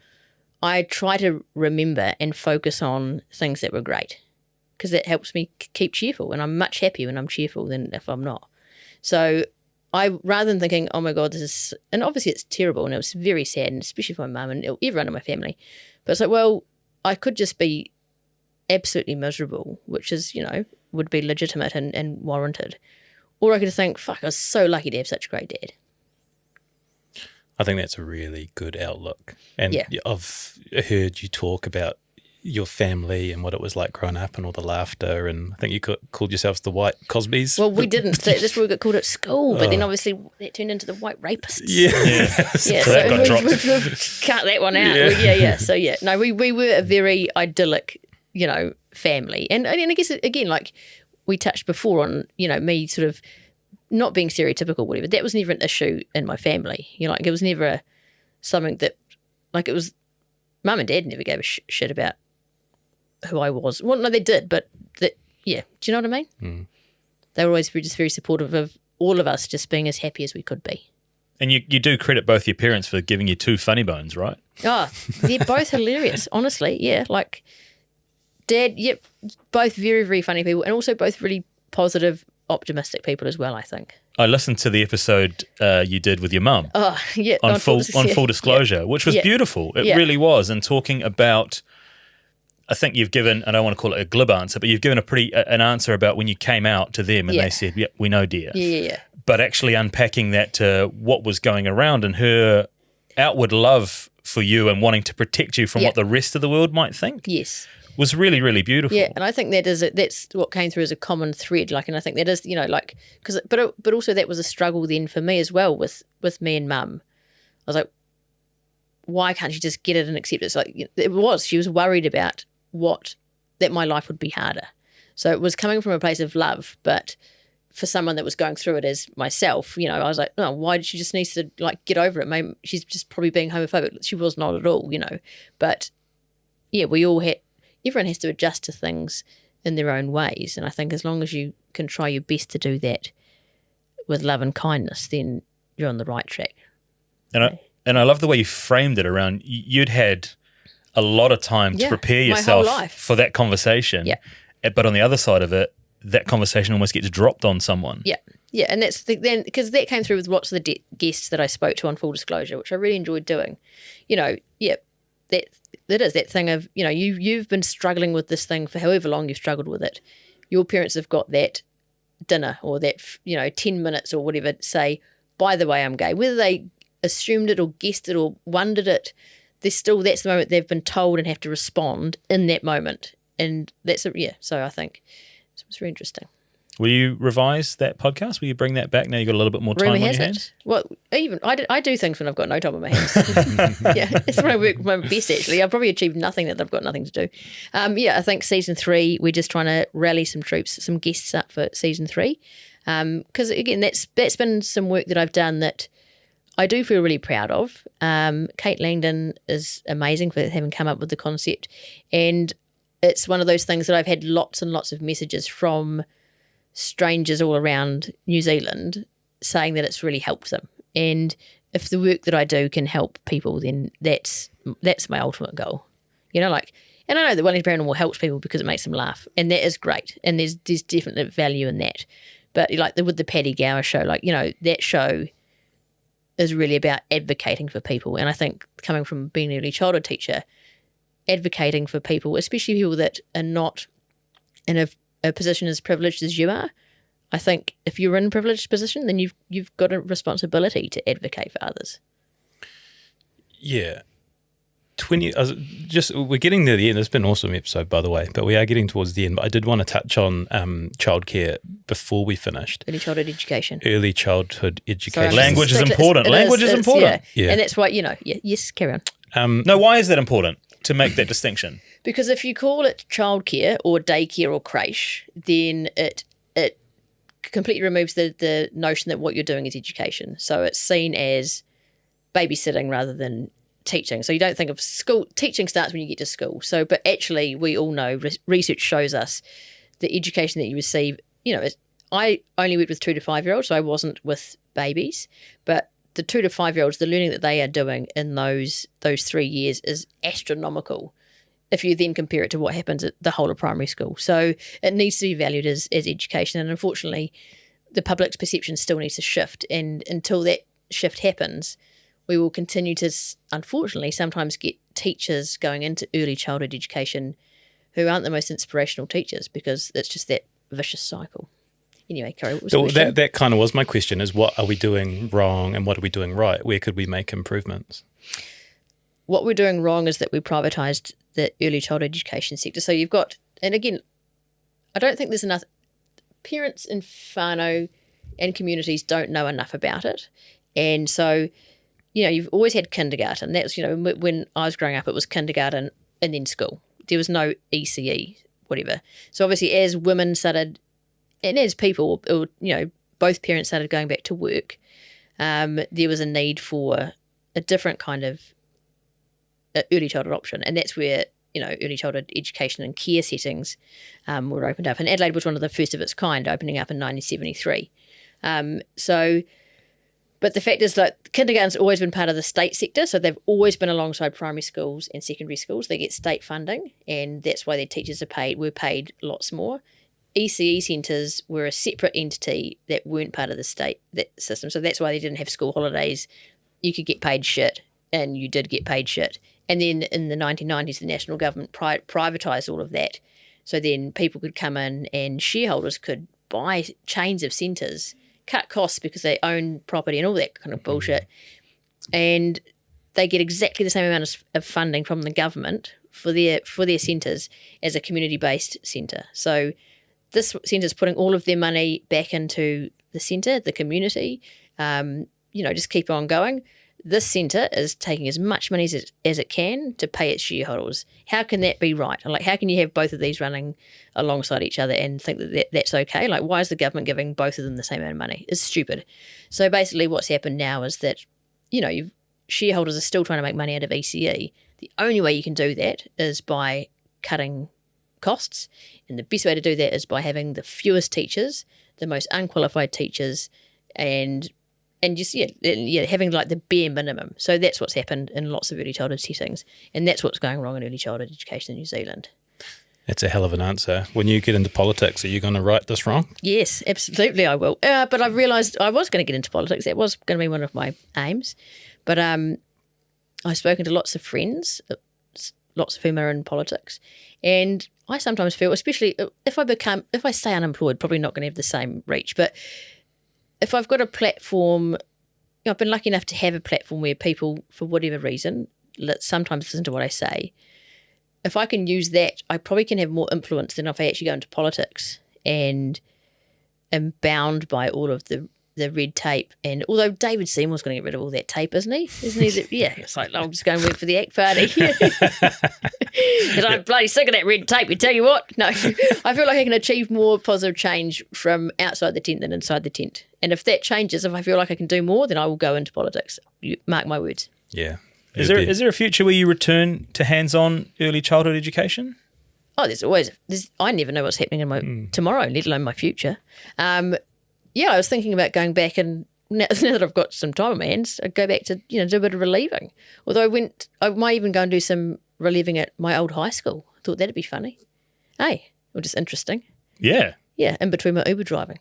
[SPEAKER 2] I try to remember and focus on things that were great, because that helps me keep cheerful, and I'm much happier when I'm cheerful than if I'm not. So rather than thinking, oh my God, this is, and obviously it's terrible and it was very sad, and especially for my mum and everyone in my family, but it's like, well, I could just be absolutely miserable, which is, would be legitimate and warranted. Or I could think, fuck, I was so lucky to have such a great dad.
[SPEAKER 1] I think that's a really good outlook. And
[SPEAKER 2] Yeah.
[SPEAKER 1] I've heard you talk about your family and what it was like growing up and all the laughter, and I think you called yourselves the White Cosbys.
[SPEAKER 2] Well, we didn't. That's what we got called at school, but then obviously that turned into the White Rapists.
[SPEAKER 1] Yeah.
[SPEAKER 2] Yeah,
[SPEAKER 3] So that got dropped.
[SPEAKER 2] we've cut that one out.
[SPEAKER 1] Yeah.
[SPEAKER 2] So no, we were a very idyllic, family, and I guess again, like we touched before on, me sort of not being stereotypical, whatever. That was never an issue in my family. Like it was never something that, like it was, Mum and Dad never gave a shit about who I was. Well, no, they did, but do you know what I mean?
[SPEAKER 1] Mm.
[SPEAKER 2] They were always just very supportive of all of us just being as happy as we could be.
[SPEAKER 3] And you do credit both your parents for giving you 2 funny bones, right?
[SPEAKER 2] Oh, they're both hilarious, honestly. Yeah, like Dad, yep, both very, very funny people, and also both really positive, optimistic people as well, I think.
[SPEAKER 3] I listened to the episode you did with your mum
[SPEAKER 2] Oh, yeah.
[SPEAKER 3] on full disclosure, which was beautiful. It really was. And talking about, I think you've given, I don't want to call it a glib answer, but you've given an answer about when you came out to them and they said, "Yep, we know, dear."
[SPEAKER 2] Yeah.
[SPEAKER 3] But actually unpacking that to what was going around and her outward love for you and wanting to protect you from what the rest of the world might think.
[SPEAKER 2] Yes.
[SPEAKER 3] Was really, really beautiful.
[SPEAKER 2] Yeah, and I think that's what came through as a common thread. Like, and I think that is, but also that was a struggle then for me as well with me and Mum. I was like, why can't she just get it and accept it? It's like she was worried about that my life would be harder. So it was coming from a place of love, but for someone that was going through it as myself, I was like, no, why did she just needs to like get over it? Maybe she's just probably being homophobic. She was not at all, But yeah, everyone has to adjust to things in their own ways. And I think as long as you can try your best to do that with love and kindness, then you're on the right track.
[SPEAKER 3] And I love the way you framed it around you'd had a lot of time to prepare yourself for that conversation.
[SPEAKER 2] Yeah.
[SPEAKER 3] But on the other side of it, that conversation almost gets dropped on someone.
[SPEAKER 2] Yeah. Yeah. And that's then because that came through with lots of the guests that I spoke to on Full Disclosure, which I really enjoyed doing. That is that thing of, you've been struggling with this thing for however long you've struggled with it. Your parents have got that dinner or that, 10 minutes or whatever to say, by the way, I'm gay. Whether they assumed it or guessed it or wondered it, that's the moment they've been told and have to respond in that moment. And so I think it's very interesting.
[SPEAKER 3] Will you revise that podcast? Will you bring that back now you've got a little bit more time on your hands?
[SPEAKER 2] Well, even I do things when I've got no time on my hands. Yeah, it's when I work my best, actually. I've probably achieved nothing that I've got nothing to do. I think season 3, we're just trying to rally some troops, some guests up for season 3. Because, again, that's been some work that I've done that I do feel really proud of. Kate Langdon is amazing for having come up with the concept. And it's one of those things that I've had lots and lots of messages from strangers all around New Zealand saying that it's really helped them. And if the work that I do can help people, then that's my ultimate goal. And I know that Wellington Paranormal helps people because it makes them laugh, and that is great. And there's definitely value in that. But with the Paddy Gower show, that show is really about advocating for people. And I think coming from being an early childhood teacher, advocating for people, especially people that are not in a position as privileged as you are. I think if you're in a privileged position, then you've got a responsibility to advocate for others.
[SPEAKER 1] Yeah. We're getting near the end. It's been an awesome episode, by the way, but we are getting towards the end. But I did want to touch on childcare before we finished.
[SPEAKER 2] Early childhood education.
[SPEAKER 1] Sorry,
[SPEAKER 3] language is important. Language is important.
[SPEAKER 1] Yeah.
[SPEAKER 2] And that's why, yes, carry on.
[SPEAKER 3] No, why is that important to make that distinction?
[SPEAKER 2] Because if you call it childcare or daycare or creche, then it completely removes the notion that what you're doing is education. So it's seen as babysitting rather than teaching. So you don't think of school. Teaching starts when you get to school. So, but actually, we all know research shows us the education that you receive. I only worked with 2 to 5 year olds, so I wasn't with babies. But the 2 to 5 year olds, the learning that they are doing in those 3 years is astronomical. If you then compare it to what happens at the whole of primary school. So it needs to be valued as education. And unfortunately, the public's perception still needs to shift. And until that shift happens, we will continue to, unfortunately, sometimes get teachers going into early childhood education who aren't the most inspirational teachers, because it's just that vicious cycle. Anyway, Corey, what was the question?
[SPEAKER 1] That kind of was my question, is what are we doing wrong and what are we doing right? Where could we make improvements?
[SPEAKER 2] What we're doing wrong is that we privatised the early childhood education sector. So you've got, and again, I don't think there's enough, parents in whānau and communities don't know enough about it. And so, you've always had kindergarten. That's, when I was growing up, it was kindergarten and then school. There was no ECE, whatever. So obviously as women started, and as people, both parents started going back to work, there was a need for a different kind of early childhood option. And that's where, early childhood education and care settings were opened up. And Adelaide was one of the first of its kind, opening up in 1973. But the fact is that kindergarten's always been part of the state sector, so they've always been alongside primary schools and secondary schools. They get state funding, and that's why their teachers were paid lots more. ECE centres were a separate entity that weren't part of the state system, so that's why they didn't have school holidays. You could get paid shit, and you did get paid shit. And then in the 1990s, the national government privatised all of that, so then people could come in and shareholders could buy chains of centres, cut costs because they own property and all that kind of bullshit, and they get exactly the same amount of funding from the government for their centres as a community-based centre. So this centre is putting all of their money back into the centre, the community, just keep on going. This centre is taking as much money as it can to pay its shareholders. How can that be right? Like, how can you have both of these running alongside each other and think that's okay? Like, why is the government giving both of them the same amount of money? It's stupid. So basically what's happened now is that, shareholders are still trying to make money out of ECE. The only way you can do that is by cutting costs. And the best way to do that is by having the fewest teachers, the most unqualified teachers, and just having like the bare minimum. So that's what's happened in lots of early childhood settings, and that's what's going wrong in early childhood education in New Zealand.
[SPEAKER 1] That's a hell of an answer. When you get into politics, are you going to right this wrong?
[SPEAKER 2] Yes, absolutely I will. But I realised I was going to get into politics. That was going to be one of my aims. But I've spoken to lots of friends, lots of whom are in politics, and I sometimes feel, especially if I stay unemployed, probably not going to have the same reach, but if I've got a platform, I've been lucky enough to have a platform where people, for whatever reason, sometimes listen to what I say. If I can use that, I probably can have more influence than if I actually go into politics and am bound by all of the red tape. And although David Seymour's going to get rid of all that tape, isn't he? Yeah, it's like, I'll just go and work for the ACT Party. Because I'm bloody sick of that red tape, you tell you what. No, I feel like I can achieve more positive change from outside the tent than inside the tent. And if that changes, if I feel like I can do more, then I will go into politics. You mark my words.
[SPEAKER 1] Yeah.
[SPEAKER 3] Is there a future where you return to hands-on early childhood education?
[SPEAKER 2] Oh, I never know what's happening in my tomorrow, let alone my future. I was thinking about going back, and now that I've got some time on my hands, I'd go back to do a bit of relieving. Although I might even go and do some relieving at my old high school. I thought that'd be funny. Hey, or just interesting.
[SPEAKER 3] Yeah.
[SPEAKER 2] Yeah, in between my Uber driving.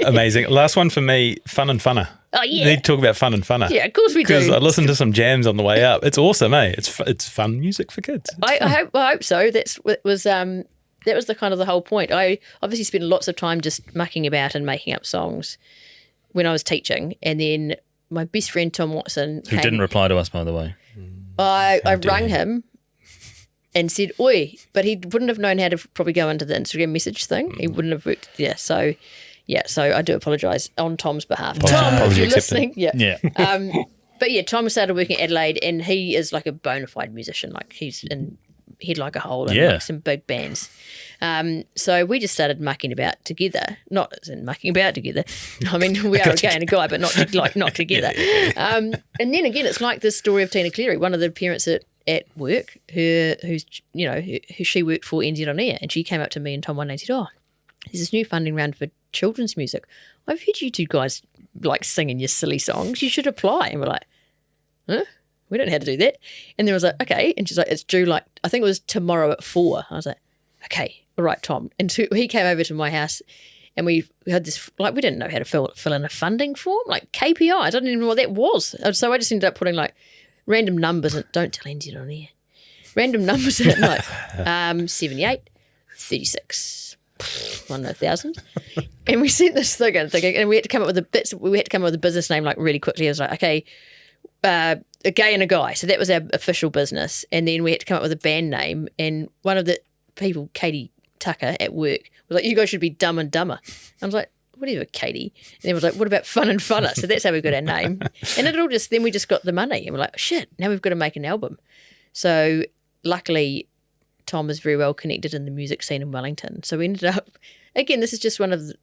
[SPEAKER 1] Amazing. Last one for me, fun and funner.
[SPEAKER 2] Oh, yeah.
[SPEAKER 1] We need to talk about fun and funner.
[SPEAKER 2] Yeah, of course we do.
[SPEAKER 1] Because I listened to some jams on the way up. It's awesome, eh? It's fun music for kids.
[SPEAKER 2] I hope so. That was the kind of the whole point. I obviously spent lots of time just mucking about and making up songs when I was teaching, and then my best friend Tom Watson
[SPEAKER 3] who didn't reply to us, by the way.
[SPEAKER 2] I rang him and said, oi, but he wouldn't have known how to probably go into the Instagram message thing. He wouldn't have worked. So I do apologise on Tom's behalf. Tom, if you're listening. Yeah. But yeah, Tom started working at Adelaide, and he is like a bona fide musician. Like, he's in Head Like a Hole and like some big bands. So we just started mucking about together. Not as in mucking about together. I mean, we are a gay and a guy, but not together. And then again, it's like this story of Tina Cleary, one of the parents at work, who she worked for NZ On Air, and she came up to me and Tom one day and said, "Oh, there's this new funding round for children's music. I've heard you two guys like singing your silly songs. You should apply." And we're like, "Huh? We don't know how to do that." And then I was like, "Okay." And she's like, "It's due like, I think it was tomorrow at 4. I was like, "Okay, all right, Tom." And so he came over to my house and we had this, like, we didn't know how to fill in a funding form, like KPIs. I didn't even know what that was. So I just ended up putting like random numbers, and don't tell NZ On Air, random numbers in it, like 78, 36. 1,000, and we sent this thing and we had to come up with a business name like really quickly. I was like, okay, a gay and a guy, so that was our official business, and then we had to come up with a band name, and one of the people, Katie Tucker at work, was like, "You guys should be Dumb and Dumber." I was like, "Whatever, Katie." And then was like, "What about Fun and Funner?" So that's how we got our name, and then we just got the money, and we're like, "Shit, now we've got to make an album." So luckily Tom is very well connected in the music scene in Wellington. So we ended up, again, this is just one of the,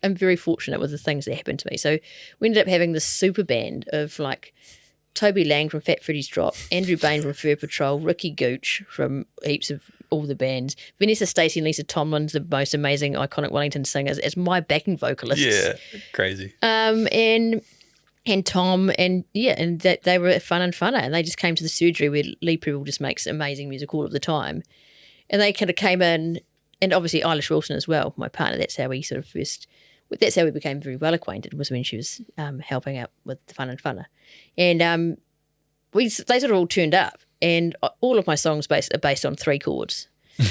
[SPEAKER 2] I'm very fortunate with the things that happened to me. So we ended up having this super band of like Toby Lang from Fat Freddy's Drop, Andrew Bain from Fur Patrol, Ricky Gooch from heaps of all the bands, Vanessa Stacey and Lisa Tomlin's the most amazing, iconic Wellington singers as my backing vocalists.
[SPEAKER 1] Yeah, crazy.
[SPEAKER 2] And Tom and that they were fun and funner, and they just came to the surgery where Lee Preble just makes amazing music all of the time, and they kind of came in, and obviously Eilish Wilson as well, my partner. That's how we became very well acquainted, was when she was helping out with the Fun and Funner, and they sort of all turned up, and all of my songs are based on 3 chords.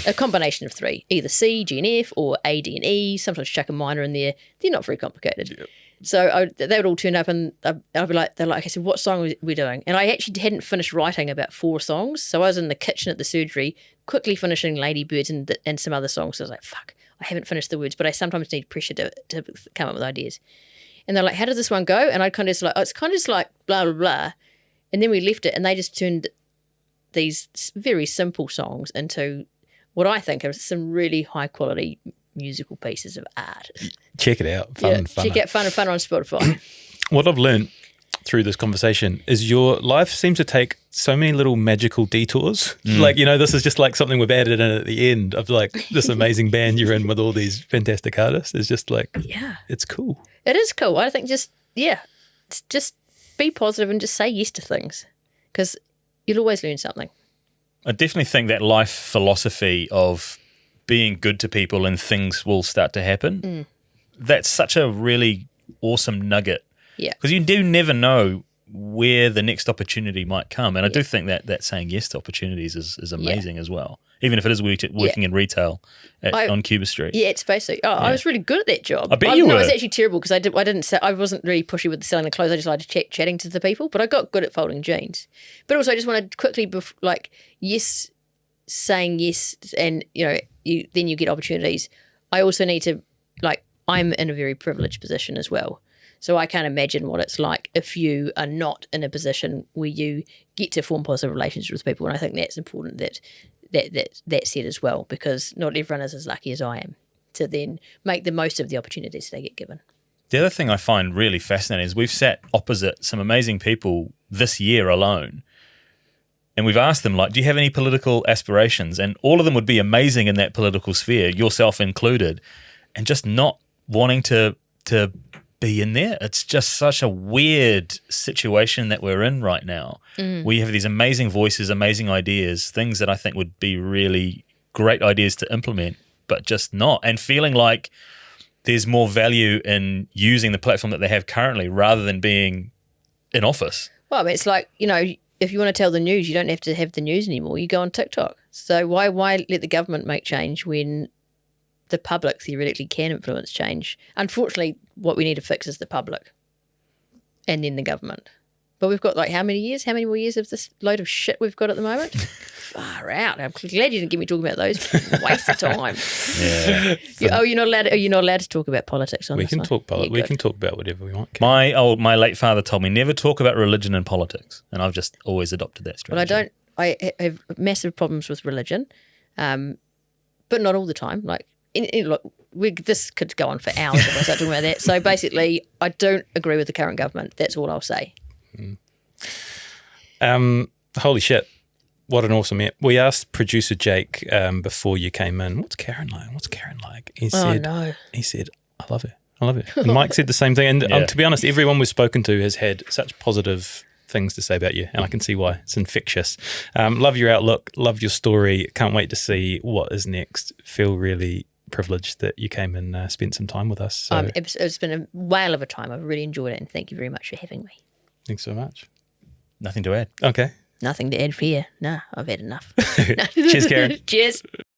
[SPEAKER 2] A combination of 3, either C, G and F, or A, D and E. Sometimes chuck a minor in there. They're not very complicated. Yep. So they would all turn up, and I'd be like, they're like, "Okay, so what song are we doing?" And I actually hadn't finished writing about 4 songs, so I was in the kitchen at the surgery, quickly finishing Ladybirds and some other songs. So I was like, "Fuck, I haven't finished the words," but I sometimes need pressure to come up with ideas. And they're like, "How does this one go?" And I'd kind of just like, "Oh, it's kind of just like blah blah blah," and then we left it, and they just turned these very simple songs into what I think are some really high quality musical pieces of art.
[SPEAKER 1] Check it out. Fun and Funner.
[SPEAKER 2] Check out Fun and Funner on Spotify.
[SPEAKER 1] What I've learned through this conversation is your life seems to take so many little magical detours. Like, this is just like something we've added in at the end of like this amazing band you're in with all these fantastic artists. It's just like, it's cool.
[SPEAKER 2] It is cool. I think just be positive and just say yes to things, because you'll always learn something.
[SPEAKER 3] I definitely think that life philosophy of being good to people and things will start to happen, that's such a really awesome nugget. Yeah. Because you do never know where the next opportunity might come. And I do think that saying yes to opportunities is amazing as well, even if it is working in retail on Cuba Street. Yeah,
[SPEAKER 2] it's basically, I was really good at that job.
[SPEAKER 3] I bet you were.
[SPEAKER 2] I was actually terrible because I wasn't really pushy with selling the clothes. I just liked chatting to the people, but I got good at folding jeans. But also I just wanted to quickly, saying yes, and then you get opportunities. I also need to, I'm in a very privileged position as well. So I can't imagine what it's like if you are not in a position where you get to form positive relationships with people. And I think that's important that's said as well, because not everyone is as lucky as I am to then make the most of the opportunities they get given.
[SPEAKER 3] The other thing I find really fascinating is we've sat opposite some amazing people this year alone, and we've asked them, do you have any political aspirations? And all of them would be amazing in that political sphere, yourself included, and just not wanting to be in there. It's just such a weird situation that we're in right now. We have these amazing voices, amazing ideas, things that I think would be really great ideas to implement, but just not. And feeling like there's more value in using the platform that they have currently rather than being in office.
[SPEAKER 2] Well, I mean, it's like, if you want to tell the news, you don't have to have the news anymore. You go on TikTok. So why let the government make change when the public theoretically can influence change? Unfortunately, what we need to fix is the public and then the government. But we've got how many years? How many more years of this load of shit we've got at the moment? Far out. I'm glad you didn't get me talking about those. Waste of time. Yeah. You're not allowed to talk about politics on
[SPEAKER 1] we
[SPEAKER 2] this
[SPEAKER 1] can
[SPEAKER 2] one.
[SPEAKER 1] talk politics. We can talk about whatever we want.
[SPEAKER 3] My late father told me never talk about religion and politics, and I've just always adopted that strategy.
[SPEAKER 2] Well, have massive problems with religion, but not all the time. Like, look, this could go on for hours if I start talking about that. So basically, I don't agree with the current government. That's all I'll say.
[SPEAKER 1] Holy shit. What an awesome app. We asked producer Jake before you came in, what's Karen like? What's Karen like? He said, I love her. I love her. And Mike said the same thing. And to be honest, everyone we've spoken to has had such positive things to say about you, and I can see why. It's infectious. Love your outlook. Love your story. Can't wait to see what is next. Feel really privileged that you came and spent some time with us. So.
[SPEAKER 2] It's been a whale of a time. I've really enjoyed it, and thank you very much for having me.
[SPEAKER 1] Thanks so much.
[SPEAKER 3] Nothing to add.
[SPEAKER 1] Okay.
[SPEAKER 2] Nothing to add for you. No, I've had enough.
[SPEAKER 1] Cheers, Karen.
[SPEAKER 2] Cheers.